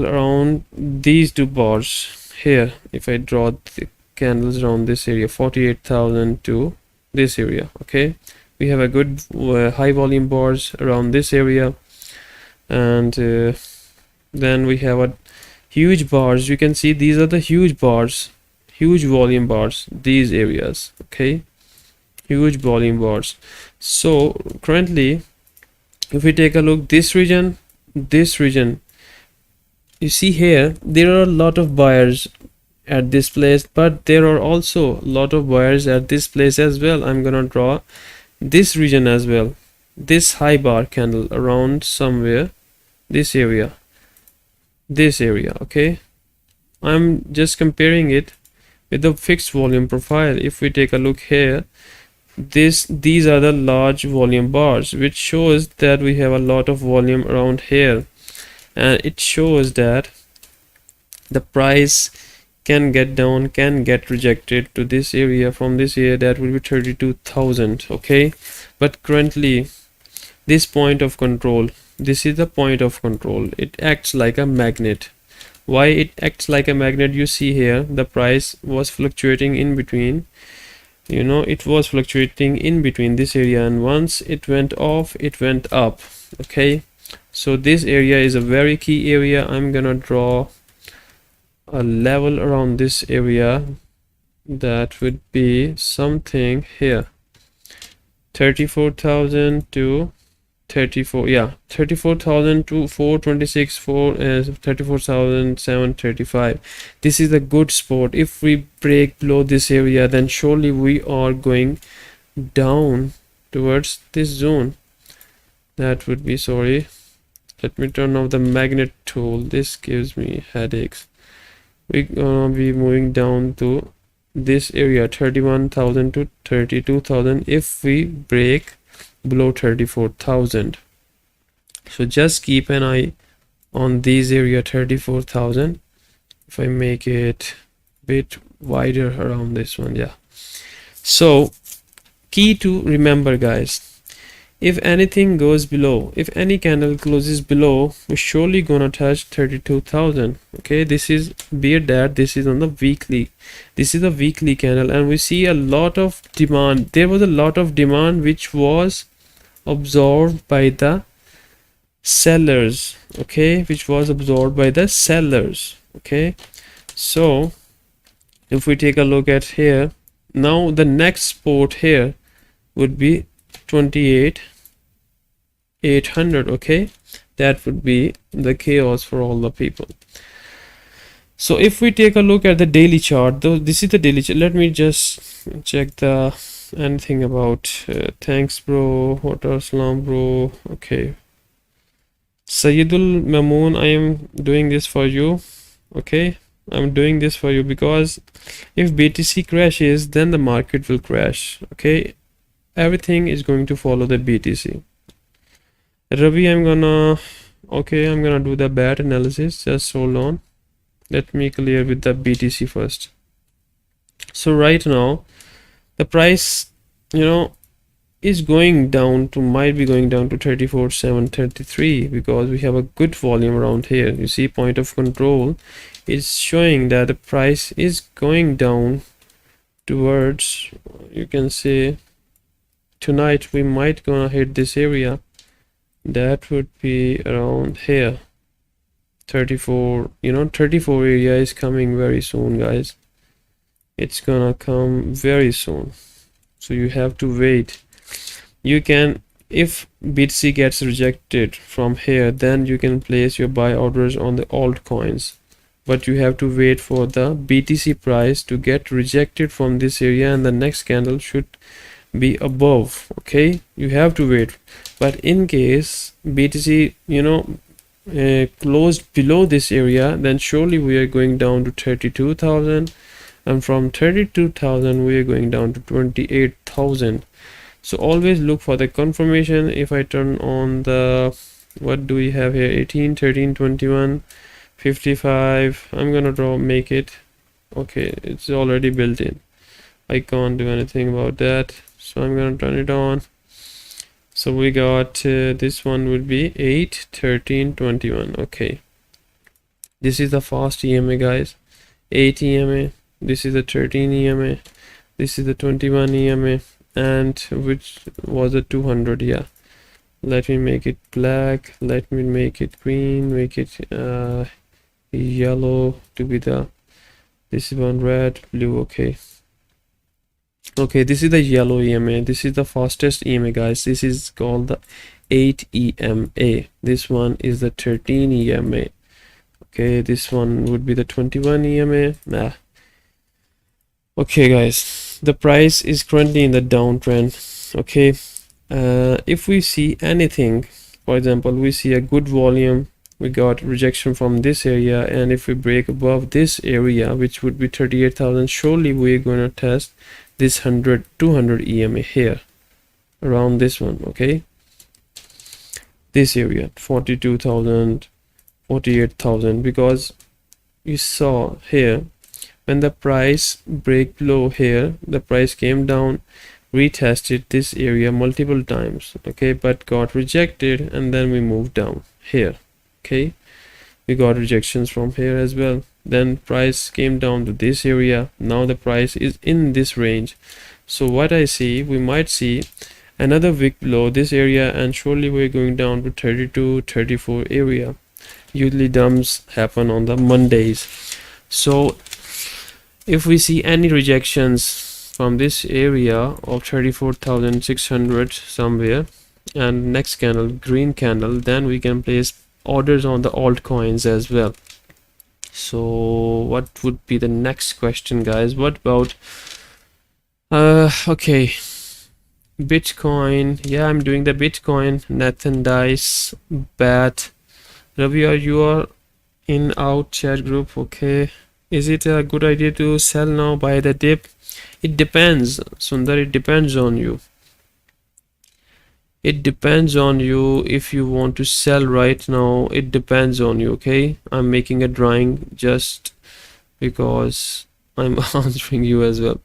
S1: around these two bars here, if I draw the candles around this area, 48,000 to this area. Okay, we have a good high volume bars around this area, and then we have a huge bars. You can see these are the huge bars, huge volume bars, these areas. Okay, huge volume bars. So currently, if we take a look, this region, you see here, there are a lot of buyers at this place, but there are also a lot of buyers at this place as well. I'm gonna draw this region as well, this high bar candle around somewhere, this area. Okay, I'm just comparing it with the fixed volume profile. If we take a look here, these are the large volume bars, which shows that we have a lot of volume around here, and it shows that the price can get down, can get rejected to this area. From this area, that will be 32,000. Okay, but currently this point of control, this is the point of control. It acts like a magnet. Why it acts like a magnet? You see here, the price was fluctuating in between, you know, it was fluctuating in between this area, and once it went off, it went up. Okay, so this area is a very key area. I'm gonna draw a level around this area. That would be something here, 34,000 to 34, yeah, 34,000 to 426, 34,735. This is a good spot. If we break below this area, then surely we are going down towards this zone. That would be, sorry, let me turn off the magnet tool, this gives me headaches. We're gonna be moving down to this area, 31,000 to 32,000, if we break below 34,000. So just keep an eye on this area, 34,000. If I make it a bit wider around this one, yeah. So key to remember, guys, if anything goes below, if any candle closes below, we're surely gonna touch 32,000. Okay, this is, be it that this is on the weekly, this is a weekly candle, and we see a lot of demand. There was a lot of demand which was absorbed by the sellers, okay, which was absorbed by the sellers. Okay, so if we take a look at here, now the next support here would be 28,800. okay, that would be the chaos for all the people. So if we take a look at the daily chart, though, this is the daily chart. Let me just check the anything about thanks bro, what are salam bro. Okay, Sayyidul Mamoon, I am doing this for you. Okay, I'm doing this for you because if BTC crashes, then the market will crash. Okay, everything is going to follow the BTC. Ravi, I'm gonna do the bat analysis. Just hold on, let me clear with the BTC first. So right now the price, you know, is going down to, might be going down to 34,733 because we have a good volume around here. You see, point of control is showing that the price is going down towards, you can say, tonight we might gonna hit this area. That would be around here, 34. You know, 34 area is coming very soon, guys. It's gonna come very soon, so you have to wait. You can, if BTC gets rejected from here, then you can place your buy orders on the altcoins, but you have to wait for the BTC price to get rejected from this area, and the next candle should be above. Okay, you have to wait. But in case BTC, you know, closed below this area, then surely we are going down to 32,000, and from 32,000 we are going down to 28,000. So always look for the confirmation. If I turn on the, what do we have here, 18, 13, 21, 55, I'm gonna make it, okay, it's already built in, I can't do anything about that, so I'm gonna turn it on. So we got this one would be 8, 13, 21. Okay, this is the fast EMA, guys. 8 EMA, this is the 13 EMA, this is the 21 EMA, and which was a 200. Yeah, let me make it black, let me make it green, make it yellow to be the, this is one, red, blue. Okay, okay, this is the yellow EMA. This is the fastest EMA, guys. This is called the 8 EMA. This one is the 13 EMA. Okay, this one would be the 21 EMA. Okay, guys, the price is currently in the downtrend. Okay, if we see anything, for example, we see a good volume, we got rejection from this area, and if we break above this area, which would be 38,000, surely we're going to test this 200 EMA here around this one. Okay, this area, 42,000, 48,000, because you saw here when the price break below here, the price came down, retested this area multiple times. Okay, but got rejected, and then we moved down here. Okay, we got rejections from here as well, then price came down to this area. Now the price is in this range. So what I see, we might see another wick below this area, and surely we're going down to 32, 34 area. Usually dumps happen on the Mondays. So if we see any rejections from this area of 34,600 somewhere, and next candle green candle, then we can place orders on the altcoins as well. So what would be the next question, guys? What about okay, Bitcoin? Yeah, I'm doing the Bitcoin. Nathan Dice, Bat, Ravi, you are in out chat group. Okay, is it a good idea to sell now by the dip? It depends, Sundar. It depends on you. It depends on you if you want to sell right now. It depends on you. Okay, I'm making a drawing just because I'm answering you as well.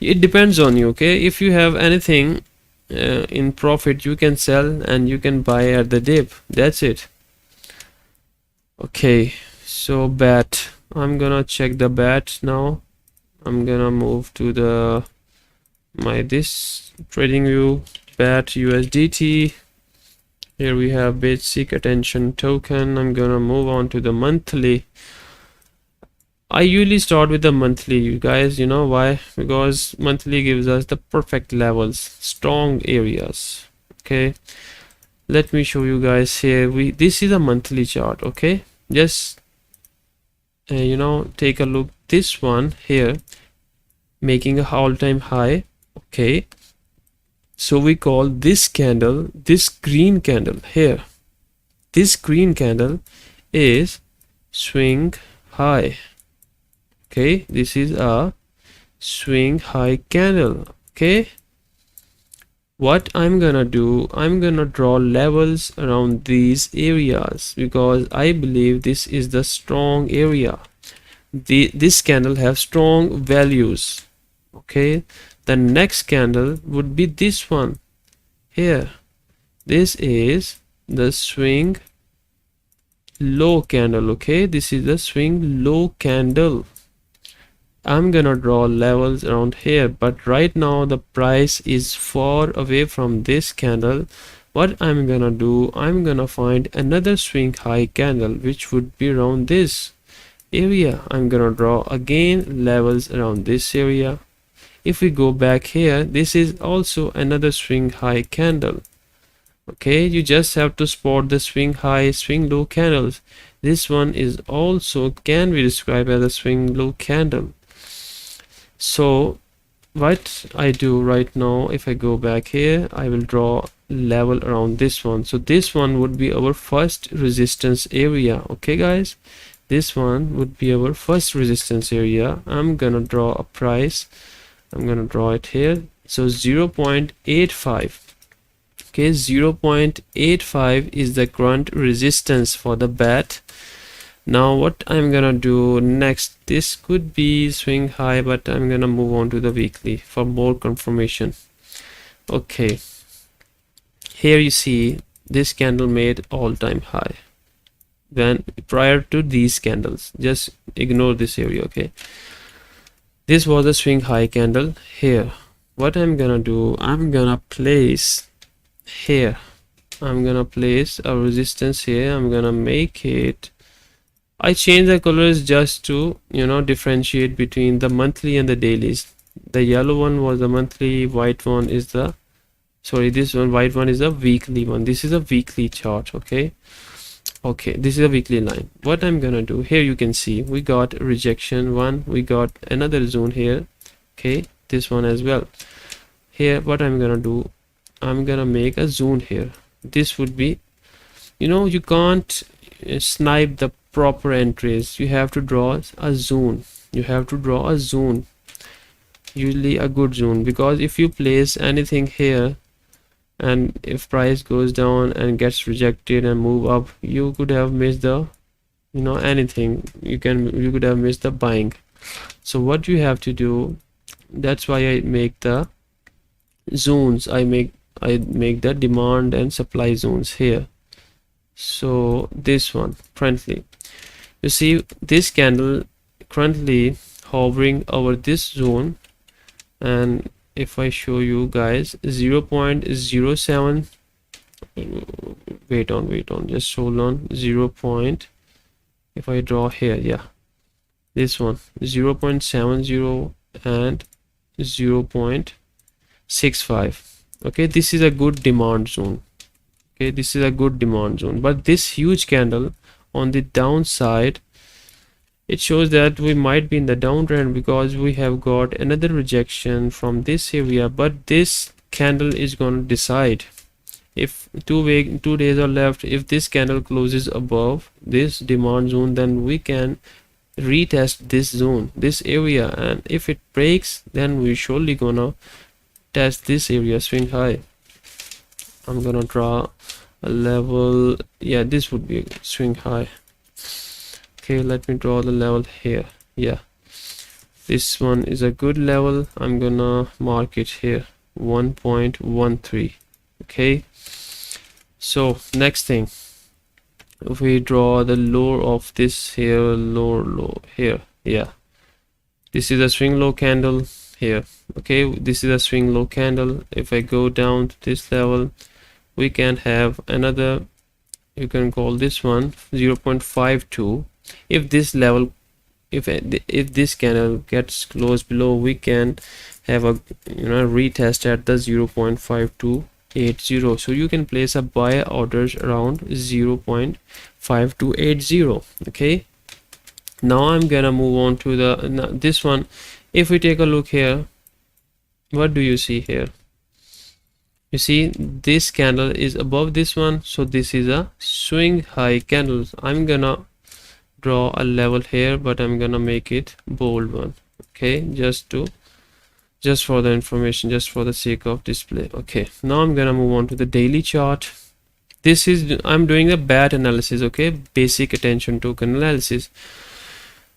S1: It depends on you. Okay, if you have anything in profit, you can sell and you can buy at the dip. That's it. Okay, so bat, I'm gonna check the bat now. I'm gonna move to the this trading view. BAT USDT. Here we have basic attention token. I'm gonna move on to the monthly. I usually start with the monthly, you guys. You know why? Because monthly gives us the perfect levels, strong areas. Okay, let me show you guys here. This is a monthly chart. Okay, just you know, take a look. This one here making a all-time high. Okay, so we call this candle, this green candle here, this green candle is swing high. Okay, this is a swing high candle. Okay, what I'm gonna do, I'm gonna draw levels around these areas because I believe this is the strong area. This candle have strong values. Okay, the next candle would be this one here. This is the swing low candle. Okay, this is the swing low candle. I'm gonna draw levels around here, but right now the price is far away from this candle. What I'm gonna do, I'm gonna find another swing high candle which would be around this area. I'm gonna draw again levels around this area. If we go back here, this is also another swing high candle. Okay, you just have to spot the swing high, swing low candles. This one is also can be described as a swing low candle. So what I do right now, if I go back here, I will draw level around this one. So this one would be our first resistance area. Okay guys, this one would be our first resistance area. I'm gonna draw a price. I'm gonna draw it here. So 0.85. Okay, 0.85 is the current resistance for the bat. Now what I'm gonna do next, this could be swing high, but I'm gonna move on to the weekly for more confirmation. Okay, here you see this candle made all-time high when prior to these candles. Just ignore this area. Okay, this was a swing high candle here. What I'm gonna do, I'm gonna place here, I'm gonna place a resistance here. I'm gonna make it, I change the colors just to, you know, differentiate between the monthly and the dailies. The yellow one was the monthly, white one is the, sorry, this one, white one is the weekly one. This is a weekly chart. Okay, this is a weekly line. What I'm gonna do here, you can see we got rejection one, we got another zone here. Okay, this one as well. Here what I'm gonna do, I'm gonna make a zone here. This would be, you know, you can't snipe the proper entries. You have to draw a zone. You have to draw a zone, usually a good zone, because if you place anything here and if price goes down and gets rejected and move up, you could have missed the, you know, anything. You could have missed the buying. So what you have to do, that's why I make the zones. I make the demand and supply zones here. So this one currently, you see this candle currently hovering over this zone, and if I show you guys 0.07, wait on, just hold on, 0. If I draw here, yeah, this one 0.70 and 0.65. okay, this is a good demand zone. Okay, this is a good demand zone, but this huge candle on the downside, it shows that we might be in the downtrend because we have got another rejection from this area. But this candle is going to decide. If 2 days are left, if this candle closes above this demand zone, then we can retest this zone, this area, and if it breaks, then we surely gonna test this area, swing high. I'm gonna draw a level. Yeah, this would be a swing high. Okay, let me draw the level here. Yeah, this one is a good level. I'm gonna mark it here, 1.13. okay, so next thing, if we draw the low of this here, low here, yeah, this is a swing low candle here. Okay, this is a swing low candle. If I go down to this level, we can have another, you can call this one 0.52. if this level, if this candle gets close below, we can have a retest at the 0.5280. so you can place a buy orders around 0.5280. okay, now I'm gonna move on to this one. If we take a look here, what do you see here? You see this candle is above this one, so this is a swing high candle. I'm gonna draw a level here, but I'm gonna make it bold one. Okay, just for the information, just for the sake of display. Okay, now I'm gonna move on to the daily chart. This is, I'm doing a BAT analysis. Okay, basic attention token analysis.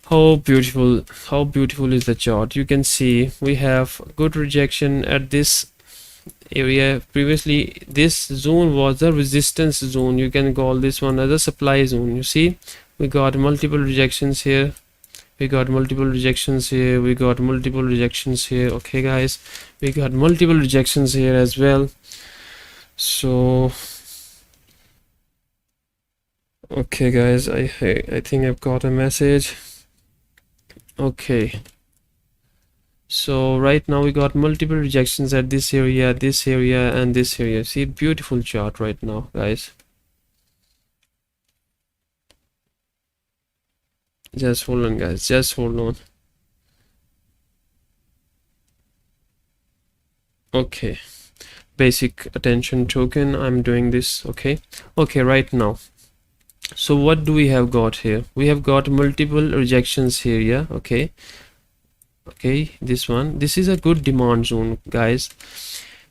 S1: How beautiful is the chart. You can see we have good rejection at this area. Previously this zone was the resistance zone. You can call this one as a supply zone. You see, we got multiple rejections here, we got multiple rejections here, we got multiple rejections here. Okay guys, we got multiple rejections here as well. So okay guys, I think I've got a message. Okay, so right now we got multiple rejections at this area, and this area. See, beautiful chart right now guys. Just hold on guys, just hold on. Okay, basic attention token, I'm doing this. Okay, right now, so what do we have got here? We have got multiple rejections here. Yeah, okay, this one, this is a good demand zone guys.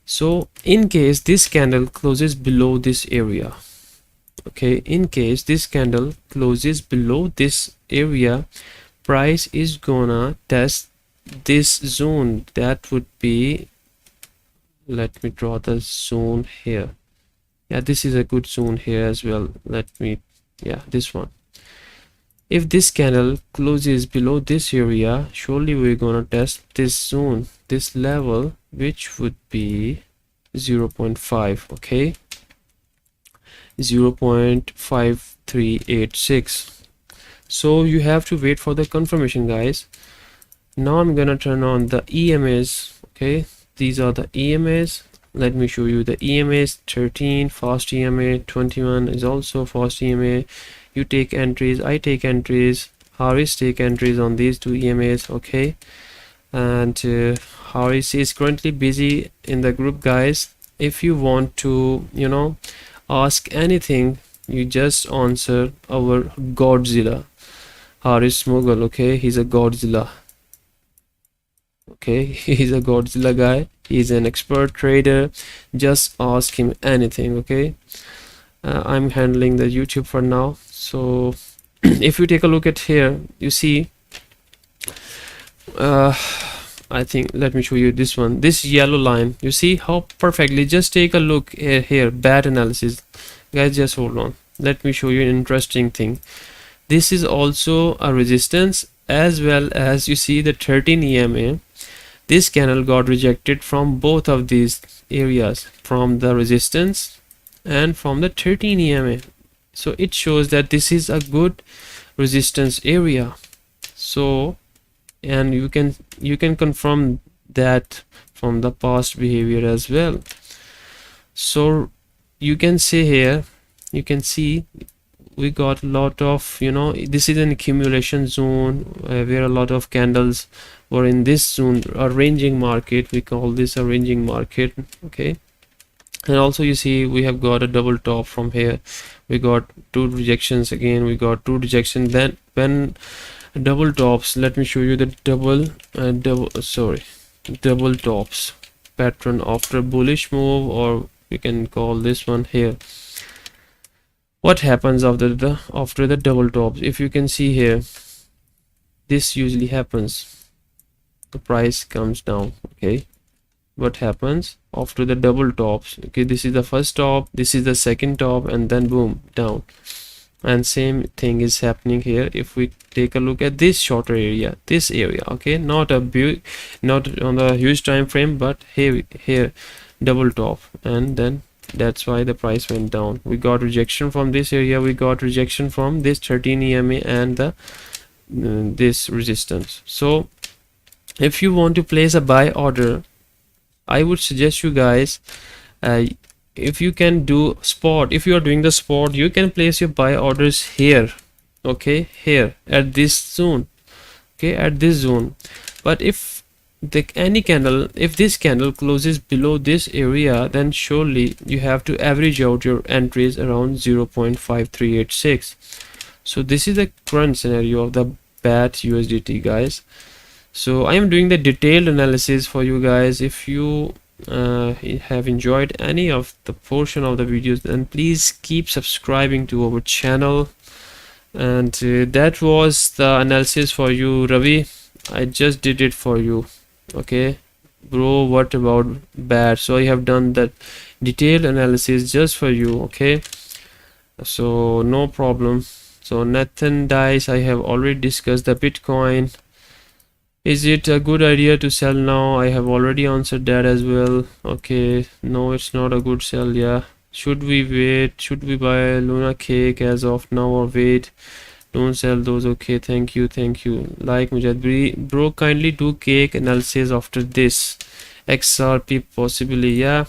S1: So in case this candle closes below this area, okay, in case this candle closes below this area, price is gonna test this zone. That would be, let me draw the zone here. Yeah, this is a good zone here as well. Let me, yeah, this one. If this candle closes below this area, surely we're gonna test this zone, this level, which would be 0.5. okay, 0.5386. so you have to wait for the confirmation guys. Now I'm gonna turn on the EMAs. Okay, these are the EMAs. Let me show you the EMAs. 13 fast EMA, 21 is also fast EMA. You take entries, I take entries, Haris take entries on these two EMAs. Okay, and Haris is currently busy in the group guys. If you want to ask anything, you just answer our Godzilla, Haris Mughal. Okay, he's a Godzilla. Okay, he's a Godzilla guy. He's an expert trader. Just ask him anything. Okay, I'm handling the YouTube for now. So if you take a look at here, you see, I think, let me show you this one, this yellow line. You see how perfectly, just take a look here, BAT analysis guys. Just hold on, let me show you an interesting thing. This is also a resistance, as well as you see the 13 EMA. This candle got rejected from both of these areas, from the resistance and from the 13 EMA. So it shows that this is a good resistance area. So, and you can confirm that from the past behavior as well. So you can see here, you can see we got a lot of, you know, this is an accumulation zone where a lot of candles were in this zone, a ranging market. We call this a ranging market. Okay, and also you see we have got a double top from here. We got two rejections again, we got two rejections. Then when double tops, let me show you the double tops pattern after bullish move, or we can call this one here. What happens after the double tops? If you can see here, this usually happens, the price comes down. Okay, what happens after the double tops? Okay, this is the first top, this is the second top, and then boom, down. And same thing is happening here. If we take a look at this shorter area, this area, okay, not a big, not on the huge time frame, but here double top, and then that's why the price went down. We got rejection from this area, we got rejection from this 13 EMA and the this resistance. So if you want to place a buy order, I would suggest you guys, if you can do spot, if you are doing the spot, you can place your buy orders here. Okay, here at this zone. Okay, at this zone. But if any candle, if this candle closes below this area, then surely you have to average out your entries around 0.5386. so this is the current scenario of the BAT USDT, guys. So I am doing the detailed analysis for you guys. If you have enjoyed any of the portion of the videos, then please keep subscribing to our channel. And that was the analysis for you, Ravi. I just did it for you. Okay, bro, what about BAT? So I have done that detailed analysis just for you. Okay, so no problem. So Nathan Dice, I have already discussed the Bitcoin. Is it a good idea to sell now? I have already answered that as well. Okay, no, it's not a good sell. Yeah, should we wait? Should we buy Luna cake as of now or wait? Don't sell those. Okay, thank you. Like Mujad, bro, kindly do cake analysis after this. XRP possibly. Yeah,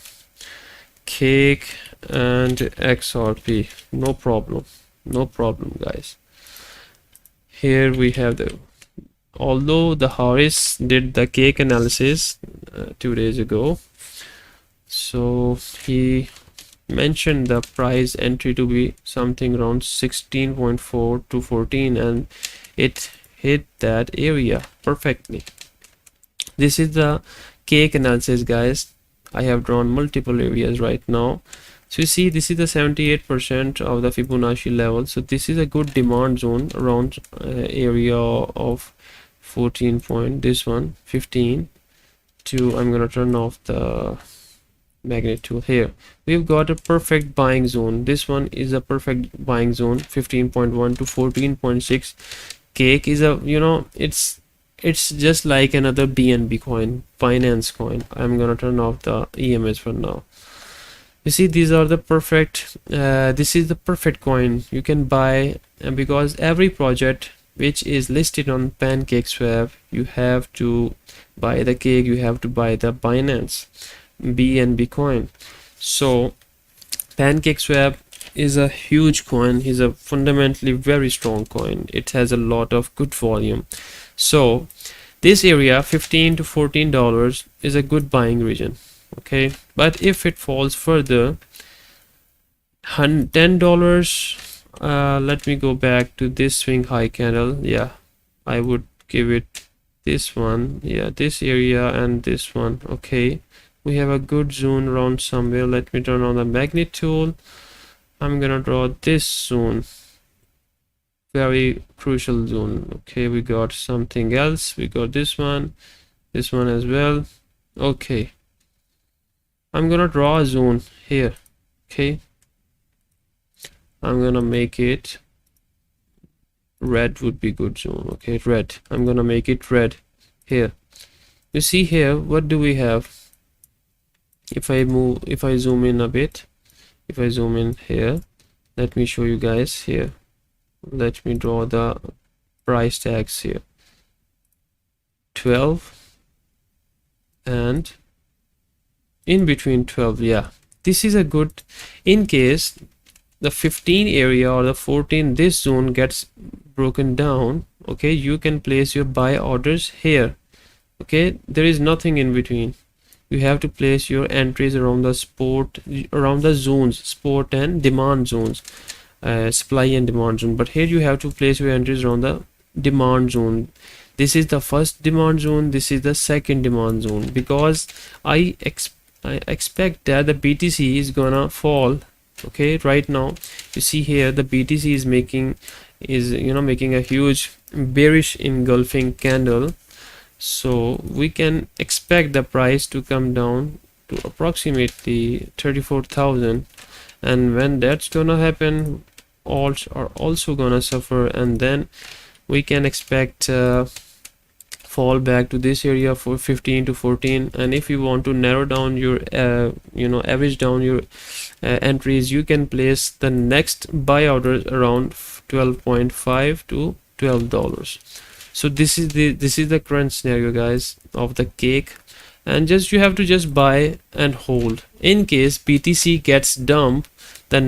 S1: cake and XRP, no problem, guys. Here we have the, although the Harris did the cake analysis 2 days ago, so he mentioned the price entry to be something around 16.4 to 14, and it hit that area perfectly. This is the cake analysis, guys. I have drawn multiple areas right now. So you see, this is the 78% of the Fibonacci level. So this is a good demand zone around area of 14 point, this one 15 to, I'm gonna turn off the magnet tool. Here we've got a perfect buying zone. This one is a perfect buying zone, 15.1 to 14.6. cake is a, you know, it's just like another BNB coin, Binance coin. I'm gonna turn off the EMS for now. You see, these are the perfect this is the perfect coin you can buy, and because every project which is listed on PancakeSwap, you have to buy the cake, you have to buy the Binance BNB coin. So PancakeSwap is a huge coin, is a fundamentally very strong coin. It has a lot of good volume. So this area 15 to $14 is a good buying region. Okay, but if it falls further, $10, let me go back to this swing high candle. Yeah, I would give it this one. Yeah, this area and this one. Okay, we have a good zone around somewhere. Let me turn on the magnet tool. I'm gonna draw this zone, very crucial zone. Okay, we got something else, we got this one as well. Okay, I'm gonna draw a zone here. Okay, I'm gonna make it red, would be good zone. Okay, red, I'm gonna make it red here. You see here, what do we have? If I zoom in a bit, if I zoom in here, let me show you guys here. Let me draw the price tags here. 12 and in between 12. Yeah, this is a good, in case the 15 area or the 14, this zone gets broken down, okay, you can place your buy orders here. Okay, there is nothing in between. You have to place your entries around the support, around the zones, support and demand zones, supply and demand zone. But here you have to place your entries around the demand zone. This is the first demand zone, this is the second demand zone, because I expect that the BTC is gonna fall. Okay, right now you see here the BTC is making a huge bearish engulfing candle, so we can expect the price to come down to approximately 34,000, and when that's gonna happen, alts are also gonna suffer, and then we can expect fall back to this area for 15 to 14. And if you want to narrow down your average down your entries, you can place the next buy orders around 12.5 to $12. So this is the current scenario, guys, of the cake, and you have to just buy and hold. In case BTC gets dumped, the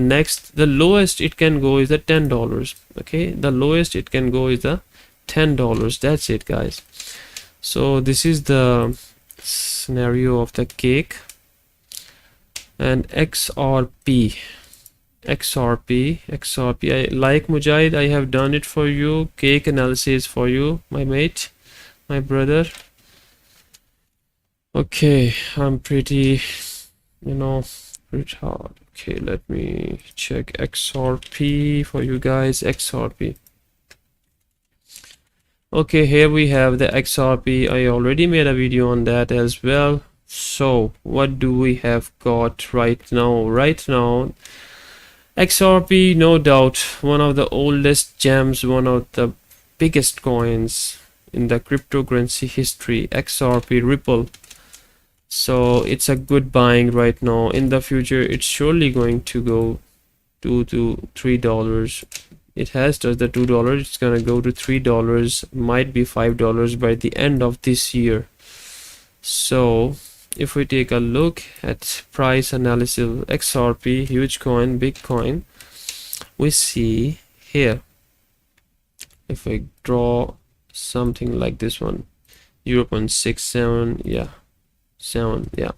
S1: lowest it can go is the $10. Okay, the lowest it can go is the $10. That's it, guys. So this is the scenario of the cake. And XRP, I like Mujahid, I have done it for you. Cake analysis for you, my mate, my brother. Okay, I'm pretty hard. Okay, let me check XRP for you guys. XRP. Okay, here we have the XRP. I already made a video on that as well. So what do we have got right now? XRP, no doubt one of the oldest gems, one of the biggest coins in the cryptocurrency history. XRP Ripple. So it's a good buying right now. In the future it's surely going to go $2 to $3. It has touched the $2. It's gonna go to $3, might be $5 by the end of this year. So if we take a look at price analysis, XRP, huge coin, big coin, we see here, if I draw something like this one, 0.67,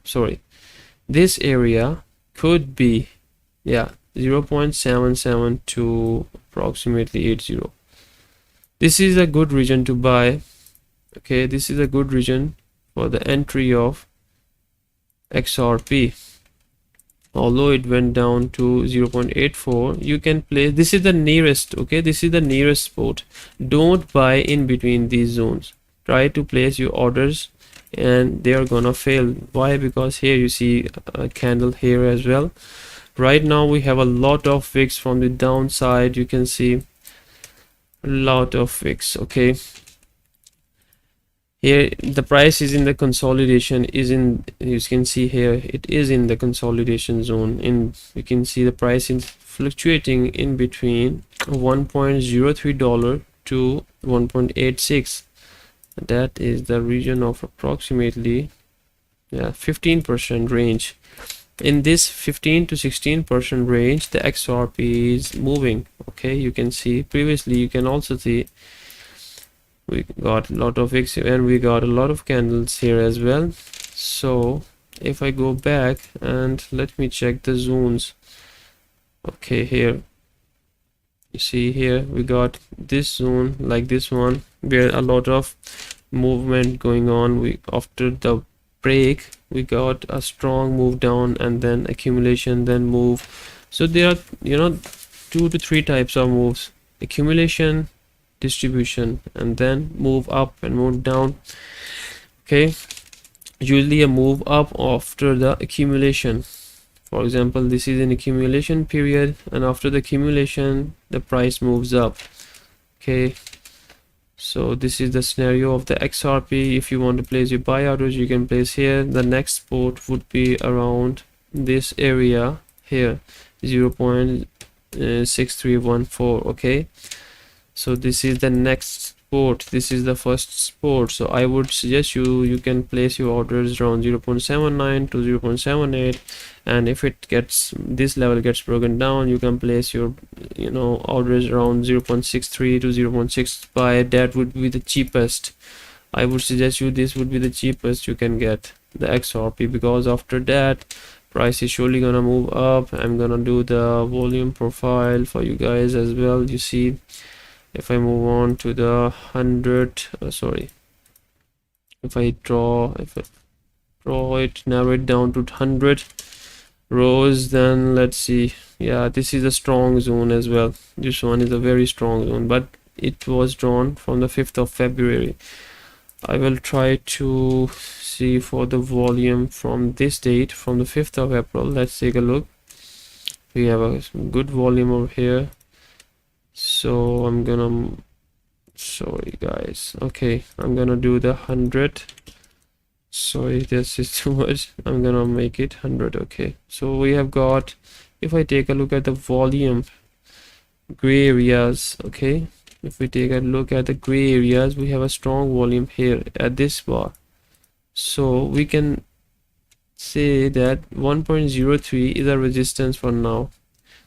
S1: sorry, this area could be 0.77 to approximately 80. This is a good region to buy. Okay, this is a good region for the entry of XRP. Although it went down to 0.84, you can place, this is the nearest, okay, this is the nearest spot. Don't buy in between these zones. Try to place your orders and they are gonna fail. Why? Because here you see a candle here as well. Right now we have a lot of wicks from the downside. You can see a lot of wicks. Okay, here the price is in the consolidation, you can see here it is in the consolidation zone. You can see the price is fluctuating in between $1.03 to 1.86. that is the region of approximately 15% range. In this 15 to 16% range, the XRP is moving. Okay, you can see previously, you can also see we got a lot of wicks and we got a lot of candles here as well. So if I go back and let me check the zones. Okay, here you see here we got this zone like this one where a lot of movement going on. After the break we got a strong move down and then accumulation, then move. So there are 2 to 3 types of moves: accumulation, distribution, and then move up and move down. Okay, usually a move up after the accumulation. For example, this is an accumulation period, and after the accumulation the price moves up. Okay, so this is the scenario of the XRP. If you want to place your buy orders, you can place here. The next support would be around this area here, 0.6314. okay, so this is the next support. This is the first support, so I would suggest you can place your orders around 0.79 to 0.78, and if it gets this level gets broken down, you can place your orders around 0.63 to 0.65. That would be the cheapest. I would suggest you this would be the cheapest you can get the XRP, because after that price is surely gonna move up. I'm gonna do the volume profile for you guys as well. You see, if I move on to the 100, if I draw it, narrow it down to 100 rows, then let's see. Yeah, this is a strong zone as well. This one is a very strong zone, but it was drawn from the 5th of February. I will try to see for the volume from this date, from the 5th of April. Let's take a look. We have a good volume over here, so I'm gonna, sorry guys, okay, I'm gonna do the 100. Sorry, this is too much. I'm gonna make it 100. Okay, so we have got, if I take a look at the volume, gray areas, okay, if we take a look at the gray areas, we have a strong volume here at this bar. So we can say that 1.03 is a resistance for now.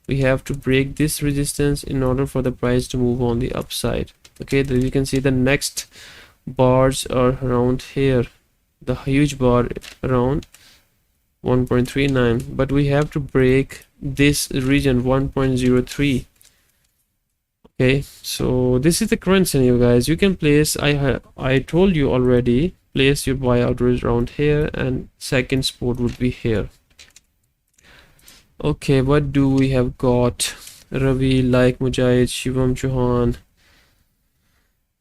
S1: We have to break this resistance in order for the price to move on the upside. Okay, then you can see the next bars are around here, the huge bar around 1.39, but we have to break this region 1.03. Okay, so this is the current scenario, guys. You can place, I told you already, place your buy orders around here, and second support would be here. Okay, what do we have got? Ravi, like Mujahid, Shivam Chauhan,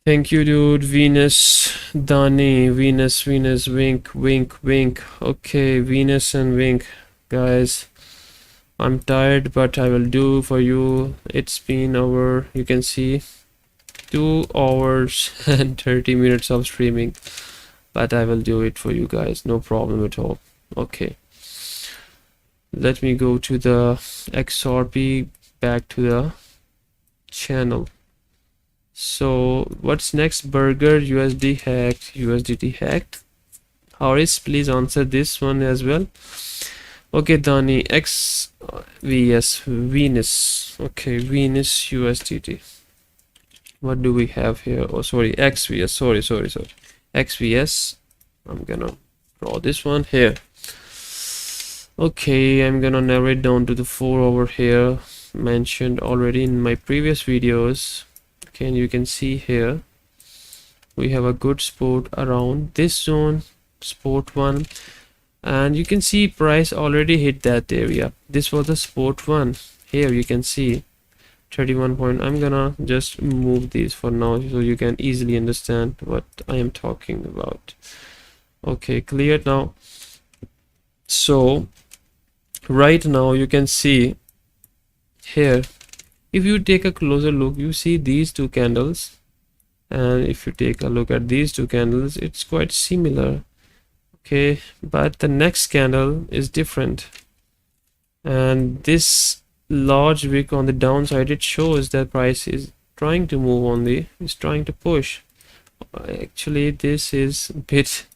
S1: thank you dude. Venus, Dani, Venus, wink. Okay, Venus and wink, guys. I'm tired, but I will do for you. It's been over, you can see, 2 hours and 30 minutes of streaming, but I will do it for you guys, no problem at all. Okay, let me go to the XRP, back to the channel. So what's next? Burger, USD hacked, USDT hacked. Horace, please answer this one as well. Okay, Dani, XVS, Venus. Okay, Venus USDT. What do we have here? Oh, sorry, XVS. Sorry. XVS. I'm gonna draw this one here. Okay, I'm gonna narrow it down to the 4 over here, mentioned already in my previous videos. Okay, and you can see here we have a good support around this zone, support 1. And you can see price already hit that area. This was the support 1. Here you can see 31 point. I'm gonna just move these for now so you can easily understand what I am talking about. Okay, clear now. So right now you can see here, if you take a closer look, you see these two candles, and if you take a look at these two candles, it's quite similar. Okay, but the next candle is different, and this large wick on the downside, it shows that price is trying to move on the, is trying to push. Actually this is a bit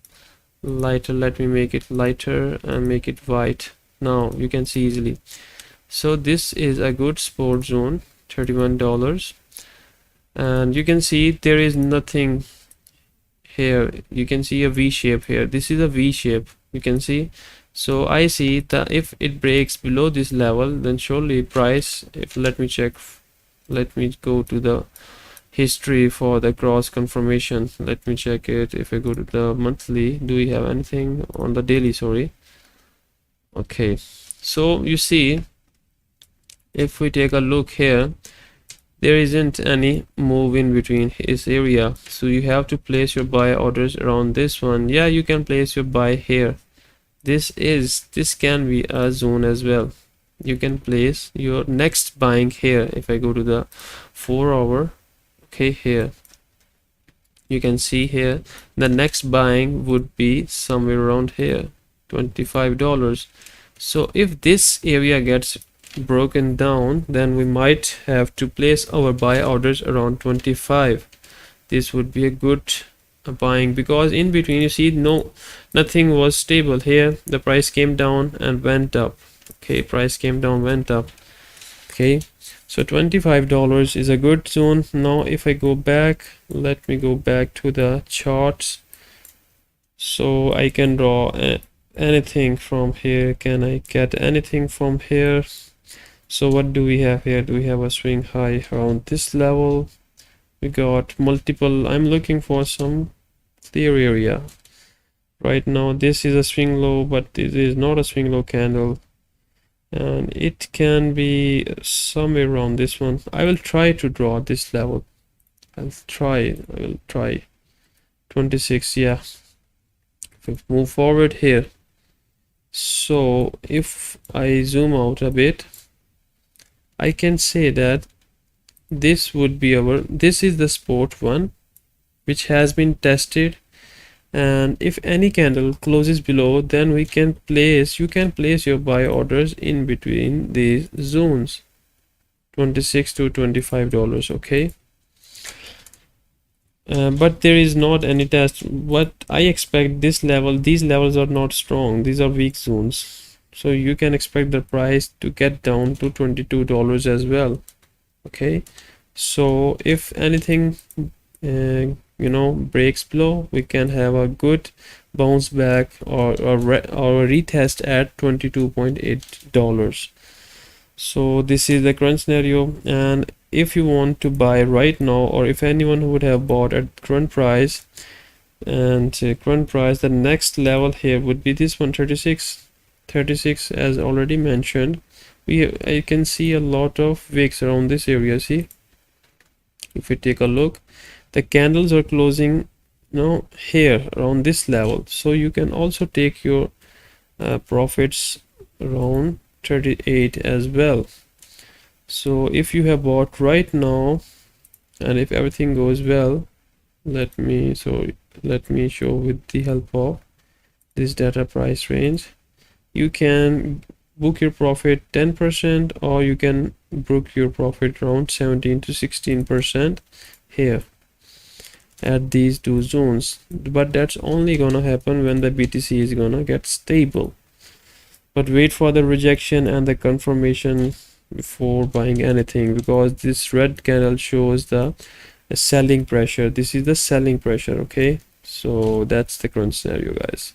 S1: lighter. Let me make it lighter and make it white. Now you can see easily. So this is a good support zone, $31, and you can see there is nothing here. You can see a V shape here. This is a V shape, you can see. So I see that if it breaks below this level, then surely price, if let me check, let me go to the history for the cross confirmation. Let me check it. If I go to the monthly, do we have anything on the daily? Sorry. Okay, so you see, if we take a look here, there isn't any move in between his area, so you have to place your buy orders around this one. Yeah, you can place your buy here. This can be a zone as well. You can place your next buying here. If I go to the 4 hour, okay, here you can see here the next buying would be somewhere around here, $25. So if this area gets broken down, then we might have to place our buy orders around 25. this would be a good buying, because in between you see nothing was stable. Here the price came down and went up. Okay, price came down, went up. Okay, so $25 is a good zone. Now if I go back, let me go back to the charts so I can draw anything from here. Can I get anything from here? So what do we have here? Do we have a swing high around this level? We got multiple. I'm looking for some clear area right now. This is a swing low, but this is not a swing low candle, and it can be somewhere around this one. I will try to draw this level. I will try 26. Yeah, if we move forward here, so if I zoom out a bit, I can say that this would be this is the support one which has been tested, and if any candle closes below, then you can place your buy orders in between these zones, $26 to $25. Okay, but there is not any test. What I expect, these levels are not strong, these are weak zones, so you can expect the price to get down to $22 as well. Okay, so if anything breaks below, we can have a good bounce back or retest at $22.8. so this is the current scenario. And if you want to buy right now, or if anyone would have bought at current price, the next level here would be this one, 36 as already mentioned. I can see a lot of wicks around this area. See, if we take a look, the candles are closing here around this level, so you can also take your profits around 38 as well. So if you have bought right now, and if everything goes well, let me show with the help of this data price range, you can book your profit 10%, or you can book your profit around 17 to 16% here at these two zones. But that's only gonna happen when the BTC is gonna get stable. But wait for the rejection and the confirmation before buying anything, because this red candle shows the selling pressure. This is the selling pressure. Okay, so that's the current scenario, guys.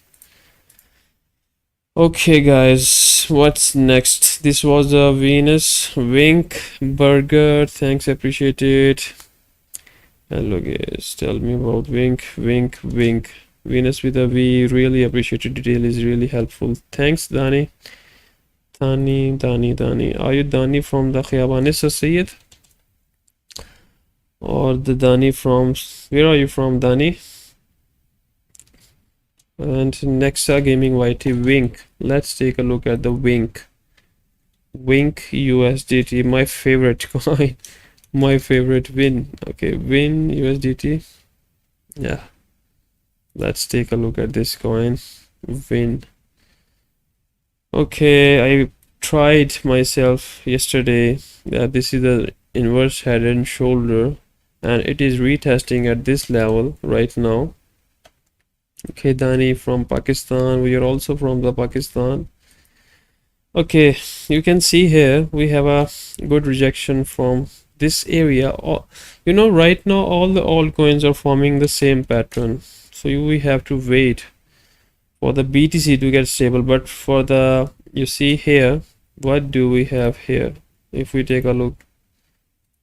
S1: Okay guys, what's next? This was the Venus Wink Burger. Thanks, appreciate it. Hello guys, tell me about Wink Venus with a V. Really appreciate it. Detail is really helpful. Thanks, Dani. Are you Dani from the Khiyabanis Sayyid? Or the Dani from, where are you from, Dani? And Nexa Gaming YT Wink. Let's take a look at the Wink USDT, my favorite coin. My favorite Win. Okay, Win USDT. Yeah, let's take a look at this coin, Win. Okay, I tried myself yesterday. This is the inverse head and shoulder, and it is retesting at this level right now. Okay, Dani from Pakistan, we are also from the Pakistan. Okay, you can see here we have a good rejection from this area. Right now all the altcoins are forming the same pattern, so we have to wait for the BTC to get stable. But for the, you see here, what do we have here? If we take a look,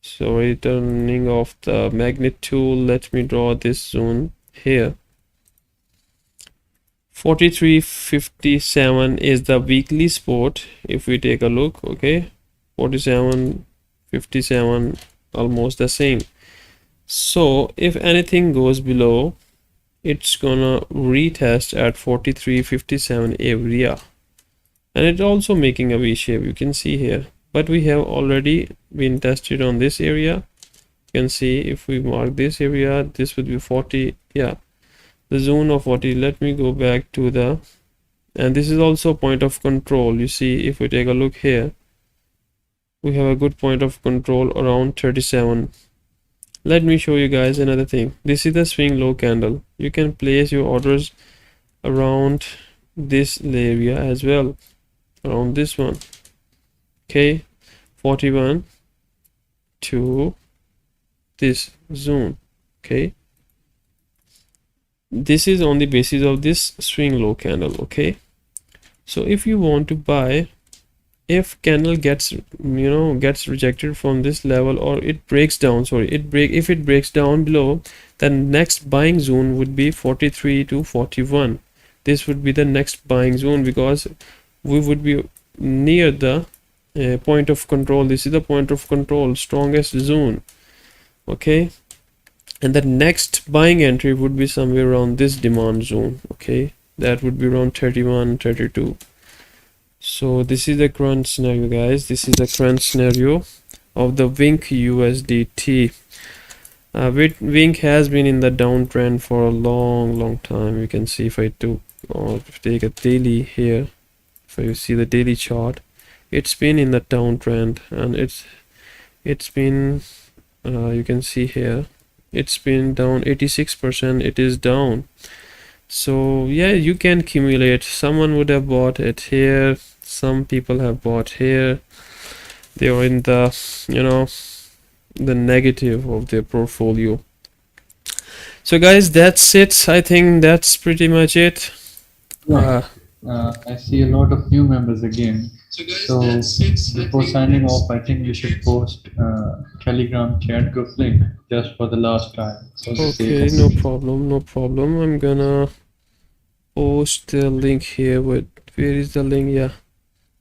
S1: so turning off the magnet tool, let me draw this zone here. 43.57 is the weekly support. If we take a look, okay, 47.57, almost the same. So if anything goes below, it's gonna retest at 43.57 area, and it's also making a V shape, you can see here. But we have already been tested on this area. You can see if we mark this area, this would be 40. Yeah, the zone of 40. Let me go back to the, and this is also point of control. You see, if we take a look here, we have a good point of control around 37. let me show you guys another thing. This is the swing low candle. You can place your orders around this area as well, around this one. Okay, 41 to this zone. Okay, this is on the basis of this swing low candle. Okay, so if you want to buy, if candle gets gets rejected from this level, or it breaks down, if it breaks down below, then next buying zone would be 43 to 41. This would be the next buying zone, because we would be near the point of control. This is the point of control, strongest zone. Okay, and the next buying entry would be somewhere around this demand zone. Okay, that would be around 31, 32. So this is the current scenario, guys. This is the current scenario of the Wink USDT. Wink has been in the downtrend for a long time. You can see, if I take a daily here, if you see the daily chart, it's been in the downtrend, and it's been you can see here, it's been down 86%. It is down. So yeah, you can accumulate. Someone would have bought it here, some people have bought here. They are in the the negative of their portfolio. So guys, that's it. I think that's pretty much it.
S3: I see a lot of new members again. So before signing off, I think we should post Telegram chat group link just for the last time. So
S1: okay, no problem. I'm gonna post the link here. Where is the link? Yeah,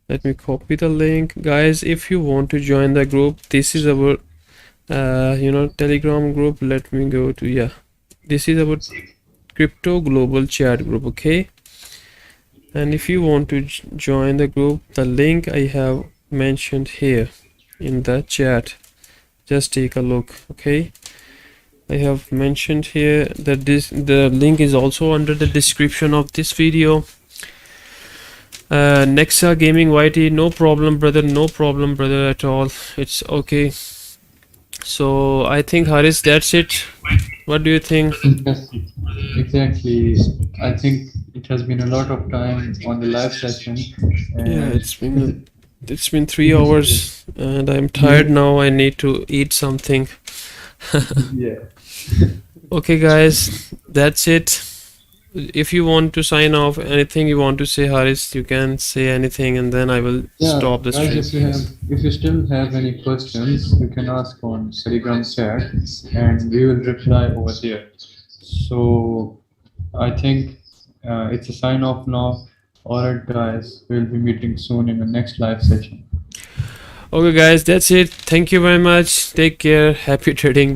S1: let me copy the link. Guys, if you want to join the group, this is our Telegram group. Let me go to, this is our crypto global chat group. Okay, and if you want to join the group, the link I have mentioned here in the chat, just take a look. Okay, I have mentioned here that the link is also under the description of this video. Nexa Gaming YT, no problem brother at all. It's okay. So I think, Haris, that's it. What do you think?
S3: Yes, exactly. I think it has been a lot of time on the live session.
S1: Yeah, it's been 3 hours, and I'm tired now. I need to eat something.
S3: Yeah.
S1: Okay guys, that's it. If you want to sign off, anything you want to say, Haris, you can say anything, and then I will stop the stream.
S3: Guys, if you still have any questions, you can ask on Telegram chat, and we will reply over there. So I think it's a sign off now. Alright guys, we'll be meeting soon in the next live session.
S1: Okay guys, that's it. Thank you very much. Take care. Happy trading. Bye.